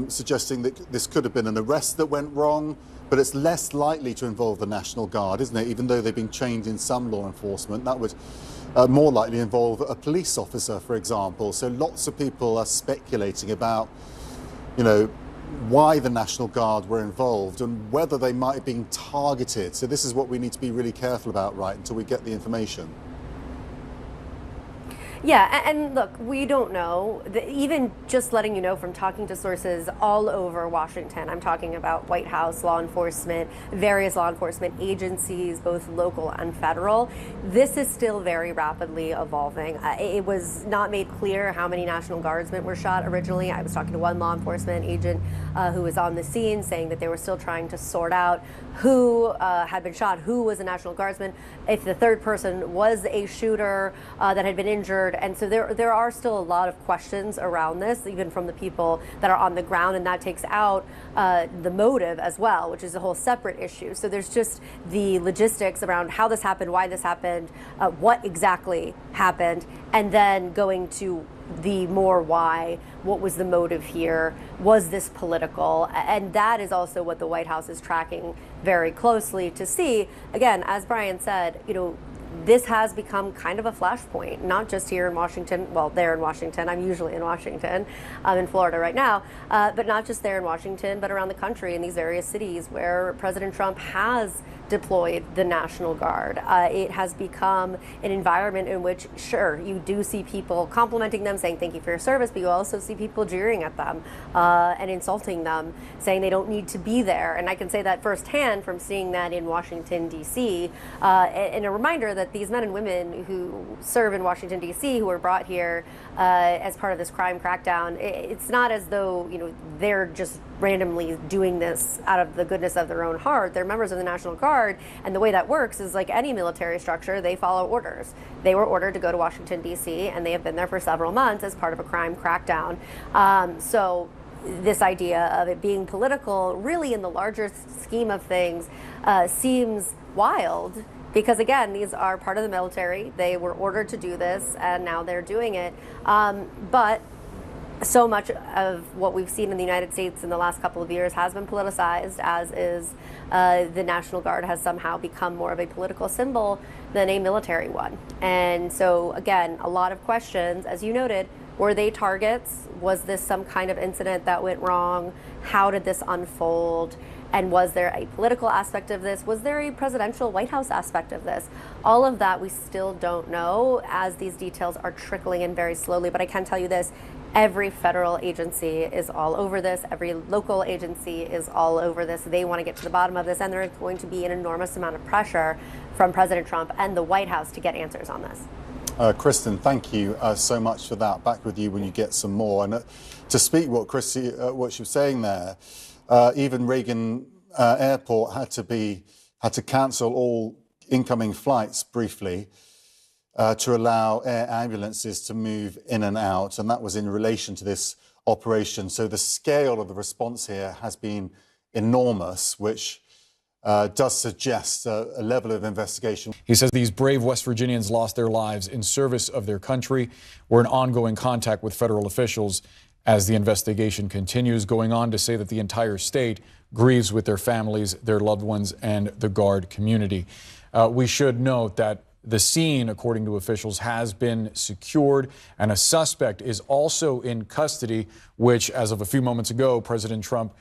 suggesting that this could have been an arrest that went wrong, but it's less likely to involve the National Guard, isn't it? Even though they've been trained in some law enforcement, that would more likely involve a police officer, for example. So lots of people are speculating about, you know, why the National Guard were involved and whether they might have been targeted. So this is what we need to be really careful about, right, until we get the information. Yeah, and look, we don't know. Even just letting you know from talking to sources all over Washington, I'm talking about White House, law enforcement, various law enforcement agencies, both local and federal, this is still very rapidly evolving. It was not made clear how many National Guardsmen were shot originally. I was talking to one law enforcement agent who was on the scene saying that they were still trying to sort out who had been shot, who was a National Guardsman, if the third person was a shooter that had been injured. And so there are still a lot of questions around this, even from the people that are on the ground, and that takes out the motive as well, which is a whole separate issue. So there's just the logistics around how this happened, why this happened, what exactly happened, and then going to the more why, what was the motive here, was this political? And that is also what the White House is tracking very closely to see. Again, as Brian said, you know, this has become kind of a flashpoint, not just here in Washington, well, there in Washington. I'm usually in Washington. I'm in Florida right now, but not just there in Washington, but around the country in these various cities where President Trump has deployed the National Guard. It has become an environment in which, sure, you do see people complimenting them, saying thank you for your service, but you also see people jeering at them and insulting them, saying they don't need to be there. And I can say that firsthand from seeing that in Washington, D.C. And a reminder that these men and women who serve in Washington, D.C., who were brought here as part of this crime crackdown, it's not as though, you know, they're just randomly doing this out of the goodness of their own heart. They're members of the National Guard, and the way that works is like any military structure, they follow orders. They were ordered to go to Washington, D.C., and they have been there for several months as part of a crime crackdown. So this idea of it being political, really in the larger scheme of things, seems wild. Because again, these are part of the military. They were ordered to do this, and now they're doing it. But so much of what we've seen in the United States in the last couple of years has been politicized, as is the National Guard has somehow become more of a political symbol than a military one. And so again, a lot of questions, as you noted. Were they targets? Was this some kind of incident that went wrong? How did this unfold? And was there a political aspect of this? Was there a presidential White House aspect of this? All of that we still don't know, as these details are trickling in very slowly. But I can tell you this, every federal agency is all over this. Every local agency is all over this. They want to get to the bottom of this, and there is going to be an enormous amount of pressure from President Trump and the White House to get answers on this. Kristen, thank you so much for that. Back with you when you get some more. And to speak what she was saying there, even Reagan Airport had to cancel all incoming flights briefly to allow air ambulances to move in and out, and that was in relation to this operation. So the scale of the response here has been enormous, which does suggest a level of investigation. He says these brave West Virginians lost their lives in service of their country. We're in ongoing contact with federal officials as the investigation continues, going on to say that the entire state grieves with their families, their loved ones, and the Guard community. We should note that the scene, according to officials, has been secured, and a suspect is also in custody, which, as of a few moments ago, President Trump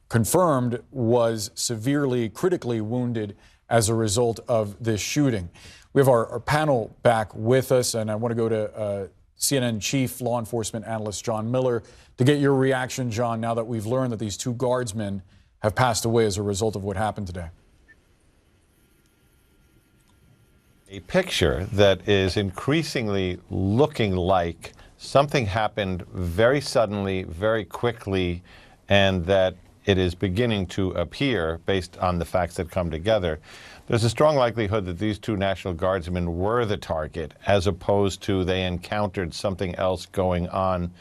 confirmed was severely, critically wounded as a result of this shooting. We have our panel back with us, and I want to go to CNN Chief Law Enforcement Analyst John Miller to get your reaction, John, now that we've learned that these two guardsmen have passed away as a result of what happened today. A picture that is increasingly looking like something happened very suddenly, very quickly, and that it is beginning to appear, based on the facts that come together, there's a strong likelihood that these two National Guardsmen were the target, as opposed to they encountered something else going on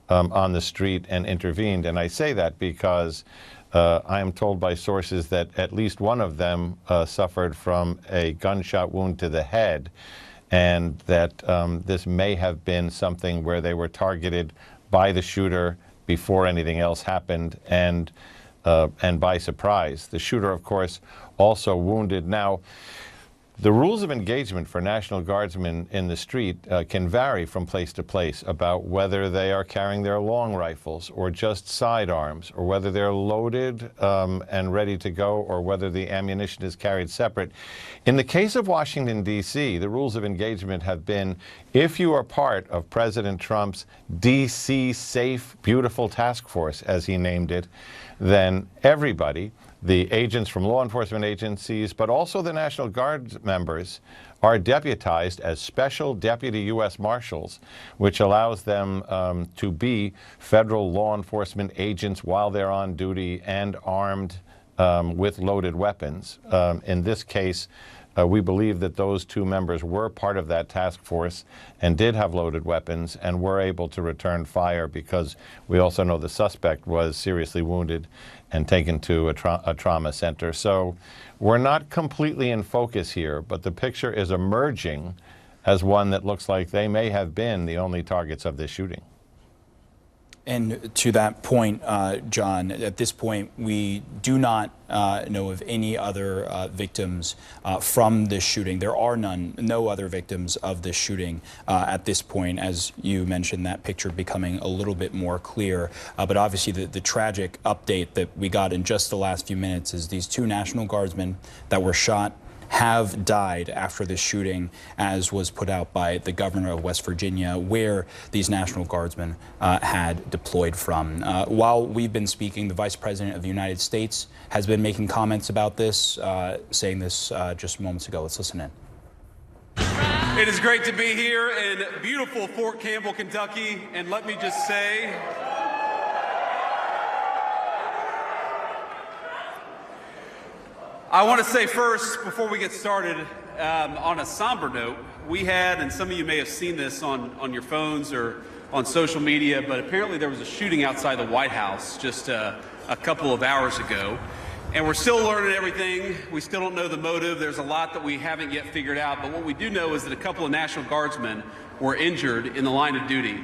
the street and intervened. And I say that because I am told by sources that at least one of them suffered from a gunshot wound to the head, and that this may have been something where they were targeted by the shooter before anything else happened, and by surprise. The shooter, of course, also wounded. Now, the rules of engagement for National Guardsmen in the street can vary from place to place about whether they are carrying their long rifles or just sidearms, or whether they're loaded and ready to go, or whether the ammunition is carried separate. In the case of Washington, D.C., the rules of engagement have been, if you are part of President Trump's D.C. Safe, Beautiful Task Force, as he named it, then everybody, the agents from law enforcement agencies, but also the National Guard members, are deputized as special deputy U.S. Marshals, which allows them to be federal law enforcement agents while they're on duty and armed with loaded weapons. In this case, we believe that those two members were part of that task force and did have loaded weapons and were able to return fire, because we also know the suspect was seriously wounded and taken to a trauma center. So we're not completely in focus here, but the picture is emerging as one that looks like they may have been the only targets of this shooting. And to that point, John, at this point, we do not know of any other victims from this shooting. There are no other victims of this shooting at this point, as you mentioned, that picture becoming a little bit more clear. But obviously, the tragic update that we got in just the last few minutes is these two National Guardsmen that were shot have died after this shooting, as was put out by the governor of West Virginia, where these National Guardsmen had deployed from. While we've been speaking, the Vice President of the United States has been making comments about this, saying this just moments ago. Let's listen in. It is great to be here in beautiful Fort Campbell, Kentucky, and let me just say, I want to say first, before we get started, on a somber note, we had, and some of you may have seen this on your phones or on social media, but apparently there was a shooting outside the White House just a couple of hours ago. And we're still learning everything. We still don't know the motive. There's a lot that we haven't yet figured out. But what we do know is that a couple of National Guardsmen were injured in the line of duty.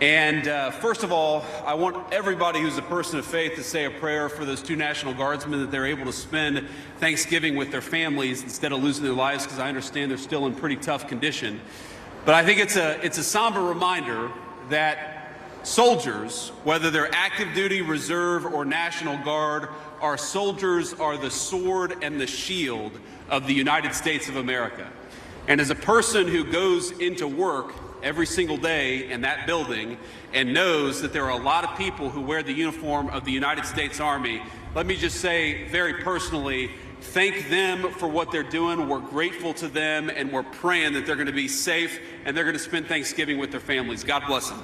And first of all, I want everybody who's a person of faith to say a prayer for those two National Guardsmen, that they're able to spend Thanksgiving with their families instead of losing their lives, because I understand they're still in pretty tough condition. But I think it's a somber reminder that soldiers, whether they're active duty, reserve, or National Guard, our soldiers are the sword and the shield of the United States of America. And as a person who goes into work every single day in that building and knows that there are a lot of people who wear the uniform of the United States Army, let me just say very personally, thank them for what they're doing. We're grateful to them, and we're praying that they're going to be safe and they're going to spend Thanksgiving with their families. God bless them.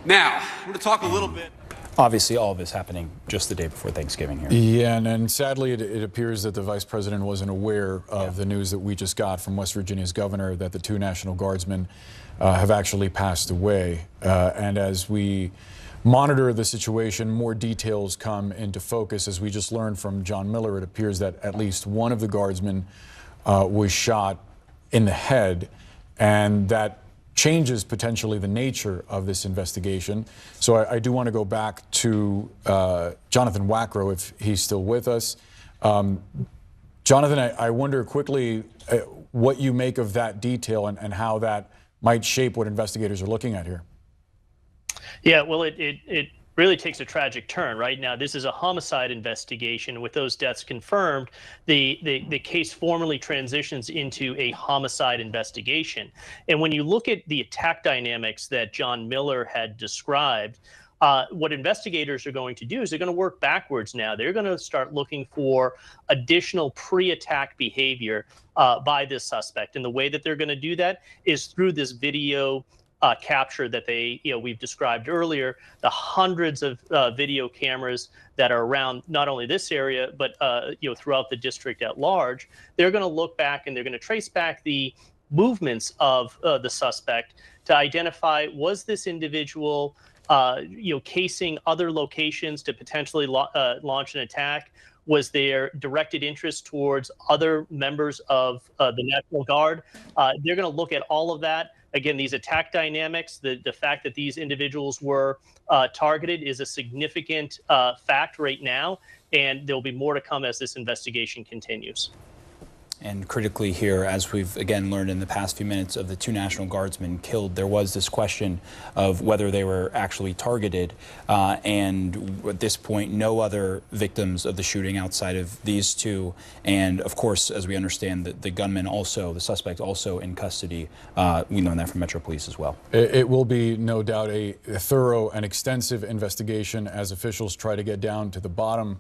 Now, I'm going to talk a little bit. Obviously, all of this happening just the day before Thanksgiving here. Yeah, and sadly, it appears that the Vice President wasn't aware of the news that we just got from West Virginia's governor, that the two National Guardsmen have actually passed away. And as we monitor the situation, more details come into focus. As we just learned from John Miller, it appears that at least one of the Guardsmen was shot in the head, and that changes potentially the nature of this investigation. So I do want to go back to Jonathan Wackrow, if he's still with us. Jonathan, I wonder quickly what you make of that detail and how that might shape what investigators are looking at here. Yeah, well, it really takes a tragic turn. Right now, this is a homicide investigation. With those deaths confirmed, the case formally transitions into a homicide investigation. And when you look at the attack dynamics that John Miller had described, what investigators are going to do is they're going to work backwards now. They're going to start looking for additional pre-attack behavior by this suspect. And the way that they're going to do that is through this video capture that we've described earlier, the hundreds of video cameras that are around not only this area, but throughout the district at large. They're going to look back and they're going to trace back the movements of the suspect to identify, was this individual casing other locations to potentially launch an attack? Was there directed interest towards other members of the National Guard? They're going to look at all of that. Again, these attack dynamics, the fact that these individuals were targeted is a significant fact right now, and there'll be more to come as this investigation continues. And critically here, as we've again learned in the past few minutes of the 2 National Guardsmen killed, there was this question of whether they were actually targeted. And at this point, no other victims of the shooting outside of these 2. And of course, as we understand, the gunman also, the suspect also in custody. We learned that from Metro Police as well. It will be no doubt a thorough and extensive investigation as officials try to get down to the bottom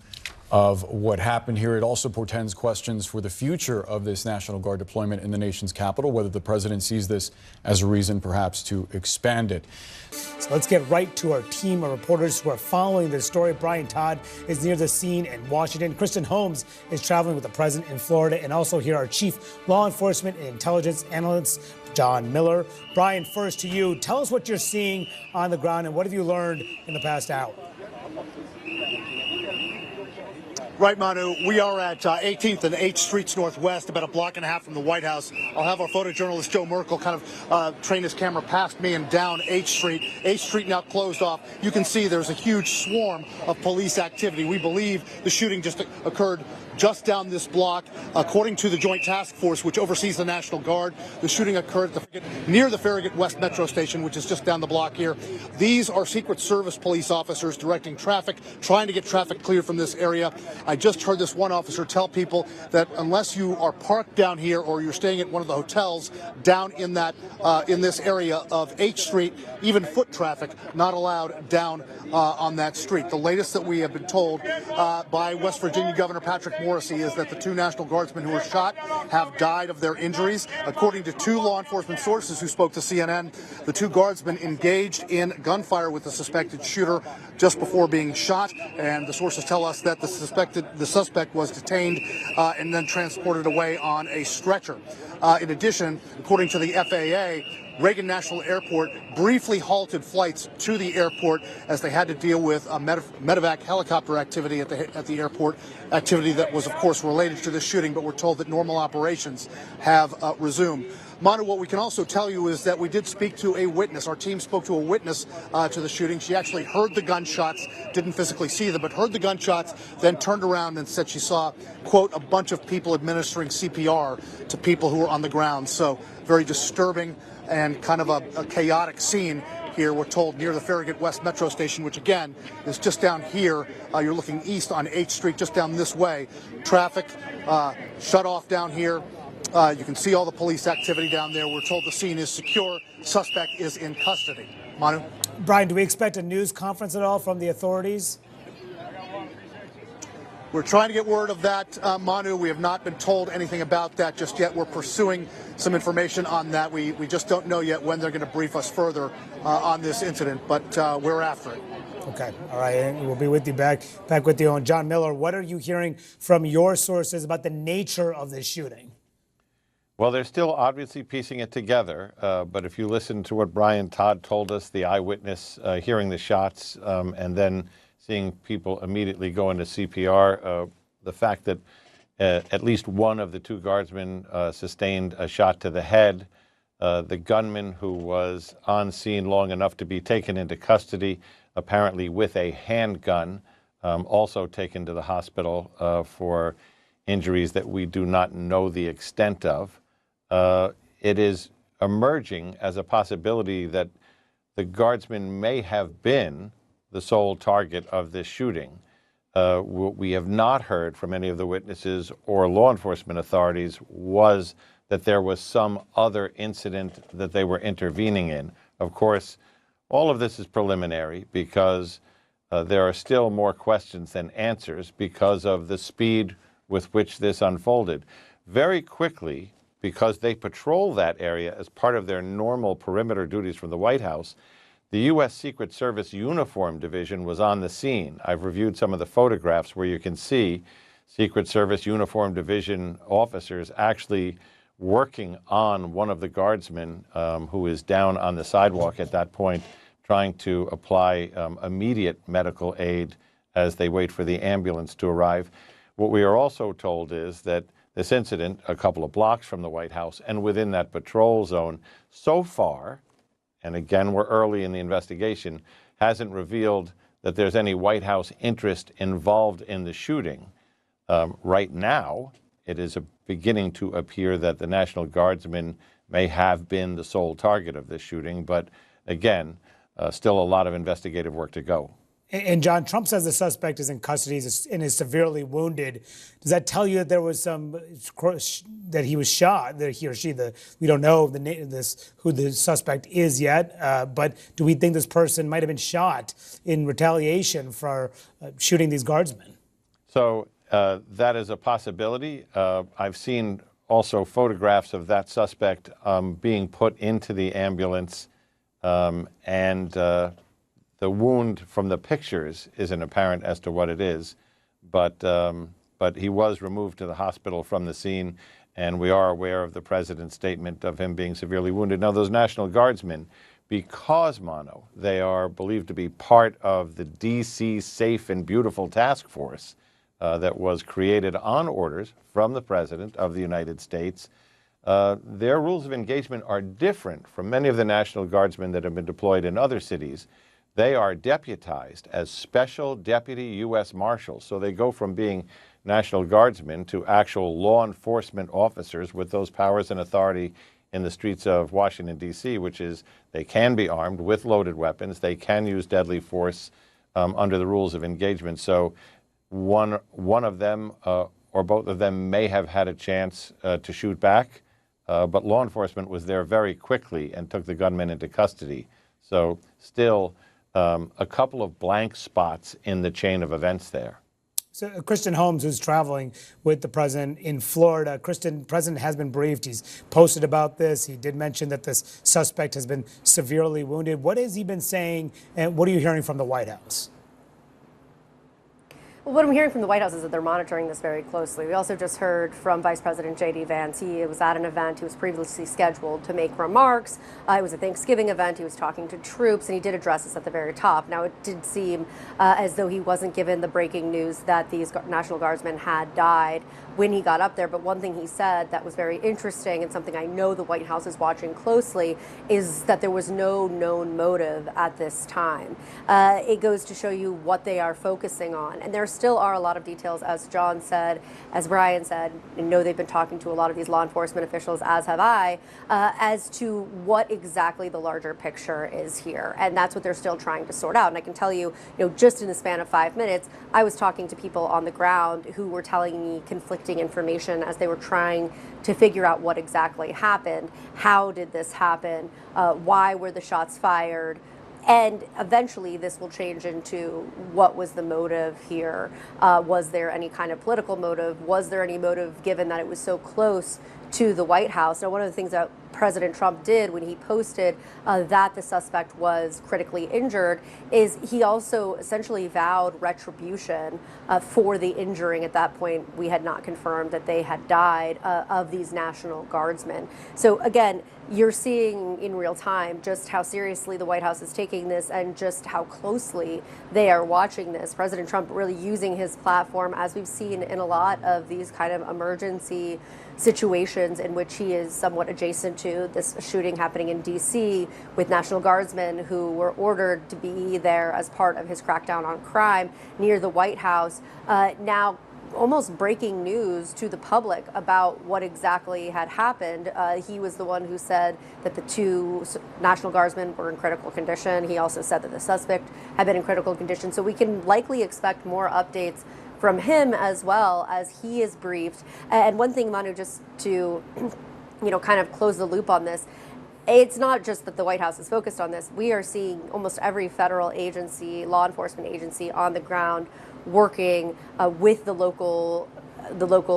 of what happened here. It also portends questions for the future of this National Guard deployment in the nation's capital, whether the president sees this as a reason perhaps to expand it. So let's get right to our team of reporters who are following this story. Brian Todd is near the scene in Washington. Kristen Holmes is traveling with the president in Florida. And also here, our chief law enforcement and intelligence analyst, John Miller. Brian, first to you. Tell us what you're seeing on the ground and what have you learned in the past hour? Right, Manu. We are at 18th and 8th Streets Northwest, about a block and a half from the White House. I'll have our photojournalist Joe Merkel kind of train his camera past me and down 8th Street. 8th Street now closed off. You can see there's a huge swarm of police activity. We believe the shooting just occurred just down this block. According to the Joint Task Force, which oversees the National Guard, the shooting occurred near the Farragut West Metro Station, which is just down the block here. These are Secret Service police officers directing traffic, trying to get traffic clear from this area. I just heard this one officer tell people that unless you are parked down here or you're staying at one of the hotels down in that in this area of 8th Street, even foot traffic not allowed down on that street. The latest that we have been told by West Virginia Governor Patrick Morrisey is that the 2 National Guardsmen who were shot have died of their injuries. According to 2 law enforcement sources who spoke to CNN, the 2 guardsmen engaged in gunfire with the suspected shooter just before being shot, and the sources tell us that the suspect was detained and then transported away on a stretcher. In addition, according to the FAA, Reagan National Airport briefly halted flights to the airport as they had to deal with a medevac helicopter activity at the airport, activity that was, of course, related to this shooting, but we're told that normal operations have resumed. Manu, what we can also tell you is that we did speak to a witness. Our team spoke to a witness to the shooting. She actually heard the gunshots, didn't physically see them, but heard the gunshots, then turned around and said she saw, quote, a bunch of people administering CPR to people who were on the ground. So very disturbing and kind of a chaotic scene here, we're told, near the Farragut West Metro Station, which again is just down here. You're looking east on 8th Street, just down this way. Traffic shut off down here. You can see all the police activity down there. We're told the scene is secure. Suspect is in custody. Manu? Brian, do we expect a news conference at all from the authorities? We're trying to get word of that, Manu. We have not been told anything about that just yet. We're pursuing some information on that. We just don't know yet when they're going to brief us further on this incident, but we're after it. Okay. All right. And we'll be with you back with you on John Miller. What are you hearing from your sources about the nature of this shooting? Well, they're still obviously piecing it together, but if you listen to what Brian Todd told us, the eyewitness hearing the shots and then seeing people immediately go into CPR, the fact that at least one of the 2 guardsmen sustained a shot to the head, the gunman who was on scene long enough to be taken into custody, apparently with a handgun, also taken to the hospital for injuries that we do not know the extent of. It is emerging as a possibility that the guardsmen may have been the sole target of this shooting. What we have not heard from any of the witnesses or law enforcement authorities was that there was some other incident that they were intervening in. Of course, all of this is preliminary because there are still more questions than answers because of the speed with which this unfolded. Very quickly, because they patrol that area as part of their normal perimeter duties from the White House, the U.S. Secret Service Uniform Division was on the scene. I've reviewed some of the photographs where you can see Secret Service Uniform Division officers actually working on one of the guardsmen who is down on the sidewalk at that point, trying to apply immediate medical aid as they wait for the ambulance to arrive. What we are also told is that this incident, a couple of blocks from the White House and within that patrol zone, so far, and again, we're early in the investigation, hasn't revealed that there's any White House interest involved in the shooting. Right now, it is beginning to appear that the National Guardsmen may have been the sole target of this shooting, but again, still a lot of investigative work to go. And John, Trump says the suspect is in custody and is severely wounded. Does that tell you that there was that he was shot, that he or she, we don't know who the suspect is yet, but do we think this person might have been shot in retaliation for shooting these guardsmen? So that is a possibility. I've seen also photographs of that suspect being put into the ambulance and the wound from the pictures isn't apparent as to what it is, but he was removed to the hospital from the scene, and we are aware of the president's statement of him being severely wounded. Now, those National Guardsmen, because, Mano, they are believed to be part of the D.C. Safe and Beautiful Task Force that was created on orders from the President of the United States, their rules of engagement are different from many of the National Guardsmen that have been deployed in other cities. They are deputized as special deputy U.S. Marshals. So they go from being National Guardsmen to actual law enforcement officers with those powers and authority in the streets of Washington, D.C., which is they can be armed with loaded weapons. They can use deadly force under the rules of engagement. So one of them or both of them may have had a chance to shoot back, but law enforcement was there very quickly and took the gunman into custody. So still a couple of blank spots in the chain of events there. So Kristen Holmes, who's traveling with the president in Florida. Kristen, the president has been briefed. He's posted about this. He did mention that this suspect has been severely wounded. What has he been saying, and what are you hearing from the White House? Well, what I'm hearing from the White House is that they're monitoring this very closely. We also just heard from Vice President J.D. Vance. He was at an event. He was previously scheduled to make remarks. It was a Thanksgiving event. He was talking to troops, and he did address this at the very top. Now, it did seem as though he wasn't given the breaking news that these National Guardsmen had died when he got up there. But one thing he said that was very interesting, and something I know the White House is watching closely, is that there was no known motive at this time. It goes to show you what they are focusing on. And there still are a lot of details, as John said, as Brian said. I know they've been talking to a lot of these law enforcement officials, as have I, as to what exactly the larger picture is here. And that's what they're still trying to sort out. And I can tell you, just in the span of 5 minutes, I was talking to people on the ground who were telling me conflicting information as they were trying to figure out what exactly happened. How did this happen? Why were the shots fired? And eventually this will change into what was the motive here? Was there any kind of political motive? Was there any motive given that it was so close to the White House? Now, one of the things that President Trump did when he posted that the suspect was critically injured is he also essentially vowed retribution for the injuring. At that point, we had not confirmed that they had died of these National Guardsmen. So again, you're seeing in real time just how seriously the White House is taking this and just how closely they are watching this. President Trump really using his platform, as we've seen in a lot of these kind of emergency situations in which he is somewhat adjacent to, this shooting happening in D.C. with National Guardsmen who were ordered to be there as part of his crackdown on crime near the White House. Now almost breaking news to the public about what exactly had happened. He was the one who said that the 2 National Guardsmen were in critical condition. He also said that the suspect had been in critical condition. So we can likely expect more updates from him as well as he is briefed. And one thing, Manu, just to kind of close the loop on this, it's not just that the White House is focused on this. We are seeing almost every federal agency, law enforcement agency on the ground working with the local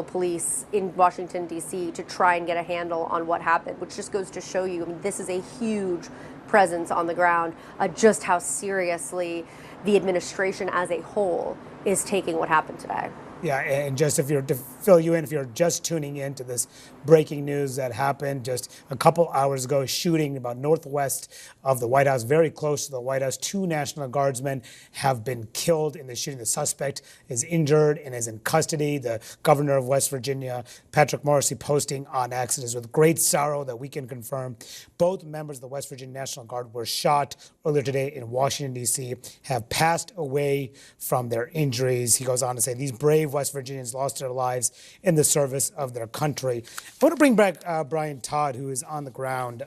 police in Washington, D.C. to try and get a handle on what happened, which just goes to show you, I mean, this is a huge presence on the ground, just how seriously the administration as a whole is taking what happened today. Yeah, and just to fill you in, if you're just tuning in to this breaking news that happened just a couple hours ago, shooting about northwest of the White House, very close to the White House. 2 National Guardsmen have been killed in the shooting. The suspect is injured and is in custody. The governor of West Virginia, Patrick Morrisey, posting on X, it is with great sorrow that we can confirm both members of the West Virginia National Guard were shot earlier today in Washington, D.C., have passed away from their injuries. He goes on to say these brave West Virginians lost their lives in the service of their country. I want to bring back Brian Todd, who is on the ground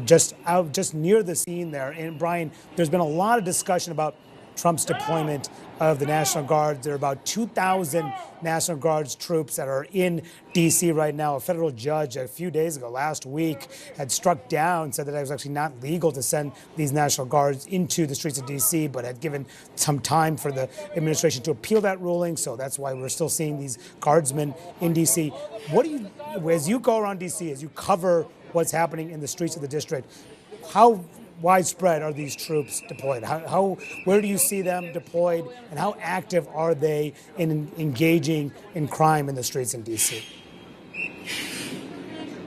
just near the scene there. And Brian, there's been a lot of discussion about Trump's deployment of the National Guard. There are about 2,000 National Guards troops that are in D.C. right now. A federal judge a few days ago, last week, had struck down, said that it was actually not legal to send these National Guards into the streets of D.C., but had given some time for the administration to appeal that ruling. So that's why we're still seeing these guardsmen in D.C. What do you, as you go around D.C., as you cover what's happening in the streets of the district, how widespread are these troops deployed? Where do you see them deployed, and how active are they in engaging in crime in the streets in D.C.?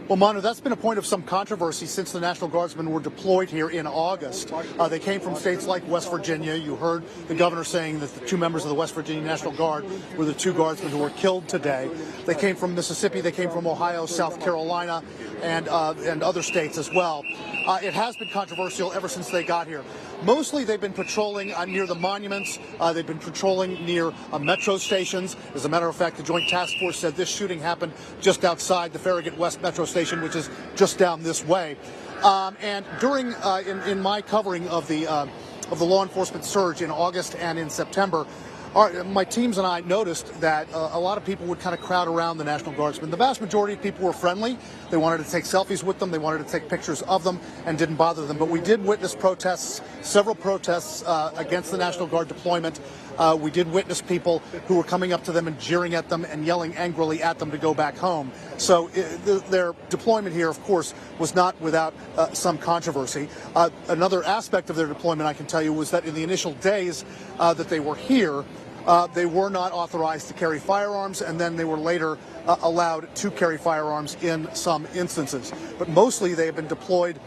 Well, Manu, that's been a point of some controversy since the National Guardsmen were deployed here in August. They came from states like West Virginia. You heard the governor saying that the 2 members of the West Virginia National Guard were the 2 guardsmen who were killed today. They came from Mississippi. They came from Ohio, South Carolina, and other states as well. It has been controversial ever since they got here. Mostly they've been patrolling near the monuments. They've been patrolling near metro stations. As a matter of fact, the Joint Task Force said this shooting happened just outside the Farragut West Metro Station, which is just down this way. And during in my covering of the law enforcement surge in August and in September, my teams and I noticed that a lot of people would kind of crowd around the National Guardsmen. The vast majority of people were friendly. They wanted to take selfies with them. They wanted to take pictures of them and didn't bother them. But we did witness protests, several protests against the National Guard deployment. We did witness people who were coming up to them and jeering at them and yelling angrily at them to go back home. So their deployment here, of course, was not without some controversy. Another aspect of their deployment, I can tell you, was that in the initial days that they were here, they were not authorized to carry firearms, and then they were later allowed to carry firearms in some instances. But mostly they have been deployed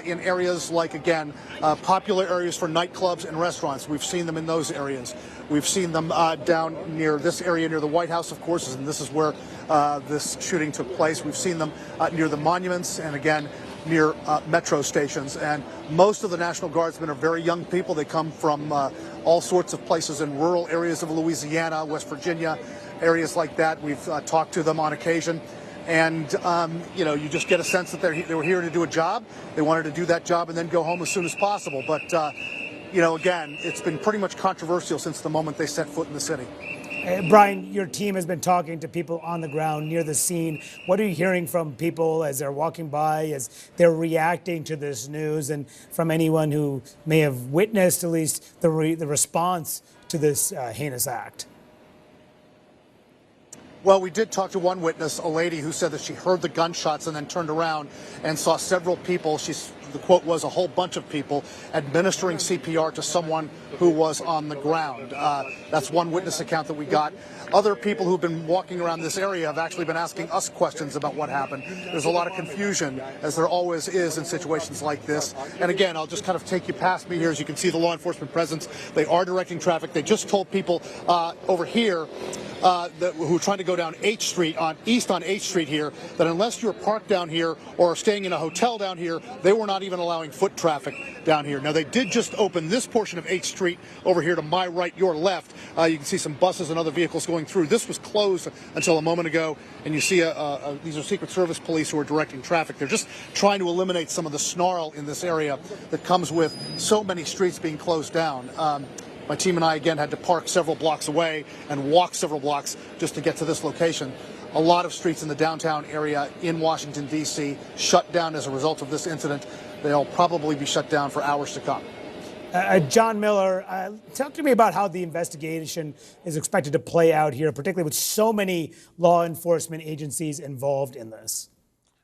in areas like, again, popular areas for nightclubs and restaurants. We've seen them in those areas. We've seen them down near this area near the White House, of course, and this is where this shooting took place. We've seen them near the monuments and, again, near metro stations. And most of the National Guardsmen are very young people. They come from all sorts of places in rural areas of Louisiana, West Virginia, areas like that. We've talked to them on occasion. And, you just get a sense that they were here to do a job. They wanted to do that job and then go home as soon as possible. But, again, it's been pretty much controversial since the moment they set foot in the city. Brian, your team has been talking to people on the ground near the scene. What are you hearing from people as they're walking by, as they're reacting to this news, and from anyone who may have witnessed at least the response to this heinous act? Well, we did talk to one witness, a lady who said that she heard the gunshots and then turned around and saw several people. The quote was a whole bunch of people administering CPR to someone who was on the ground. That's one witness account that we got. Other people who've been walking around this area have actually been asking us questions about what happened. There's a lot of confusion, as there always is in situations like this. And again, I'll just kind of take you past me here. As you can see, the law enforcement presence, they are directing traffic. They just told people over here who are trying to go down H Street, east on H Street here, that unless you're parked down here or staying in a hotel down here, they were not not even allowing foot traffic down here. Now, they did just open this portion of 8th Street over here to my right, your left. You can see some buses and other vehicles going through. This was closed until a moment ago, and you see these are Secret Service police who are directing traffic. They're just trying to eliminate some of the snarl in this area that comes with so many streets being closed down. My team and I, again, had to park several blocks away and walk several blocks just to get to this location. A lot of streets in the downtown area in Washington, D.C. shut down as a result of this incident. They'll probably be shut down for hours to come. John Miller, talk to me about how the investigation is expected to play out here, particularly with so many law enforcement agencies involved in this.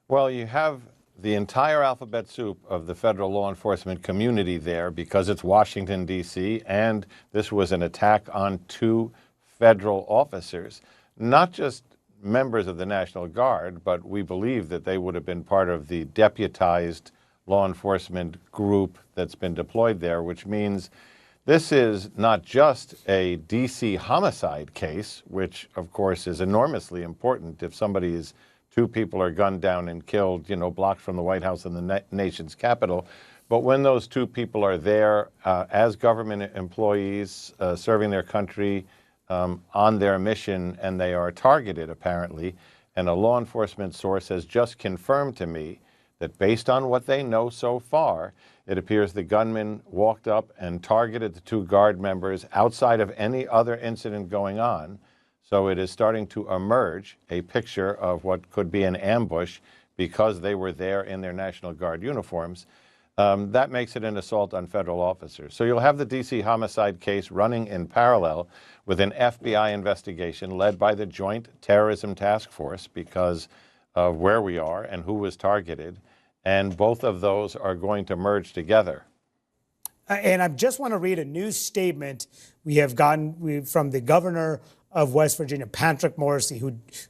Well, you have the entire alphabet soup of the federal law enforcement community there because it's Washington, D.C., and this was an attack on 2 federal officers, not just members of the National Guard, but we believe that they would have been part of the deputized law enforcement group that's been deployed there, which means this is not just a D.C. homicide case, which of course is enormously important if 2 people are gunned down and killed, blocks from the White House and the nation's capital. But when those 2 people are there as government employees serving their country on their mission, and they are targeted apparently, and a law enforcement source has just confirmed to me that based on what they know so far, it appears the gunman walked up and targeted the 2 Guard members outside of any other incident going on. So it is starting to emerge a picture of what could be an ambush because they were there in their National Guard uniforms. That makes it an assault on federal officers. So you'll have the D.C. homicide case running in parallel with an FBI investigation led by the Joint Terrorism Task Force because of where we are and who was targeted. And both of those are going to merge together. And I just want to read a news statement we have gotten from the governor of West Virginia, Patrick Morrisey,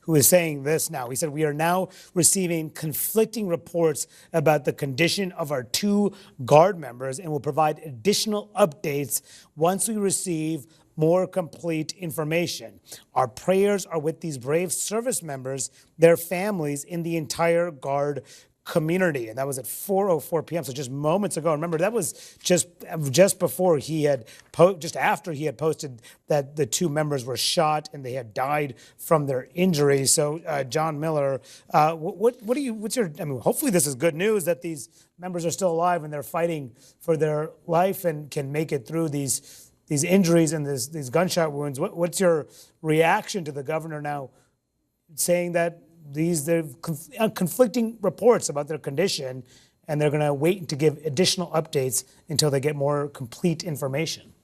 who is saying this now. He said, "We are now receiving conflicting reports about the condition of our 2 Guard members and will provide additional updates once we receive more complete information. Our prayers are with these brave service members, their families, and the entire Guard community." And that was at 4:04 p.m. So just moments ago. Remember, that was just before he had just after he had posted that the 2 members were shot and they had died from their injuries. So John Miller, what's your? I mean, hopefully this is good news that these members are still alive and they're fighting for their life and can make it through these injuries and these gunshot wounds. What's your reaction to the governor now saying that they're conflicting reports about their condition, and they're going to wait to give additional updates until they get more complete information?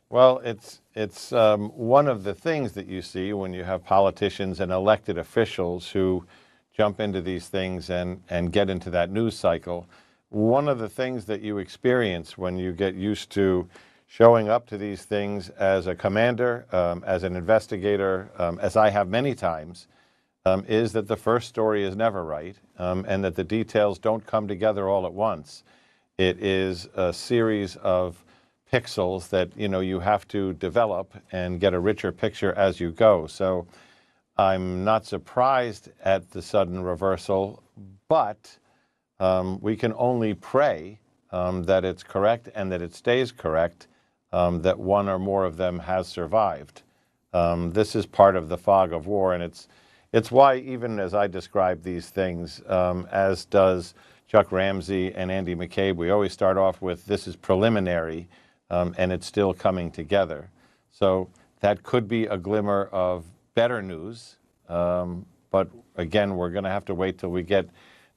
Well, it's one of the things that you see when you have politicians and elected officials who jump into these things and get into that news cycle. One of the things that you experience when you get used to showing up to these things as a commander, as an investigator, as I have many times, is that the first story is never right, and that the details don't come together all at once. It is a series of pixels that you have to develop and get a richer picture as you go. So I'm not surprised at the sudden reversal, but we can only pray that it's correct and that it stays correct, that one or more of them has survived. This is part of the fog of war, and it's why, even as I describe these things, as does Chuck Ramsey and Andy McCabe, we always start off with, this is preliminary, and it's still coming together. So that could be a glimmer of better news, but again, we're going to have to wait till we get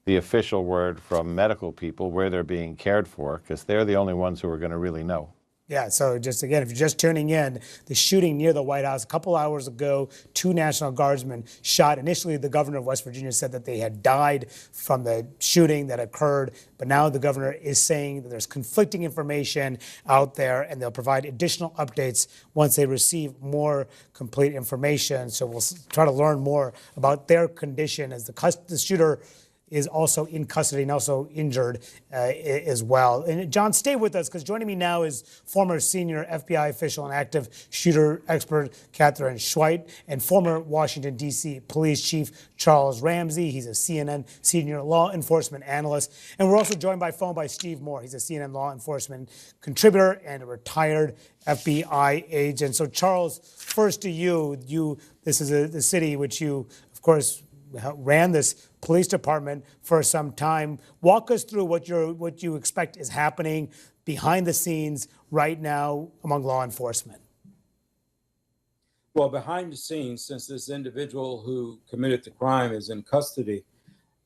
the official word from medical people where they're being cared for, because they're the only ones who are going to really know. Yeah, so just again, if you're just tuning in, the shooting near the White House a couple hours ago, 2 National Guardsmen shot. Initially, the governor of West Virginia said that they had died from the shooting that occurred, but now the governor is saying that there's conflicting information out there, and they'll provide additional updates once they receive more complete information. So we'll try to learn more about their condition as the shooter is also in custody and also injured as well. And John, stay with us, because joining me now is former senior FBI official and active shooter expert Catherine Schweit and former Washington, D.C. Police Chief Charles Ramsey. He's a CNN senior law enforcement analyst. And we're also joined by phone by Steve Moore. He's a CNN law enforcement contributor and a retired FBI agent. So Charles, first to you. This is the city which you, of course, ran this police department for some time. Walk us through what you expect is happening behind the scenes right now among law enforcement. Well, behind the scenes, since this individual who committed the crime is in custody,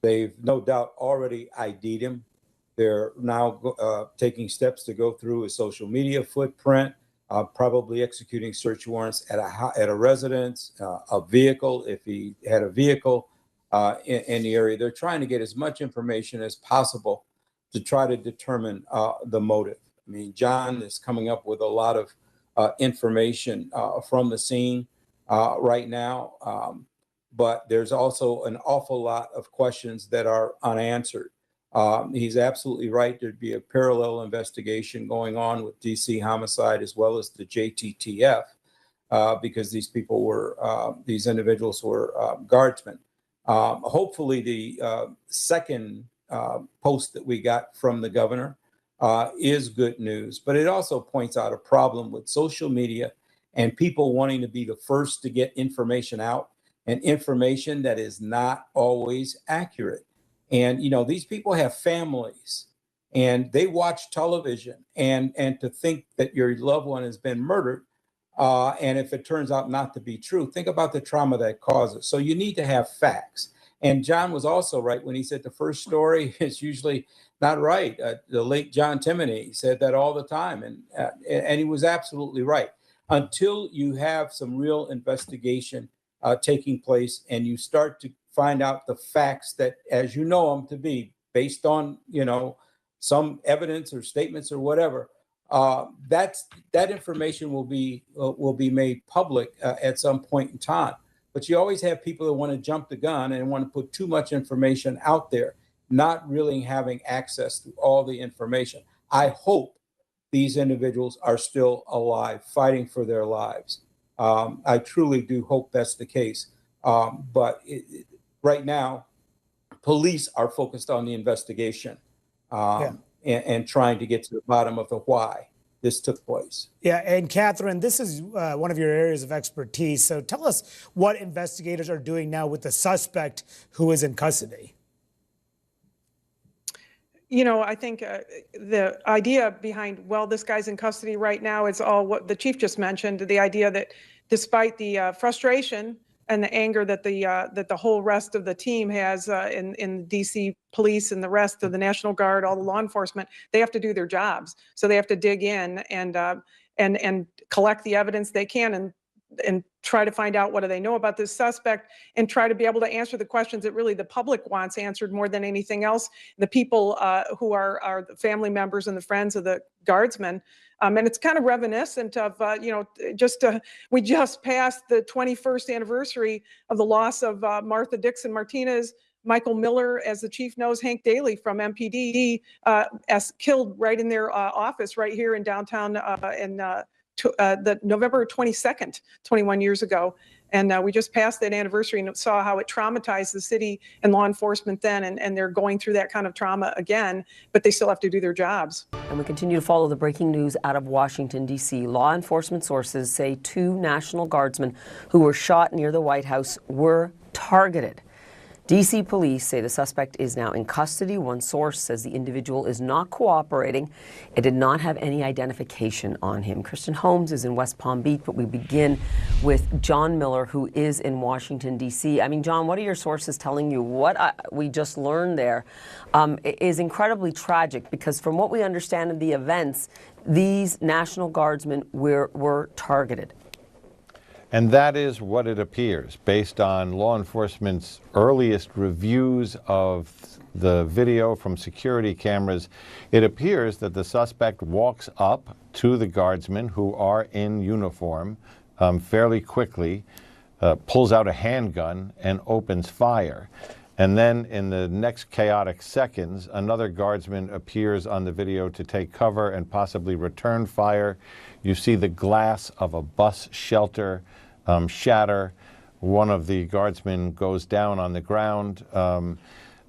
they've no doubt already ID'd him. They're now taking steps to go through his social media footprint, probably executing search warrants at a residence, a vehicle, if he had a vehicle in the area. They're trying to get as much information as possible to try to determine the motive. I mean, John is coming up with a lot of information from the scene right now, but there's also an awful lot of questions that are unanswered. He's absolutely right. There'd be a parallel investigation going on with DC homicide as well as the JTTF, because these people were, these individuals were guardsmen. Hopefully the second post that we got from the governor is good news, but it also points out a problem with social media and people wanting to be the first to get information out, and information that is not always accurate. And, you know, these people have families and they watch television, and to think that your loved one has been murdered, and if it turns out not to be true, think about the trauma that causes. So you need to have facts. And John was also right when he said the first story is usually not right. The late John Timoney said that all the time, and he was absolutely right. Until you have some real investigation taking place and you start to find out the facts that, as you know them to be, based on, you know, some evidence or statements or whatever, that information will be made public at some point in time. But you always have people that want to jump the gun and want to put too much information out there, not really having access to all the information. I hope these individuals are still alive, fighting for their lives. I truly do hope that's the case. But right now, police are focused on the investigation and trying to get to the bottom of the why this took place. Yeah, and Catherine, this is one of your areas of expertise. So tell us what investigators are doing now with the suspect who is in custody. You know, I think the idea behind, well, this guy's in custody right now is all what the chief just mentioned, the idea that despite the frustration and the anger that the whole rest of the team has in DC police and the rest of the National Guard, all the law enforcement, they have to do their jobs. So they have to dig in and collect the evidence they can and try to find out what do they know about this suspect and try to be able to answer the questions that really the public wants answered more than anything else. The people who are the family members and the friends of the guardsmen. And it's kind of reminiscent of, you know, we just passed the 21st anniversary of the loss of Martha Dixon Martinez, Michael Miller, as the chief knows, Hank Daly from MPD, as killed right in their office right here in downtown the November 22nd, 21 years ago. And we just passed that anniversary and saw how it traumatized the city and law enforcement then, and they're going through that kind of trauma again, but they still have to do their jobs. And we continue to follow the breaking news out of Washington, D.C. Law enforcement sources say 2 National Guardsmen who were shot near the White House were targeted. D.C. police say the suspect is now in custody. One source says the individual is not cooperating and did not have any identification on him. Kristen Holmes is in West Palm Beach, but we begin with John Miller, who is in Washington, D.C. I mean, John, what are your sources telling you? What we just learned there is incredibly tragic, because from what we understand of the events, these National Guardsmen were targeted. And that is what it appears, based on law enforcement's earliest reviews of the video from security cameras. It appears that the suspect walks up to the guardsmen, who are in uniform, fairly quickly, pulls out a handgun and opens fire. And then in the next chaotic seconds, another guardsman appears on the video to take cover and possibly return fire. You see the glass of a bus shelter shatter. One of the guardsmen goes down on the ground.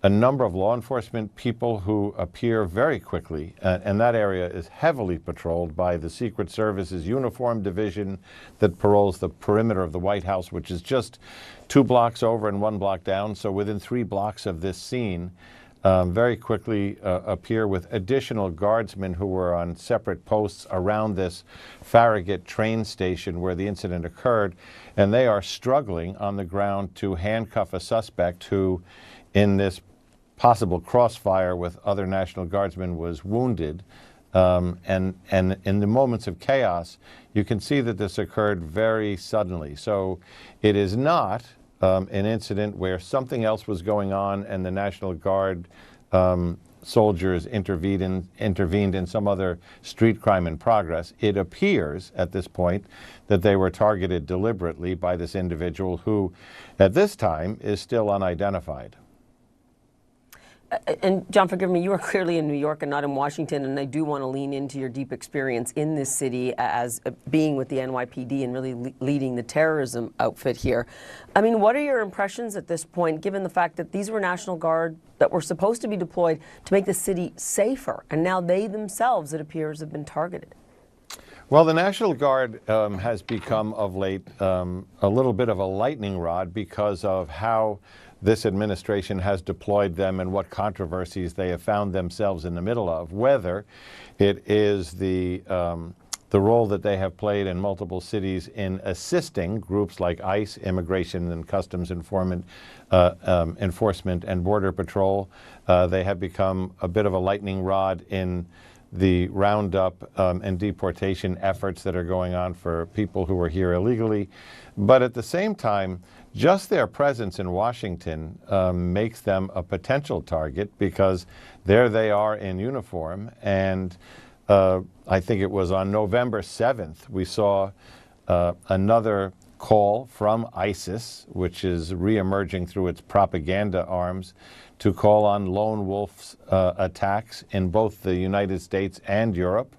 A number of law enforcement people who appear very quickly, and that area is heavily patrolled by the Secret Service's uniform division that patrols the perimeter of the White House, which is just 2 blocks over and 1 block down. So within 3 blocks of this scene, very quickly appear with additional guardsmen who were on separate posts around this Farragut train station where the incident occurred, and they are struggling on the ground to handcuff a suspect who, in this possible crossfire with other National Guardsmen, was wounded. And in the moments of chaos, you can see that this occurred very suddenly. So it is not an incident where something else was going on and the National Guard soldiers intervened in some other street crime in progress. It appears at this point that they were targeted deliberately by this individual who, at this time, is still unidentified. And John, forgive me, you are clearly in New York and not in Washington, and I do want to lean into your deep experience in this city as being with the NYPD and really leading the terrorism outfit here. I mean, what are your impressions at this point, given the fact that these were National Guard that were supposed to be deployed to make the city safer, and now they themselves, it appears, have been targeted? Well, the National Guard has become of late a little bit of a lightning rod because of how this administration has deployed them and what controversies they have found themselves in the middle of, whether it is the role that they have played in multiple cities in assisting groups like ICE, Immigration and Customs Enforcement and Border Patrol. They have become a bit of a lightning rod in the roundup and deportation efforts that are going on for people who are here illegally. But at the same time, just their presence in Washington makes them a potential target because there they are in uniform. And I think it was on November 7th, we saw another call from ISIS, which is reemerging through its propaganda arms, to call on lone wolf attacks in both the United States and Europe,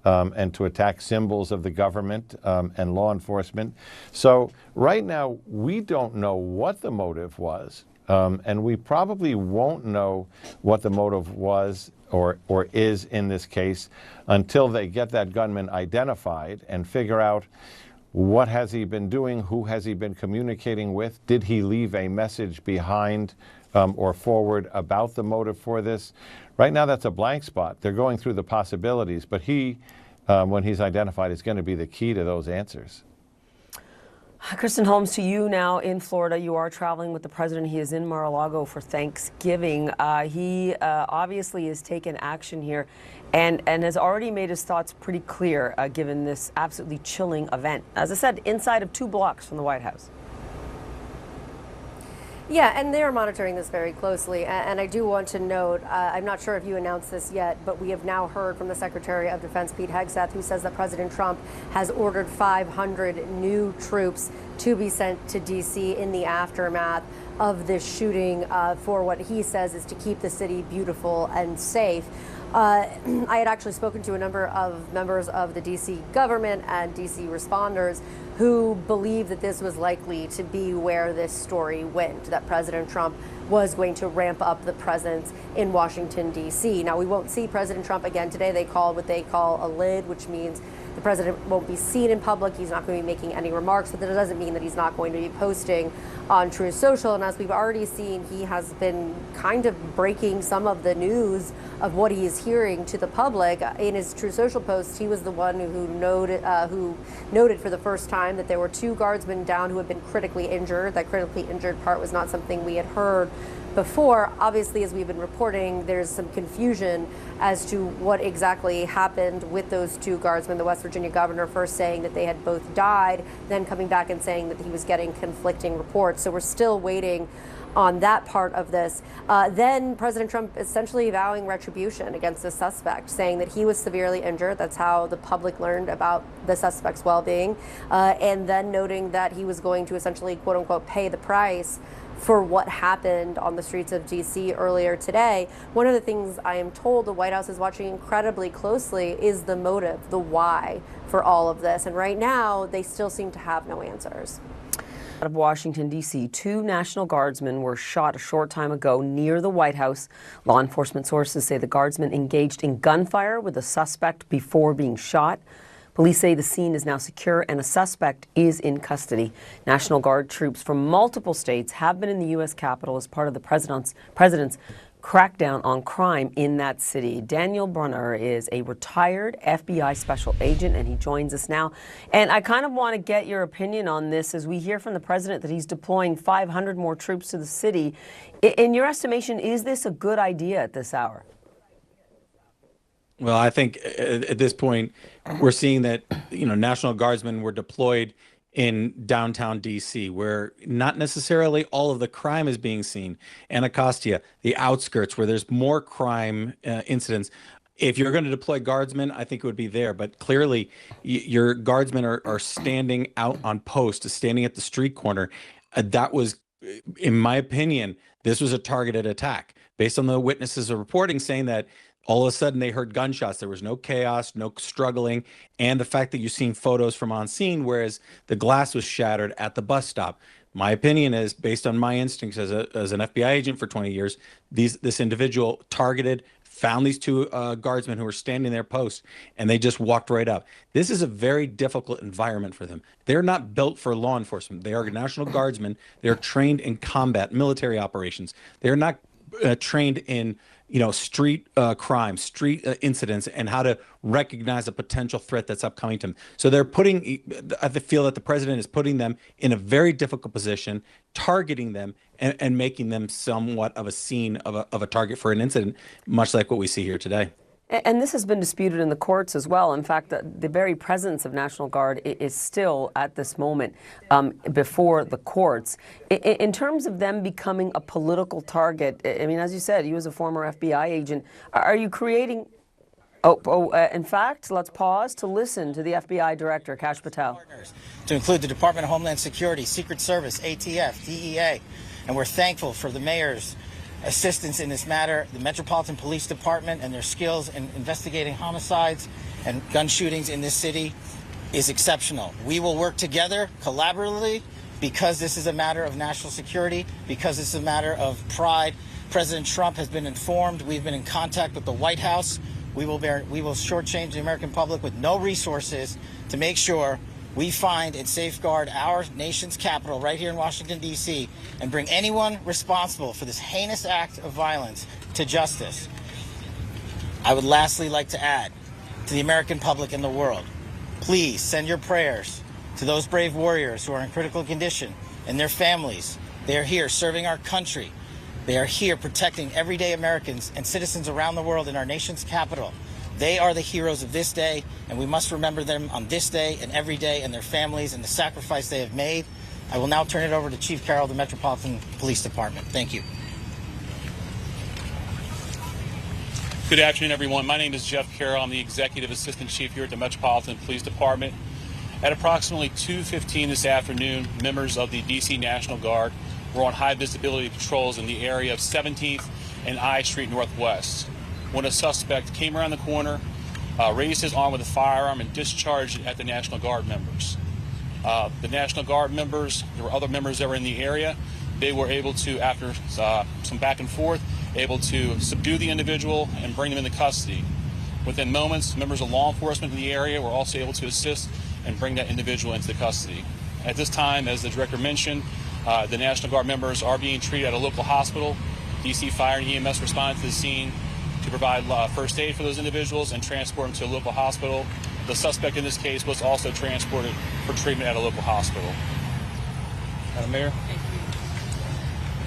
and to attack symbols of the government and law enforcement. So right now, we don't know what the motive was, and we probably won't know what the motive was or is in this case until they get that gunman identified and figure out what has he been doing, who has he been communicating with, did he leave a message behind or forward about the motive for this. Right now, that's a blank spot. They're going through the possibilities, but he, when he's identified, is going to be the key to those answers. Kristen Holmes, to you now in Florida. You are traveling with the president. He is in Mar-a-Lago for Thanksgiving. He obviously has taken action here and has already made his thoughts pretty clear, given this absolutely chilling event. As I said, inside of 2 blocks from the White House. Yeah, and they're monitoring this very closely. And I do want to note, I'm not sure if you announced this yet, but we have now heard from the Secretary of Defense, Pete Hegseth, who says that President Trump has ordered 500 new troops to be sent to D.C. in the aftermath of this shooting for what he says is to keep the city beautiful and safe. I had actually spoken to a number of members of the D.C. government and D.C. responders who believe that this was likely to be where this story went, that President Trump was going to ramp up the presence in Washington, D.C. Now, we won't see President Trump again today. They call what they call a lid, which means the president won't be seen in public. He's not going to be making any remarks, but that doesn't mean that he's not going to be posting on Truth Social. And as we've already seen, he has been kind of breaking some of the news of what he is hearing to the public. In his Truth Social post, he was the one who noted for the first time that there were 2 guardsmen down who had been critically injured. That critically injured part was not something we had heard before. Obviously, as we've been reporting, there's some confusion as to what exactly happened with those 2 guardsmen. The West Virginia governor first saying that they had both died, then coming back and saying that he was getting conflicting reports. So we're still waiting on that part of this. Then President Trump essentially vowing retribution against the suspect, saying that he was severely injured. That's how the public learned about the suspect's well-being. And then noting that he was going to essentially, quote unquote, pay the price for what happened on the streets of D.C. earlier today. One of the things I am told the White House is watching incredibly closely is the motive, the why for all of this. And right now, they still seem to have no answers. Out of Washington, D.C., 2 National Guardsmen were shot a short time ago near the White House. Law enforcement sources say the Guardsmen engaged in gunfire with a suspect before being shot. Police say the scene is now secure and a suspect is in custody. National Guard troops from multiple states have been in the U.S. Capitol as part of the president's crackdown on crime in that city. Daniel Brunner is a retired FBI special agent, and he joins us now. And I kind of want to get your opinion on this as we hear from the president that he's deploying 500 more troops to the city. In your estimation, is this a good idea at this hour? Well, I think at this point, we're seeing that, National Guardsmen were deployed in downtown D.C., where not necessarily all of the crime is being seen. Anacostia, the outskirts, where there's more crime incidents. If you're going to deploy guardsmen, I think it would be there. But clearly, your guardsmen are standing out on post, standing at the street corner. That was, in my opinion, this was a targeted attack. Based on the witnesses reporting saying that all of a sudden they heard gunshots. There was no chaos, no struggling, and the fact that you've seen photos from on scene, whereas the glass was shattered at the bus stop. My opinion is, based on my instincts as an FBI agent for 20 years, this individual targeted, found these 2 guardsmen who were standing their post, and they just walked right up. This is a very difficult environment for them. They're not built for law enforcement. They are National Guardsmen. They're trained in combat, military operations. They're not trained in street crime, street incidents, and how to recognize a potential threat that's upcoming to them. So I feel that the president is putting them in a very difficult position, targeting them and making them somewhat of a scene of a target for an incident, much like what we see here today. And this has been disputed in the courts as well. In fact, the very presence of National Guard is still at this moment before the courts. In terms of them becoming a political target, I mean, as you said, you as a former FBI agent, are you creating... in fact, let's pause to listen to the FBI Director, Kash Patel. To include the Department of Homeland Security, Secret Service, ATF, DEA, and we're thankful for the mayor's assistance in this matter, the Metropolitan Police Department and their skills in investigating homicides and gun shootings in this city is exceptional. We will work together collaboratively because this is a matter of national security, because this is a matter of pride. President Trump has been informed. We've been in contact with the White House. We will shortchange the American public with no resources to make sure we find and safeguard our nation's capital right here in Washington, D.C., and bring anyone responsible for this heinous act of violence to justice. I would lastly like to add to the American public and the world, please send your prayers to those brave warriors who are in critical condition and their families. They are here serving our country. They are here protecting everyday Americans and citizens around the world in our nation's capital. They are the heroes of this day, and we must remember them on this day and every day, and their families and the sacrifice they have made. I will now turn it over to Chief Carroll of the Metropolitan Police Department. Thank you. Good afternoon, everyone. My name is Jeff Carroll. I'm the Executive Assistant Chief here at the Metropolitan Police Department. At approximately 2:15 this afternoon, members of the D.C. National Guard were on high visibility patrols in the area of 17th and I Street Northwest, when a suspect came around the corner, raised his arm with a firearm, and discharged it at the National Guard members. The National Guard members, there were other members that were in the area. They were able to, after some back and forth, able to subdue the individual and bring him into custody. Within moments, members of law enforcement in the area were also able to assist and bring that individual into custody. At this time, as the director mentioned, the National Guard members are being treated at a local hospital. DC Fire and EMS responded to the scene to provide first aid for those individuals and transport them to a local hospital. The suspect in this case was also transported for treatment at a local hospital. Madam Mayor.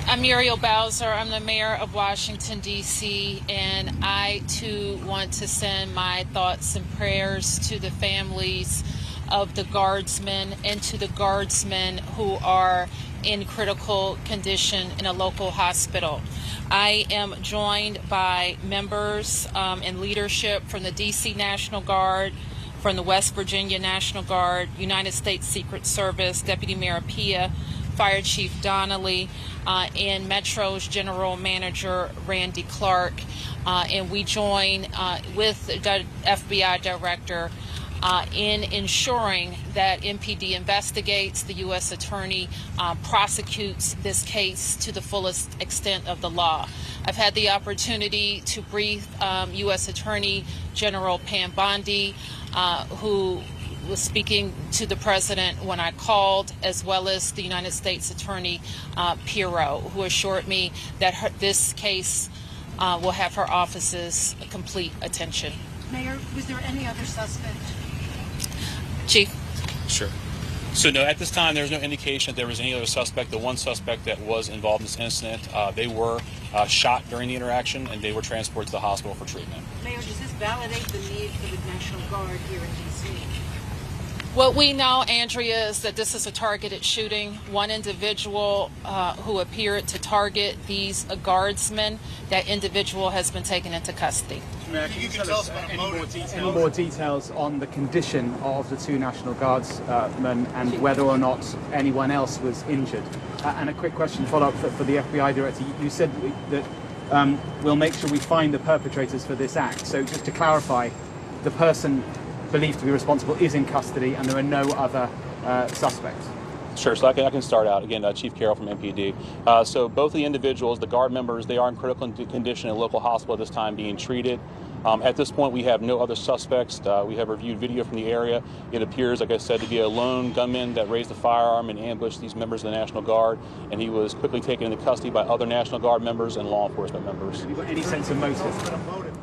I'm Muriel Bowser. I'm the mayor of Washington, D.C., and I, too, want to send my thoughts and prayers to the families of the guardsmen and to the guardsmen who are in critical condition in a local hospital. I am joined by members and leadership from the D.C. National Guard, from the West Virginia National Guard, United States Secret Service, Deputy Mayor Pia, Fire Chief Donnelly, and Metro's General Manager Randy Clark, and we join with the FBI Director in ensuring that MPD investigates, the U.S. Attorney prosecutes this case to the fullest extent of the law. I've had the opportunity to brief U.S. Attorney General Pam Bondi, who was speaking to the president when I called, as well as the United States Attorney Pirro, who assured me that this case will have her office's complete attention. Mayor, was there any other suspect? Chief. Sure. So no, at this time, there's no indication that there was any other suspect. The one suspect that was involved in this incident, they were shot during the interaction, and they were transported to the hospital for treatment. Mayor, does this validate the need for the National Guard here in D.C.? What we know, Andrea, is that this is a targeted shooting. One individual who appeared to target these guardsmen, that individual has been taken into custody. Mayor, can you tell us about any more details on the condition of the two National Guardsmen and whether or not anyone else was injured? And a quick question to follow up for the FBI Director. You said that we'll make sure we find the perpetrators for this act. So just to clarify, the person believed to be responsible is in custody and there are no other suspects? Sure, so I can start out. Again, Chief Carroll from MPD. So both of the individuals, the guard members, they are in critical condition in a local hospital at this time being treated. At this point, we have no other suspects. We have reviewed video from the area. It appears, like I said, to be a lone gunman that raised a firearm and ambushed these members of the National Guard, and he was quickly taken into custody by other National Guard members and law enforcement members. Have you got any sense of motive?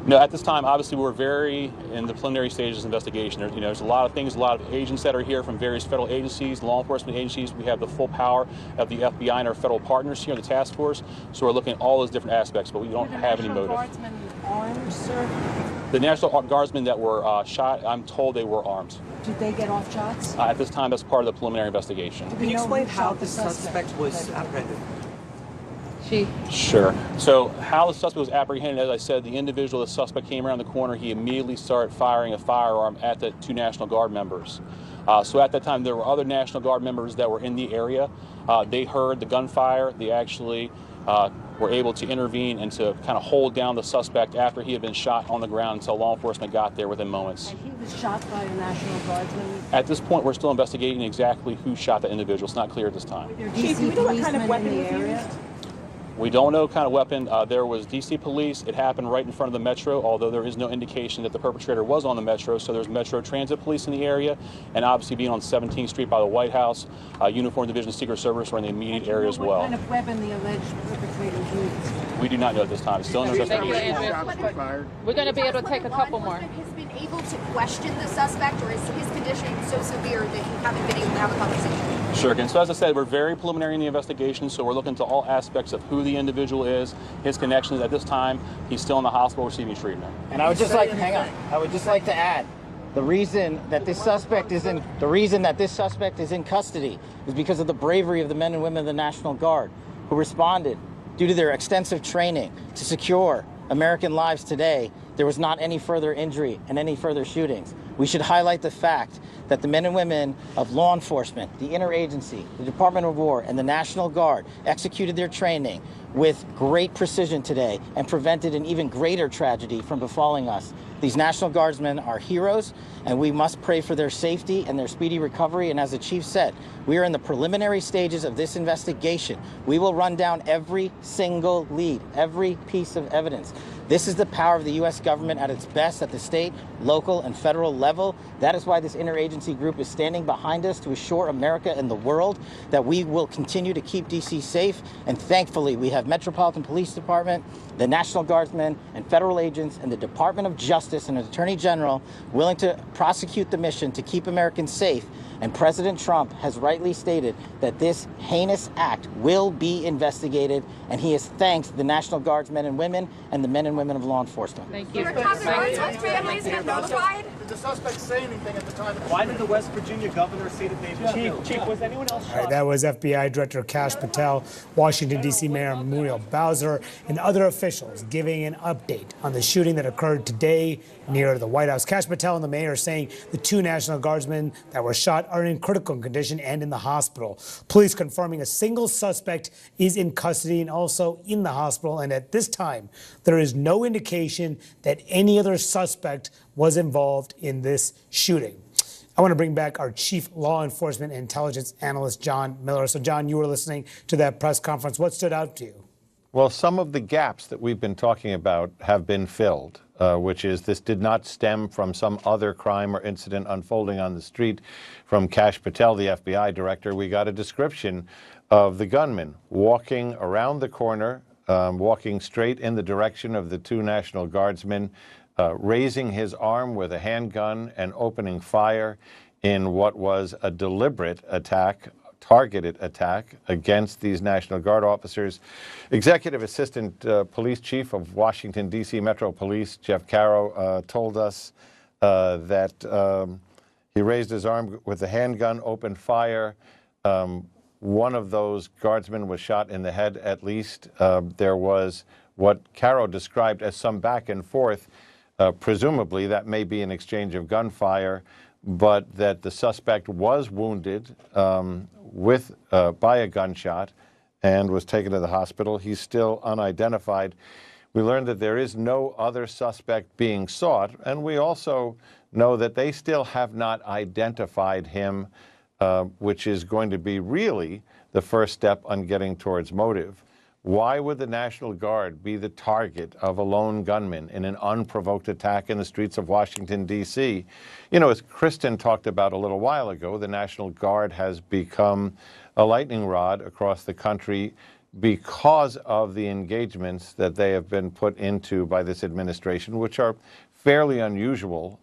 No, at this time, obviously, we're very in the preliminary stages of investigation. There's a lot of things, a lot of agents that are here from various federal agencies, law enforcement agencies. We have the full power of the FBI and our federal partners here in the task force. So we're looking at all those different aspects, but we don't have any motive. Guardsmen armed, sir? The National Guardsmen that were shot, I'm told they were armed. Did they get off shots? At this time, that's part of the preliminary investigation. Can you explain how the suspect was apprehended? Sure. So how the suspect was apprehended, as I said, the individual, the suspect came around the corner. He immediately started firing a firearm at the two National Guard members. So at that time, there were other National Guard members that were in the area. They heard the gunfire. They actually were able to intervene and to kind of hold down the suspect after he had been shot on the ground until law enforcement got there within moments. And he was shot by a National Guardsman? At this point, we're still investigating exactly who shot the individual. It's not clear at this time. Chief, do we know what kind of weapon was used? We don't know what kind of weapon. There was D.C. police. It happened right in front of the Metro, although there is no indication that the perpetrator was on the Metro. So there's Metro Transit Police in the area, and obviously being on 17th Street by the White House, Uniform Division Secret Service are in the immediate area as well. What kind of weapon the alleged perpetrator used? We do not know at this time. It's still in investigation. We're going to be able to take a couple more. Has been able to question the suspect, or is his condition so severe that you haven't been able to have a conversation? Sure. And so as I said, we're very preliminary in the investigation, so we're looking to all aspects of who the individual is, his connections. At this time, he's still in the hospital receiving treatment. And I would just like, hang on, I would just like to add, the reason that this suspect is in custody is because of the bravery of the men and women of the National Guard who responded due to their extensive training to secure American lives today. There was not any further injury and any further shootings. We should highlight the fact that the men and women of law enforcement, the interagency, the Department of War, and the National Guard executed their training with great precision today and prevented an even greater tragedy from befalling us. These National Guardsmen are heroes, and we must pray for their safety and their speedy recovery. And as the chief said, we are in the preliminary stages of this investigation. We will run down every single lead, every piece of evidence. This is the power of the U.S. government at its best at the state, local, and federal level. That is why this interagency group is standing behind us to assure America and the world that we will continue to keep D.C. safe. And thankfully, we have Metropolitan Police Department, the National Guardsmen, and federal agents, and the Department of Justice and the Attorney General willing to prosecute the mission to keep Americans safe. And President Trump has rightly stated that this heinous act will be investigated, and he has thanked the National Guardsmen and women and the men and women of law enforcement. Thank you. Families have notified Did the suspect say anything at the time? Why did the West Virginia governor say that they Chief, was anyone else shot? All right, that was FBI Director Kash Patel, Washington, D.C. Mayor Muriel Bowser, and other officials giving an update on the shooting that occurred today near the White House. Kash Patel and the mayor saying the 2 National Guardsmen that were shot are in critical condition and in the hospital. Police confirming a single suspect is in custody and also in the hospital. And at this time, there is no indication that any other suspect was involved in this shooting. I want to bring back our Chief Law Enforcement and Intelligence Analyst, John Miller. So, John, you were listening to that press conference. What stood out to you? Well, some of the gaps that we've been talking about have been filled, which is this did not stem from some other crime or incident unfolding on the street. From Kash Patel, the FBI director, we got a description of the gunman walking around the corner, walking straight in the direction of the 2 National Guardsmen, raising his arm with a handgun and opening fire in what was a deliberate attack, targeted attack against these National Guard officers. Executive Assistant Police Chief of Washington, D.C. Metro Police, Jeff Caro, told us that he raised his arm with a handgun, opened fire. One of those guardsmen was shot in the head, at least. There was what Caro described as some back and forth. Presumably, that may be an exchange of gunfire, but that the suspect was wounded by a gunshot and was taken to the hospital. He's still unidentified. We learned that there is no other suspect being sought, and we also know that they still have not identified him, which is going to be really the first step on getting towards motive. Why would the National Guard be the target of a lone gunman in an unprovoked attack in the streets of Washington, D.C.? You know, as Kristen talked about a little while ago, the National Guard has become a lightning rod across the country because of the engagements that they have been put into by this administration, which are fairly unusual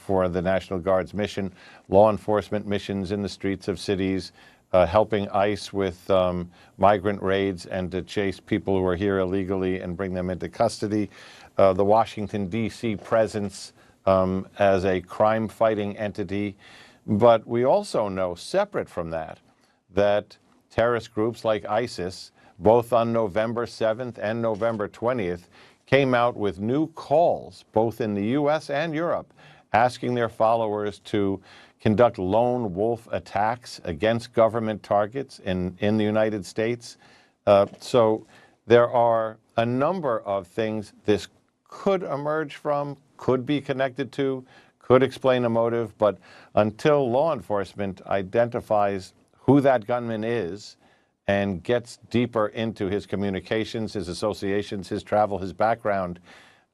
for the National Guard's mission, law enforcement missions in the streets of cities, helping ICE with migrant raids and to chase people who are here illegally and bring them into custody. The Washington, D.C. presence as a crime-fighting entity. But we also know, separate from that, that terrorist groups like ISIS, both on November 7th and November 20th, came out with new calls, both in the U.S. and Europe, asking their followers to conduct lone wolf attacks against government targets in the United States. So there are a number of things this could emerge from, could be connected to, could explain a motive, but until law enforcement identifies who that gunman is and gets deeper into his communications, his associations, his travel, his background,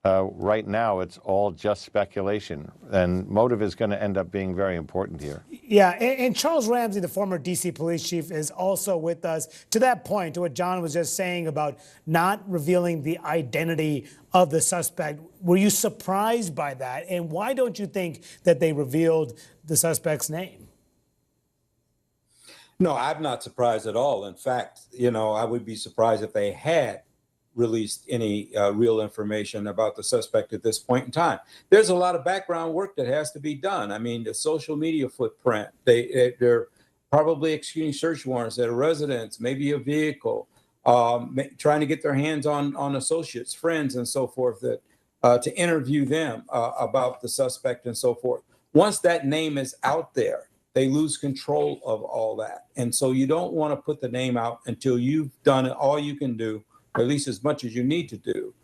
right now it's all just speculation, and motive is going to end up being very important here. Yeah, and Charles Ramsey, the former D.C. police chief, is also with us. To that point, to what John was just saying about not revealing the identity of the suspect, were you surprised by that? And why don't you think that they revealed the suspect's name? No, I'm not surprised at all. In fact, you know, I would be surprised if they had released any real information about the suspect at this point in time. There's a lot of background work that has to be done. I mean, the social media footprint, they're probably executing search warrants at a residence, maybe a vehicle, trying to get their hands on associates, friends, and so forth, that to interview them about the suspect and so forth. Once that name is out there, they lose control of all that. And so you don't want to put the name out until you've done all you can do, or at least as much as you need to do,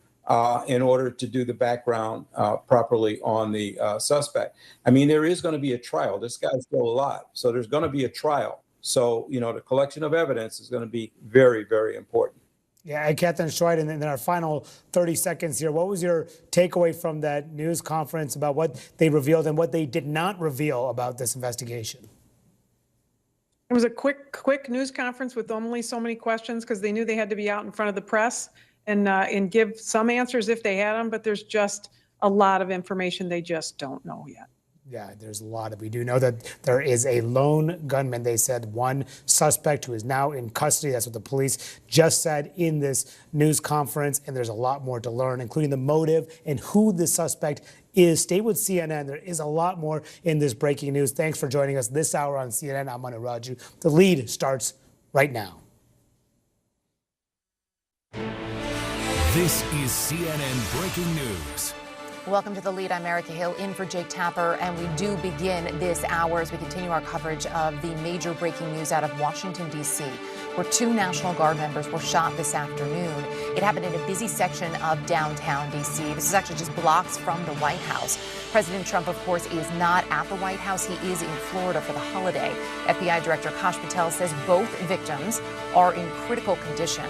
in order to do the background properly on the suspect. I mean, there is going to be a trial. This guy's still alive, so there's going to be a trial. So, you know, the collection of evidence is going to be very, very important. Yeah, and Catherine Schweid, in our final 30 seconds here, what was your takeaway from that news conference about what they revealed and what they did not reveal about this investigation? It was a quick news conference with only so many questions because they knew they had to be out in front of the press and give some answers if they had them, but there's just a lot of information they just don't know yet. Yeah, there's a lot of. We do know that there is a lone gunman. They said one suspect who is now in custody. That's what the police just said in this news conference. And there's a lot more to learn, including the motive and who the suspect is. Stay with CNN. There is a lot more in this breaking news. Thanks for joining us this hour on CNN. I'm Manu Raju. The Lead starts right now. This is CNN Breaking News. Welcome to The Lead. I'm Erica Hill in for Jake Tapper, and we do begin this hour as we continue our coverage of the major breaking news out of Washington, D.C., where 2 National Guard members were shot this afternoon. It happened in a busy section of downtown D.C. This is actually just blocks from the White House. President Trump, of course, is not at the White House. He is in Florida for the holiday. FBI Director Kash Patel says both victims are in critical condition.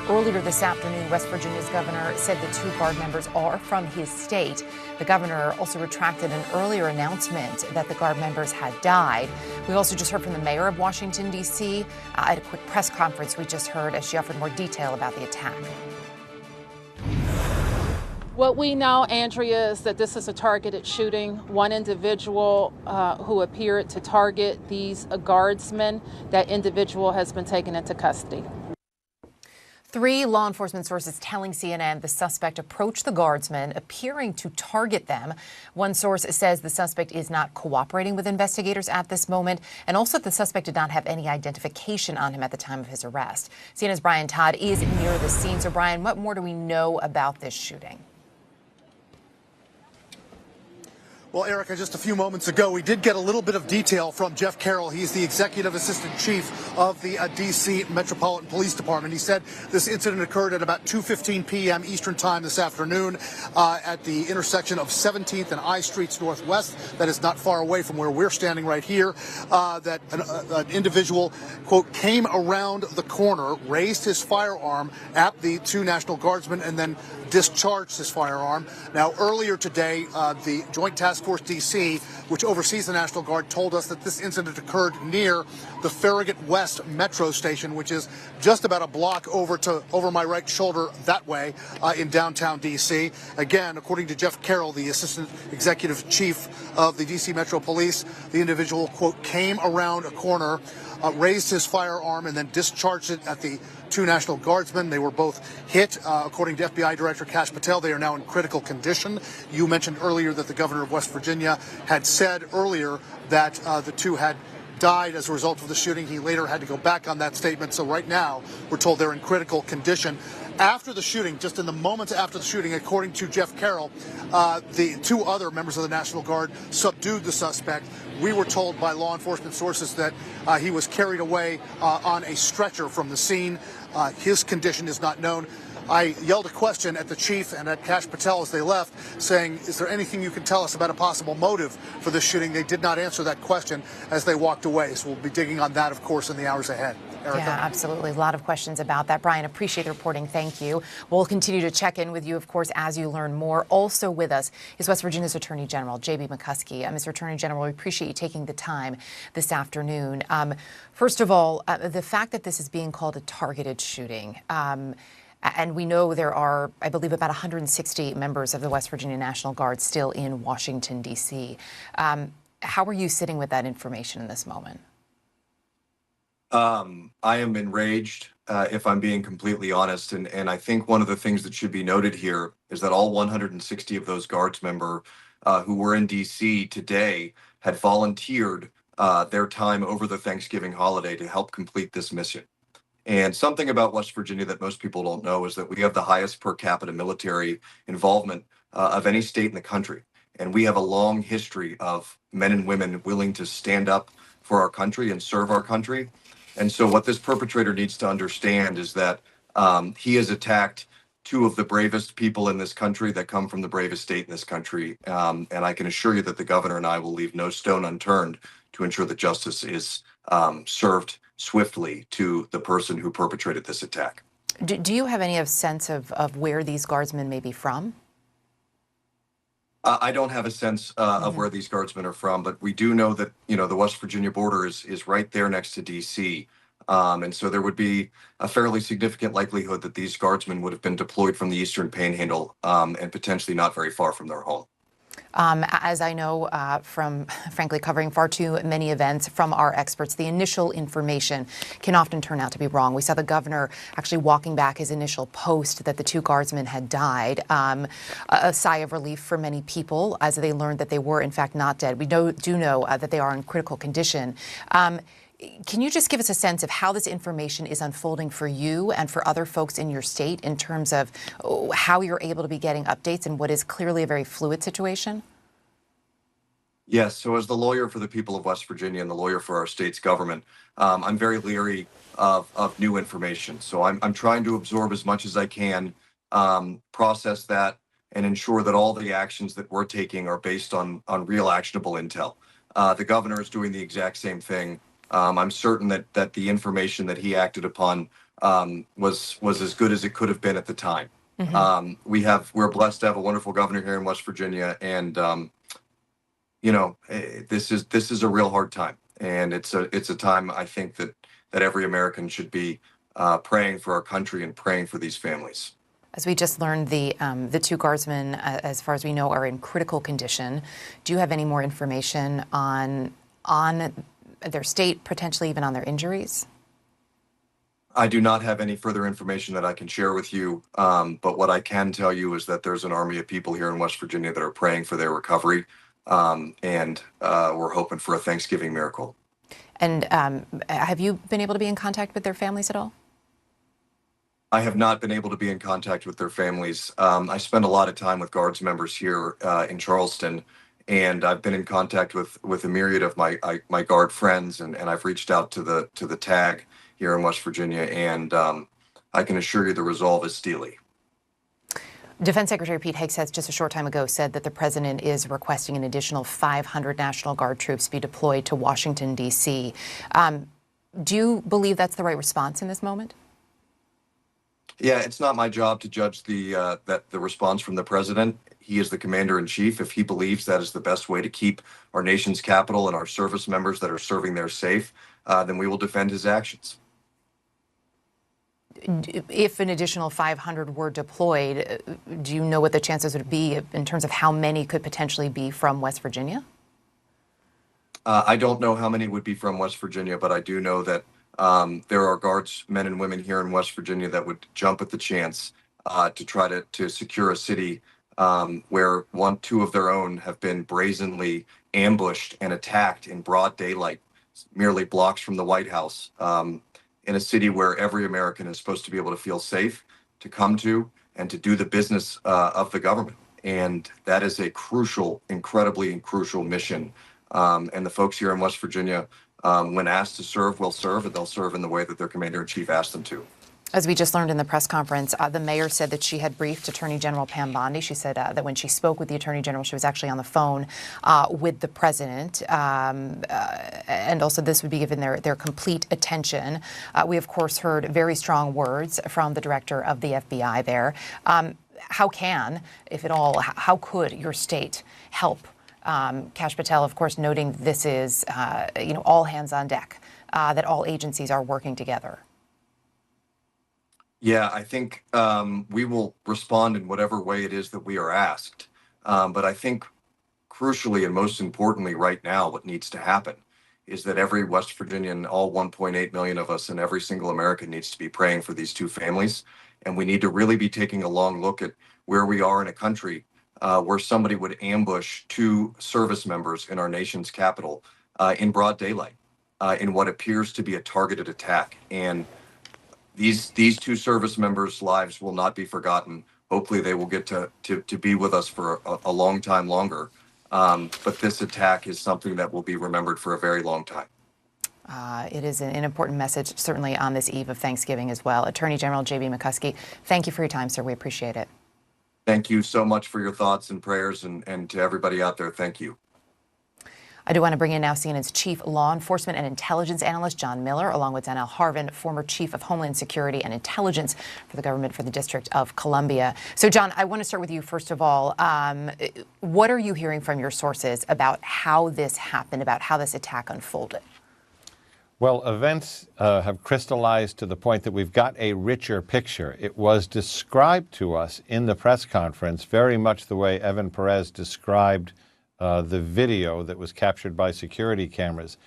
Earlier this afternoon, West Virginia's governor said the 2 Guard members are from his state. The governor also retracted an earlier announcement that the Guard members had died. We also just heard from the mayor of Washington, D.C. At a quick press conference we just heard as she offered more detail about the attack. What we know, Andrea, is that this is a targeted shooting. One individual who appeared to target these guardsmen, that individual has been taken into custody. 3 law enforcement sources telling CNN the suspect approached the guardsmen, appearing to target them. One source says the suspect is not cooperating with investigators at this moment, and also the suspect did not have any identification on him at the time of his arrest. CNN's Brian Todd is near the scene. So, Brian, what more do we know about this shooting? Well, Erica, just a few moments ago, we did get a little bit of detail from Jeff Carroll. He's the Executive Assistant Chief of the D.C. Metropolitan Police Department. He said this incident occurred at about 2:15 p.m. Eastern Time this afternoon at the intersection of 17th and I Streets Northwest. That is not far away from where we're standing right here. That an individual, quote, came around the corner, raised his firearm at the 2 National Guardsmen, and then discharged his firearm. Now, earlier today, the Joint Task Force D.C., which oversees the National Guard, told us that this incident occurred near the Farragut West Metro Station, which is just about a block over my right shoulder that way in downtown D.C. Again, according to Jeff Carroll, the Assistant Executive Chief of the D.C. Metro Police, the individual, quote, came around a corner, raised his firearm, and then discharged it at the 2 National Guardsmen. They were both hit. According to FBI Director Kash Patel, they are now in critical condition. You mentioned earlier that the governor of West Virginia had said earlier that the 2 had died as a result of the shooting. He later had to go back on that statement. So right now, we're told they're in critical condition. After the shooting, just in the moments after the shooting, according to Jeff Carroll, the 2 other members of the National Guard subdued the suspect. We were told by law enforcement sources that he was carried away on a stretcher from the scene. His condition is not known. I yelled a question at the chief and at Kash Patel as they left, saying, is there anything you can tell us about a possible motive for this shooting? They did not answer that question as they walked away. So we'll be digging on that, of course, in the hours ahead. Erica? Yeah, absolutely. A lot of questions about that. Brian, appreciate the reporting. Thank you. We'll continue to check in with you, of course, as you learn more. Also with us is West Virginia's Attorney General, J.B. McCuskey. Mr. Attorney General, we appreciate you taking the time this afternoon. First of all, the fact that this is being called a targeted shooting, and we know there are, I believe, about 160 members of the West Virginia National Guard still in Washington, D.C. How are you sitting with that information in this moment? I am enraged, if I'm being completely honest. And I think one of the things that should be noted here is that all 160 of those Guards members who were in D.C. today had volunteered their time over the Thanksgiving holiday to help complete this mission. And something about West Virginia that most people don't know is that we have the highest per capita military involvement of any state in the country. And we have a long history of men and women willing to stand up for our country and serve our country. And so what this perpetrator needs to understand is that he has attacked 2 of the bravest people in this country that come from the bravest state in this country. And I can assure you that the governor and I will leave no stone unturned to ensure that justice is served swiftly to the person who perpetrated this attack. Do you have any sense of where these guardsmen may be from? I don't have a sense of where these guardsmen are from, but we do know that, the West Virginia border is right there next to D.C. And so there would be a fairly significant likelihood that these guardsmen would have been deployed from the Eastern Panhandle and potentially not very far from their home. As I know from, frankly, covering far too many events from our experts, the initial information can often turn out to be wrong. We saw the governor actually walking back his initial post that the two guardsmen had died. A sigh of relief for many people as they learned that they were, in fact, not dead. We do know that they are in critical condition. Can you just give us a sense of how this information is unfolding for you and for other folks in your state in terms of how you're able to be getting updates in what is clearly a very fluid situation? Yes. So as the lawyer for the people of West Virginia and the lawyer for our state's government, I'm very leery of new information. So I'm trying to absorb as much as I can, process that, and ensure that all the actions that we're taking are based on real actionable intel. The governor is doing the exact same thing. I'm certain that the information that he acted upon was as good as it could have been at the time. We're blessed to have a wonderful governor here in West Virginia, and this is a real hard time, and it's a time I think that every American should be praying for our country and praying for these families. As we just learned, the two guardsmen, as far as we know, are in critical condition. Do you have any more information on their state, potentially even on their injuries? I do not have any further information that I can share with you, but what I can tell you is that there's an army of people here in West Virginia that are praying for their recovery, and we're hoping for a Thanksgiving miracle. And have you been able to be in contact with their families at all? I have not been able to be in contact with their families. I spend a lot of time with Guards members here in Charleston, and I've been in contact with a myriad of my Guard friends, and I've reached out to the TAG here in West Virginia, and I can assure you the resolve is steely. Defense Secretary Pete Hegseth just a short time ago said that the president is requesting an additional 500 National Guard troops be deployed to Washington, D.C. Do you believe that's the right response in this moment? Yeah, it's not my job to judge the response from the president. He is the commander-in-chief. If he believes that is the best way to keep our nation's capital and our service members that are serving there safe, then we will defend his actions. If an additional 500 were deployed, do you know what the chances would be in terms of how many could potentially be from West Virginia? I don't know how many would be from West Virginia, but I do know that there are Guards, men and women here in West Virginia that would jump at the chance to try to secure a city where two of their own have been brazenly ambushed and attacked in broad daylight, merely blocks from the White House, in a city where every American is supposed to be able to feel safe, to come to, and to do the business of the government. And that is a crucial, incredibly crucial mission. And the folks here in West Virginia, when asked to serve, will serve, and they'll serve in the way that their commander-in-chief asked them to. As we just learned in the press conference, the mayor said that she had briefed Attorney General Pam Bondi. She said that when she spoke with the Attorney General, she was actually on the phone with the president. And also this would be given their complete attention. We, of course, heard very strong words from the director of the FBI there. How can, if at all, how could your state help? Kash Patel, of course, noting this is, all hands on deck, that all agencies are working together. Yeah, I think we will respond in whatever way it is that we are asked. But I think crucially and most importantly right now, what needs to happen is that every West Virginian, all 1.8 million of us, and every single American needs to be praying for these two families. And we need to really be taking a long look at where we are in a country where somebody would ambush two service members in our nation's capital in broad daylight in what appears to be a targeted attack. And these two service members' lives will not be forgotten. Hopefully they will get to be with us for a long time longer. But this attack is something that will be remembered for a very long time. It is an important message, certainly on this eve of Thanksgiving as well. Attorney General J.B. McCuskey, thank you for your time, sir. We appreciate it. Thank you so much for your thoughts and prayers, and to everybody out there, thank you. I do want to bring in now CNN's chief law enforcement and intelligence analyst, John Miller, along with Donnell Harvin, former chief of Homeland Security and Intelligence for the government for the District of Columbia. So, John, I want to start with you first of all. What are you hearing from your sources about how this happened, about how this attack unfolded? Well, events have crystallized to the point that we've got a richer picture. It was described to us in the press conference very much the way Evan Perez described the video that was captured by security cameras.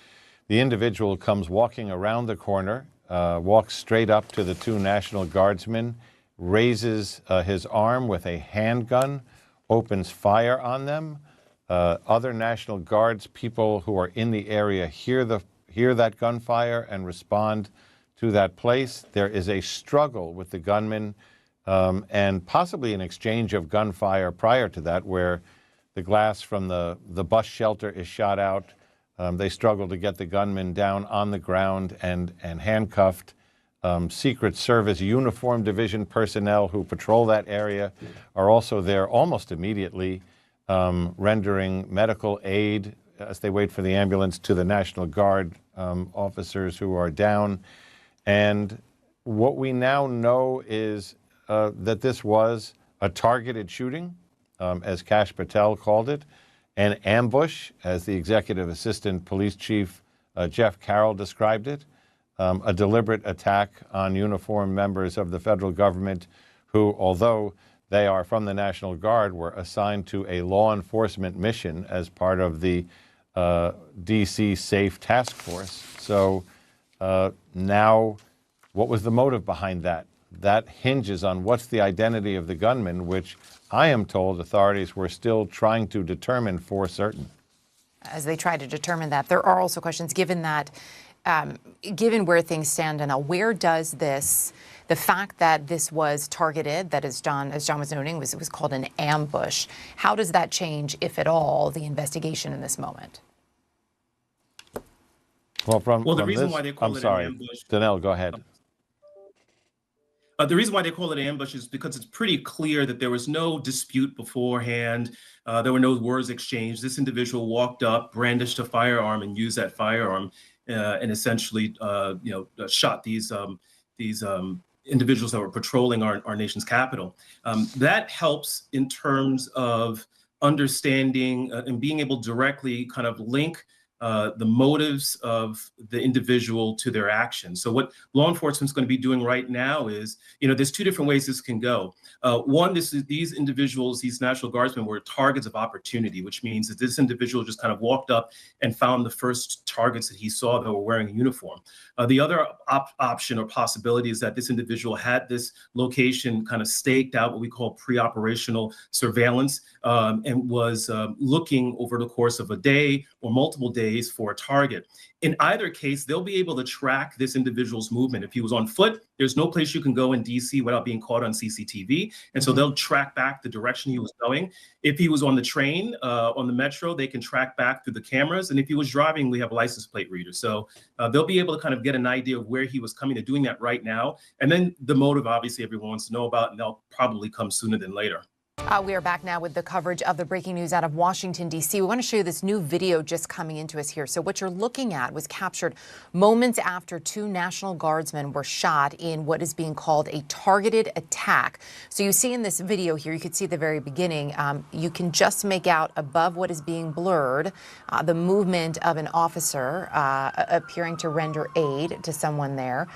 The individual comes walking around the corner, walks straight up to the two National Guardsmen, raises his arm with a handgun, opens fire on them. Other National Guards, people who are in the area, hear that gunfire and respond to that place. There is a struggle with the gunman and possibly an exchange of gunfire prior to that, where the glass from the bus shelter is shot out. They struggle to get the gunman down on the ground and handcuffed. Secret Service Uniform Division personnel who patrol that area are also there almost immediately, rendering medical aid as they wait for the ambulance to the National Guard officers who are down. And what we now know is that this was a targeted shooting, as Kash Patel called it, an ambush, as the Executive Assistant Police Chief Jeff Carroll described it, a deliberate attack on uniformed members of the federal government who, although they are from the National Guard, were assigned to a law enforcement mission as part of the D.C. Safe Task Force. So now, what was the motive behind that? That hinges on what's the identity of the gunman, which I am told authorities were still trying to determine for certain. As they try to determine that, there are also questions, given that, given where things stand now, where does this, the fact that this was targeted, that as John was noting, was called an ambush, how does that change, if at all, the investigation in this moment? Well, the reason why they call it an ambush. Danelle, go ahead. The reason why they call it an ambush is because it's pretty clear that there was no dispute beforehand. There were no words exchanged. This individual walked up, brandished a firearm, and used that firearm, and essentially, shot these individuals that were patrolling our nation's capital. That helps in terms of understanding and being able to directly kind of link the motives of the individual to their actions. So what law enforcement is going to be doing right now is, there's two different ways this can go. One, these individuals, these National Guardsmen, were targets of opportunity, which means that this individual just kind of walked up and found the first targets that he saw that were wearing a uniform. The other option or possibility is that this individual had this location kind of staked out, what we call pre-operational surveillance, and was looking over the course of a day or multiple days for a target. In either case, they'll be able to track this individual's movement. If he was on foot, there's no place you can go in DC without being caught on CCTV. And so they'll track back the direction he was going. If he was on the train, on the metro, they can track back through the cameras. And if he was driving, we have license plate readers. So they'll be able to kind of get an idea of where he was coming. They're doing that right now. And then the motive, obviously, everyone wants to know about, and they'll probably come sooner than later. We are back now with the coverage of the breaking news out of Washington, D.C. We want to show you this new video just coming into us here. So what you're looking at was captured moments after two National Guardsmen were shot in what is being called a targeted attack. So you see in this video here, you could see at the very beginning, you can just make out above what is being blurred the movement of an officer appearing to render aid to someone there.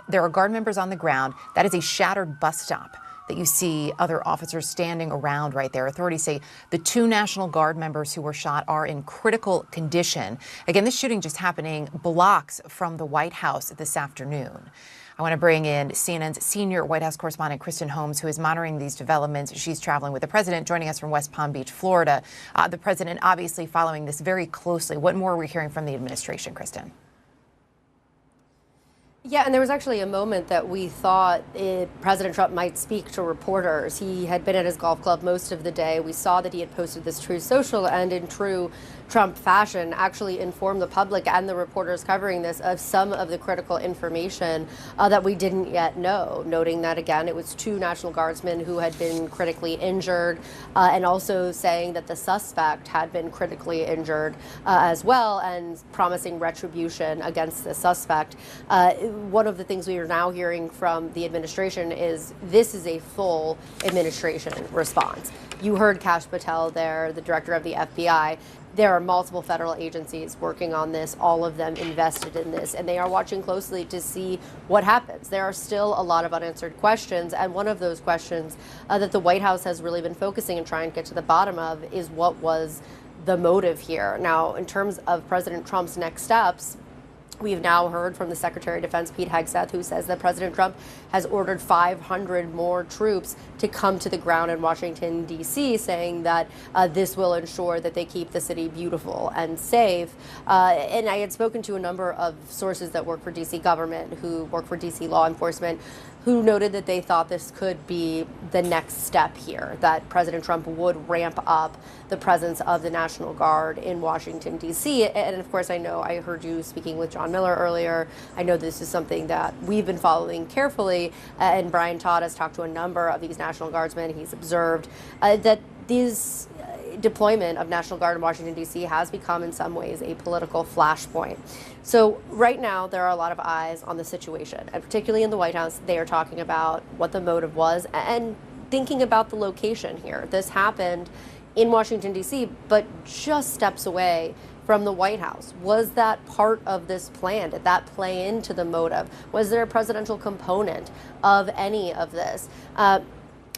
There are Guard members on the ground. That is a shattered bus stop that you see other officers standing around right there. Authorities say the two National Guard members who were shot are in critical condition. Again, this shooting just happening blocks from the White House this afternoon. I want to bring in CNN's senior White House correspondent, Kristen Holmes, who is monitoring these developments. She's traveling with the president, joining us from West Palm Beach, Florida. The president obviously following this very closely. What more are we hearing from the administration, Kristen? Yeah, and there was actually a moment that we thought President Trump might speak to reporters. He had been at his golf club most of the day. We saw that he had posted this Truth Social, and in true Trump fashion, actually informed the public and the reporters covering this of some of the critical information that we didn't yet know, noting that, again, it was two National Guardsmen who had been critically injured, and also saying that the suspect had been critically injured as well, and promising retribution against the suspect. One of the things we are now hearing from the administration is this is a full administration response. You heard Kash Patel there, the director of the FBI. there are multiple federal agencies working on this, all of them invested in this, and they are watching closely to see what happens. There are still a lot of unanswered questions, and one of those questions that the White House has really been focusing and trying to get to the bottom of is what was the motive here. Now, in terms of President Trump's next steps, we've now heard from the Secretary of Defense, Pete Hegseth, who says that President Trump has ordered 500 more troops to come to the ground in Washington, D.C., saying that this will ensure that they keep the city beautiful and safe. And I had spoken to a number of sources that work for D.C. government, who work for D.C. law enforcement, who noted that they thought this could be the next step here, that President Trump would ramp up the presence of the National Guard in Washington, D.C. And of course, I heard you speaking with John Miller earlier. I know this is something that we've been following carefully, and Brian Todd has talked to a number of these National Guardsmen. He's observed that these deployment of National Guard in Washington, D.C. has become in some ways a political flashpoint. So right now, there are a lot of eyes on the situation, and particularly in the White House, they are talking about what the motive was and thinking about the location here. This happened in Washington, D.C., but just steps away from the White House. Was that part of this plan? Did that play into the motive? Was there a presidential component of any of this?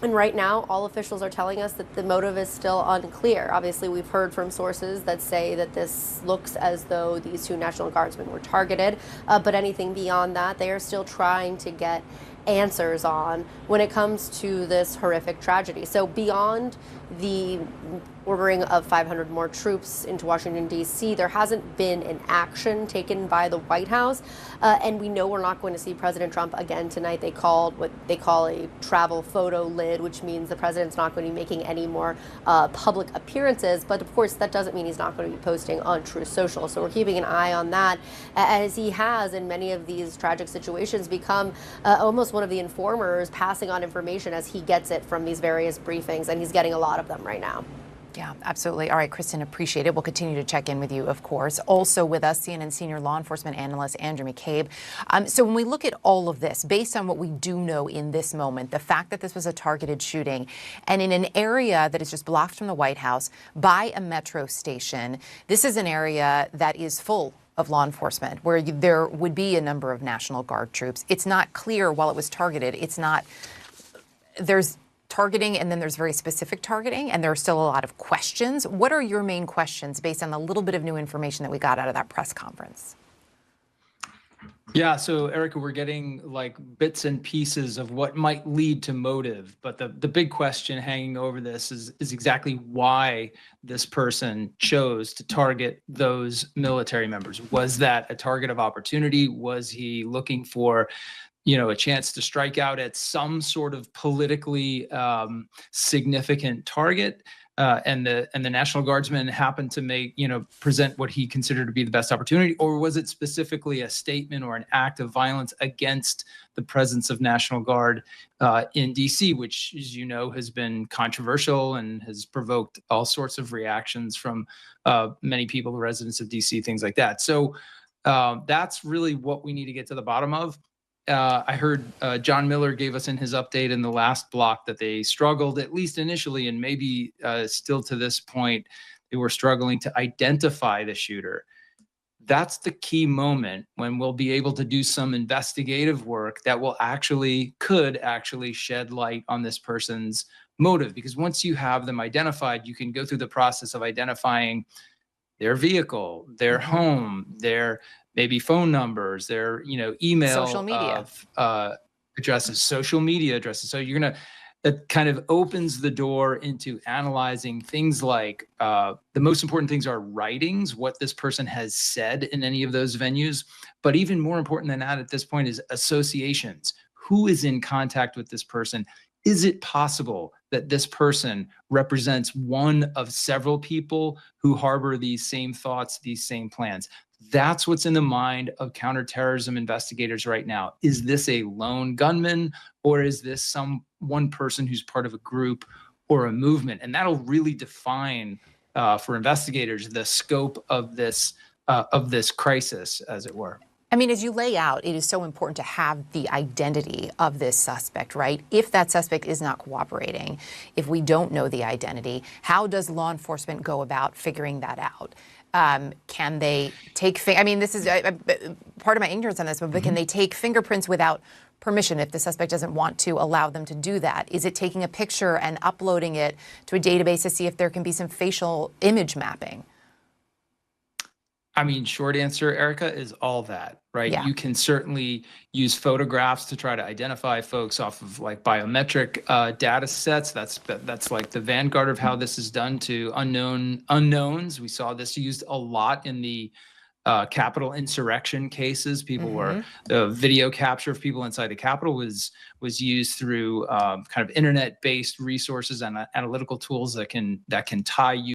And right now, all officials are telling us that the motive is still unclear. Obviously, we've heard from sources that say that this looks as though these two National Guardsmen were targeted, but anything beyond that, they are still trying to get answers on when it comes to this horrific tragedy. So beyond the ordering of 500 more troops into Washington, D.C., there hasn't been an action taken by the White House. And we know we're not going to see President Trump again tonight. They called what they call a travel photo lid, which means the president's not going to be making any more public appearances. But of course, that doesn't mean he's not going to be posting on Truth Social. So we're keeping an eye on that, as he has in many of these tragic situations become almost one of the informers, passing on information as he gets it from these various briefings. And he's getting a lot of them right now. Yeah, absolutely. All right, Kristen, appreciate it. We'll continue to check in with you, of course. Also with us, CNN senior law enforcement analyst Andrew McCabe. So when we look at all of this, based on what we do know in this moment, the fact that this was a targeted shooting and in an area that is just blocked from the White House by a metro station, this is an area that is full of law enforcement where there would be a number of National Guard troops. It's not clear while it was targeted. It's not, there's targeting and then there's very specific targeting, and there are still a lot of questions. What are your main questions based on the little bit of new information that we got out of that press conference? Yeah, so Erica, we're getting like bits and pieces of what might lead to motive, but the big question hanging over this is exactly why this person chose to target those military members. Was that a target of opportunity? Was he looking for a chance to strike out at some sort of politically significant target, and the National Guardsmen happened to present what he considered to be the best opportunity? Or was it specifically a statement or an act of violence against the presence of National Guard in D.C., which, as you know, has been controversial and has provoked all sorts of reactions from many people, the residents of D.C., things like that. So that's really what we need to get to the bottom of. I heard John Miller gave us in his update in the last block that they struggled, at least initially, and maybe still to this point, they were struggling to identify the shooter. That's the key moment when we'll be able to do some investigative work that could actually shed light on this person's motive. Because once you have them identified, you can go through the process of identifying their vehicle, their home, their maybe phone numbers, their email, social media addresses, social media addresses. So that kind of opens the door into analyzing things like the most important things are writings, what this person has said in any of those venues. But even more important than that at this point is associations. Who is in contact with this person? Is it possible that this person represents one of several people who harbor these same thoughts, these same plans? That's what's in the mind of counterterrorism investigators right now. Is this a lone gunman, or is this one person who's part of a group or a movement? And that'll really define for investigators the scope of this crisis, as it were. I mean, as you lay out, it is so important to have the identity of this suspect, right? If that suspect is not cooperating, if we don't know the identity, how does law enforcement go about figuring that out? Can they take, I mean, this is part of my ignorance on this, but can they take fingerprints without permission if the suspect doesn't want to allow them to do that? Is it taking a picture and uploading it to a database to see if there can be some facial image mapping? I mean, short answer, Erica, is all that, right? Yeah. You can certainly use photographs to try to identify folks off of like biometric data sets. That's like the vanguard of how this is done to unknowns. We saw this used a lot in the Capitol insurrection cases. People were the video capture of people inside the Capitol was used through kind of internet-based resources and analytical tools that can tie you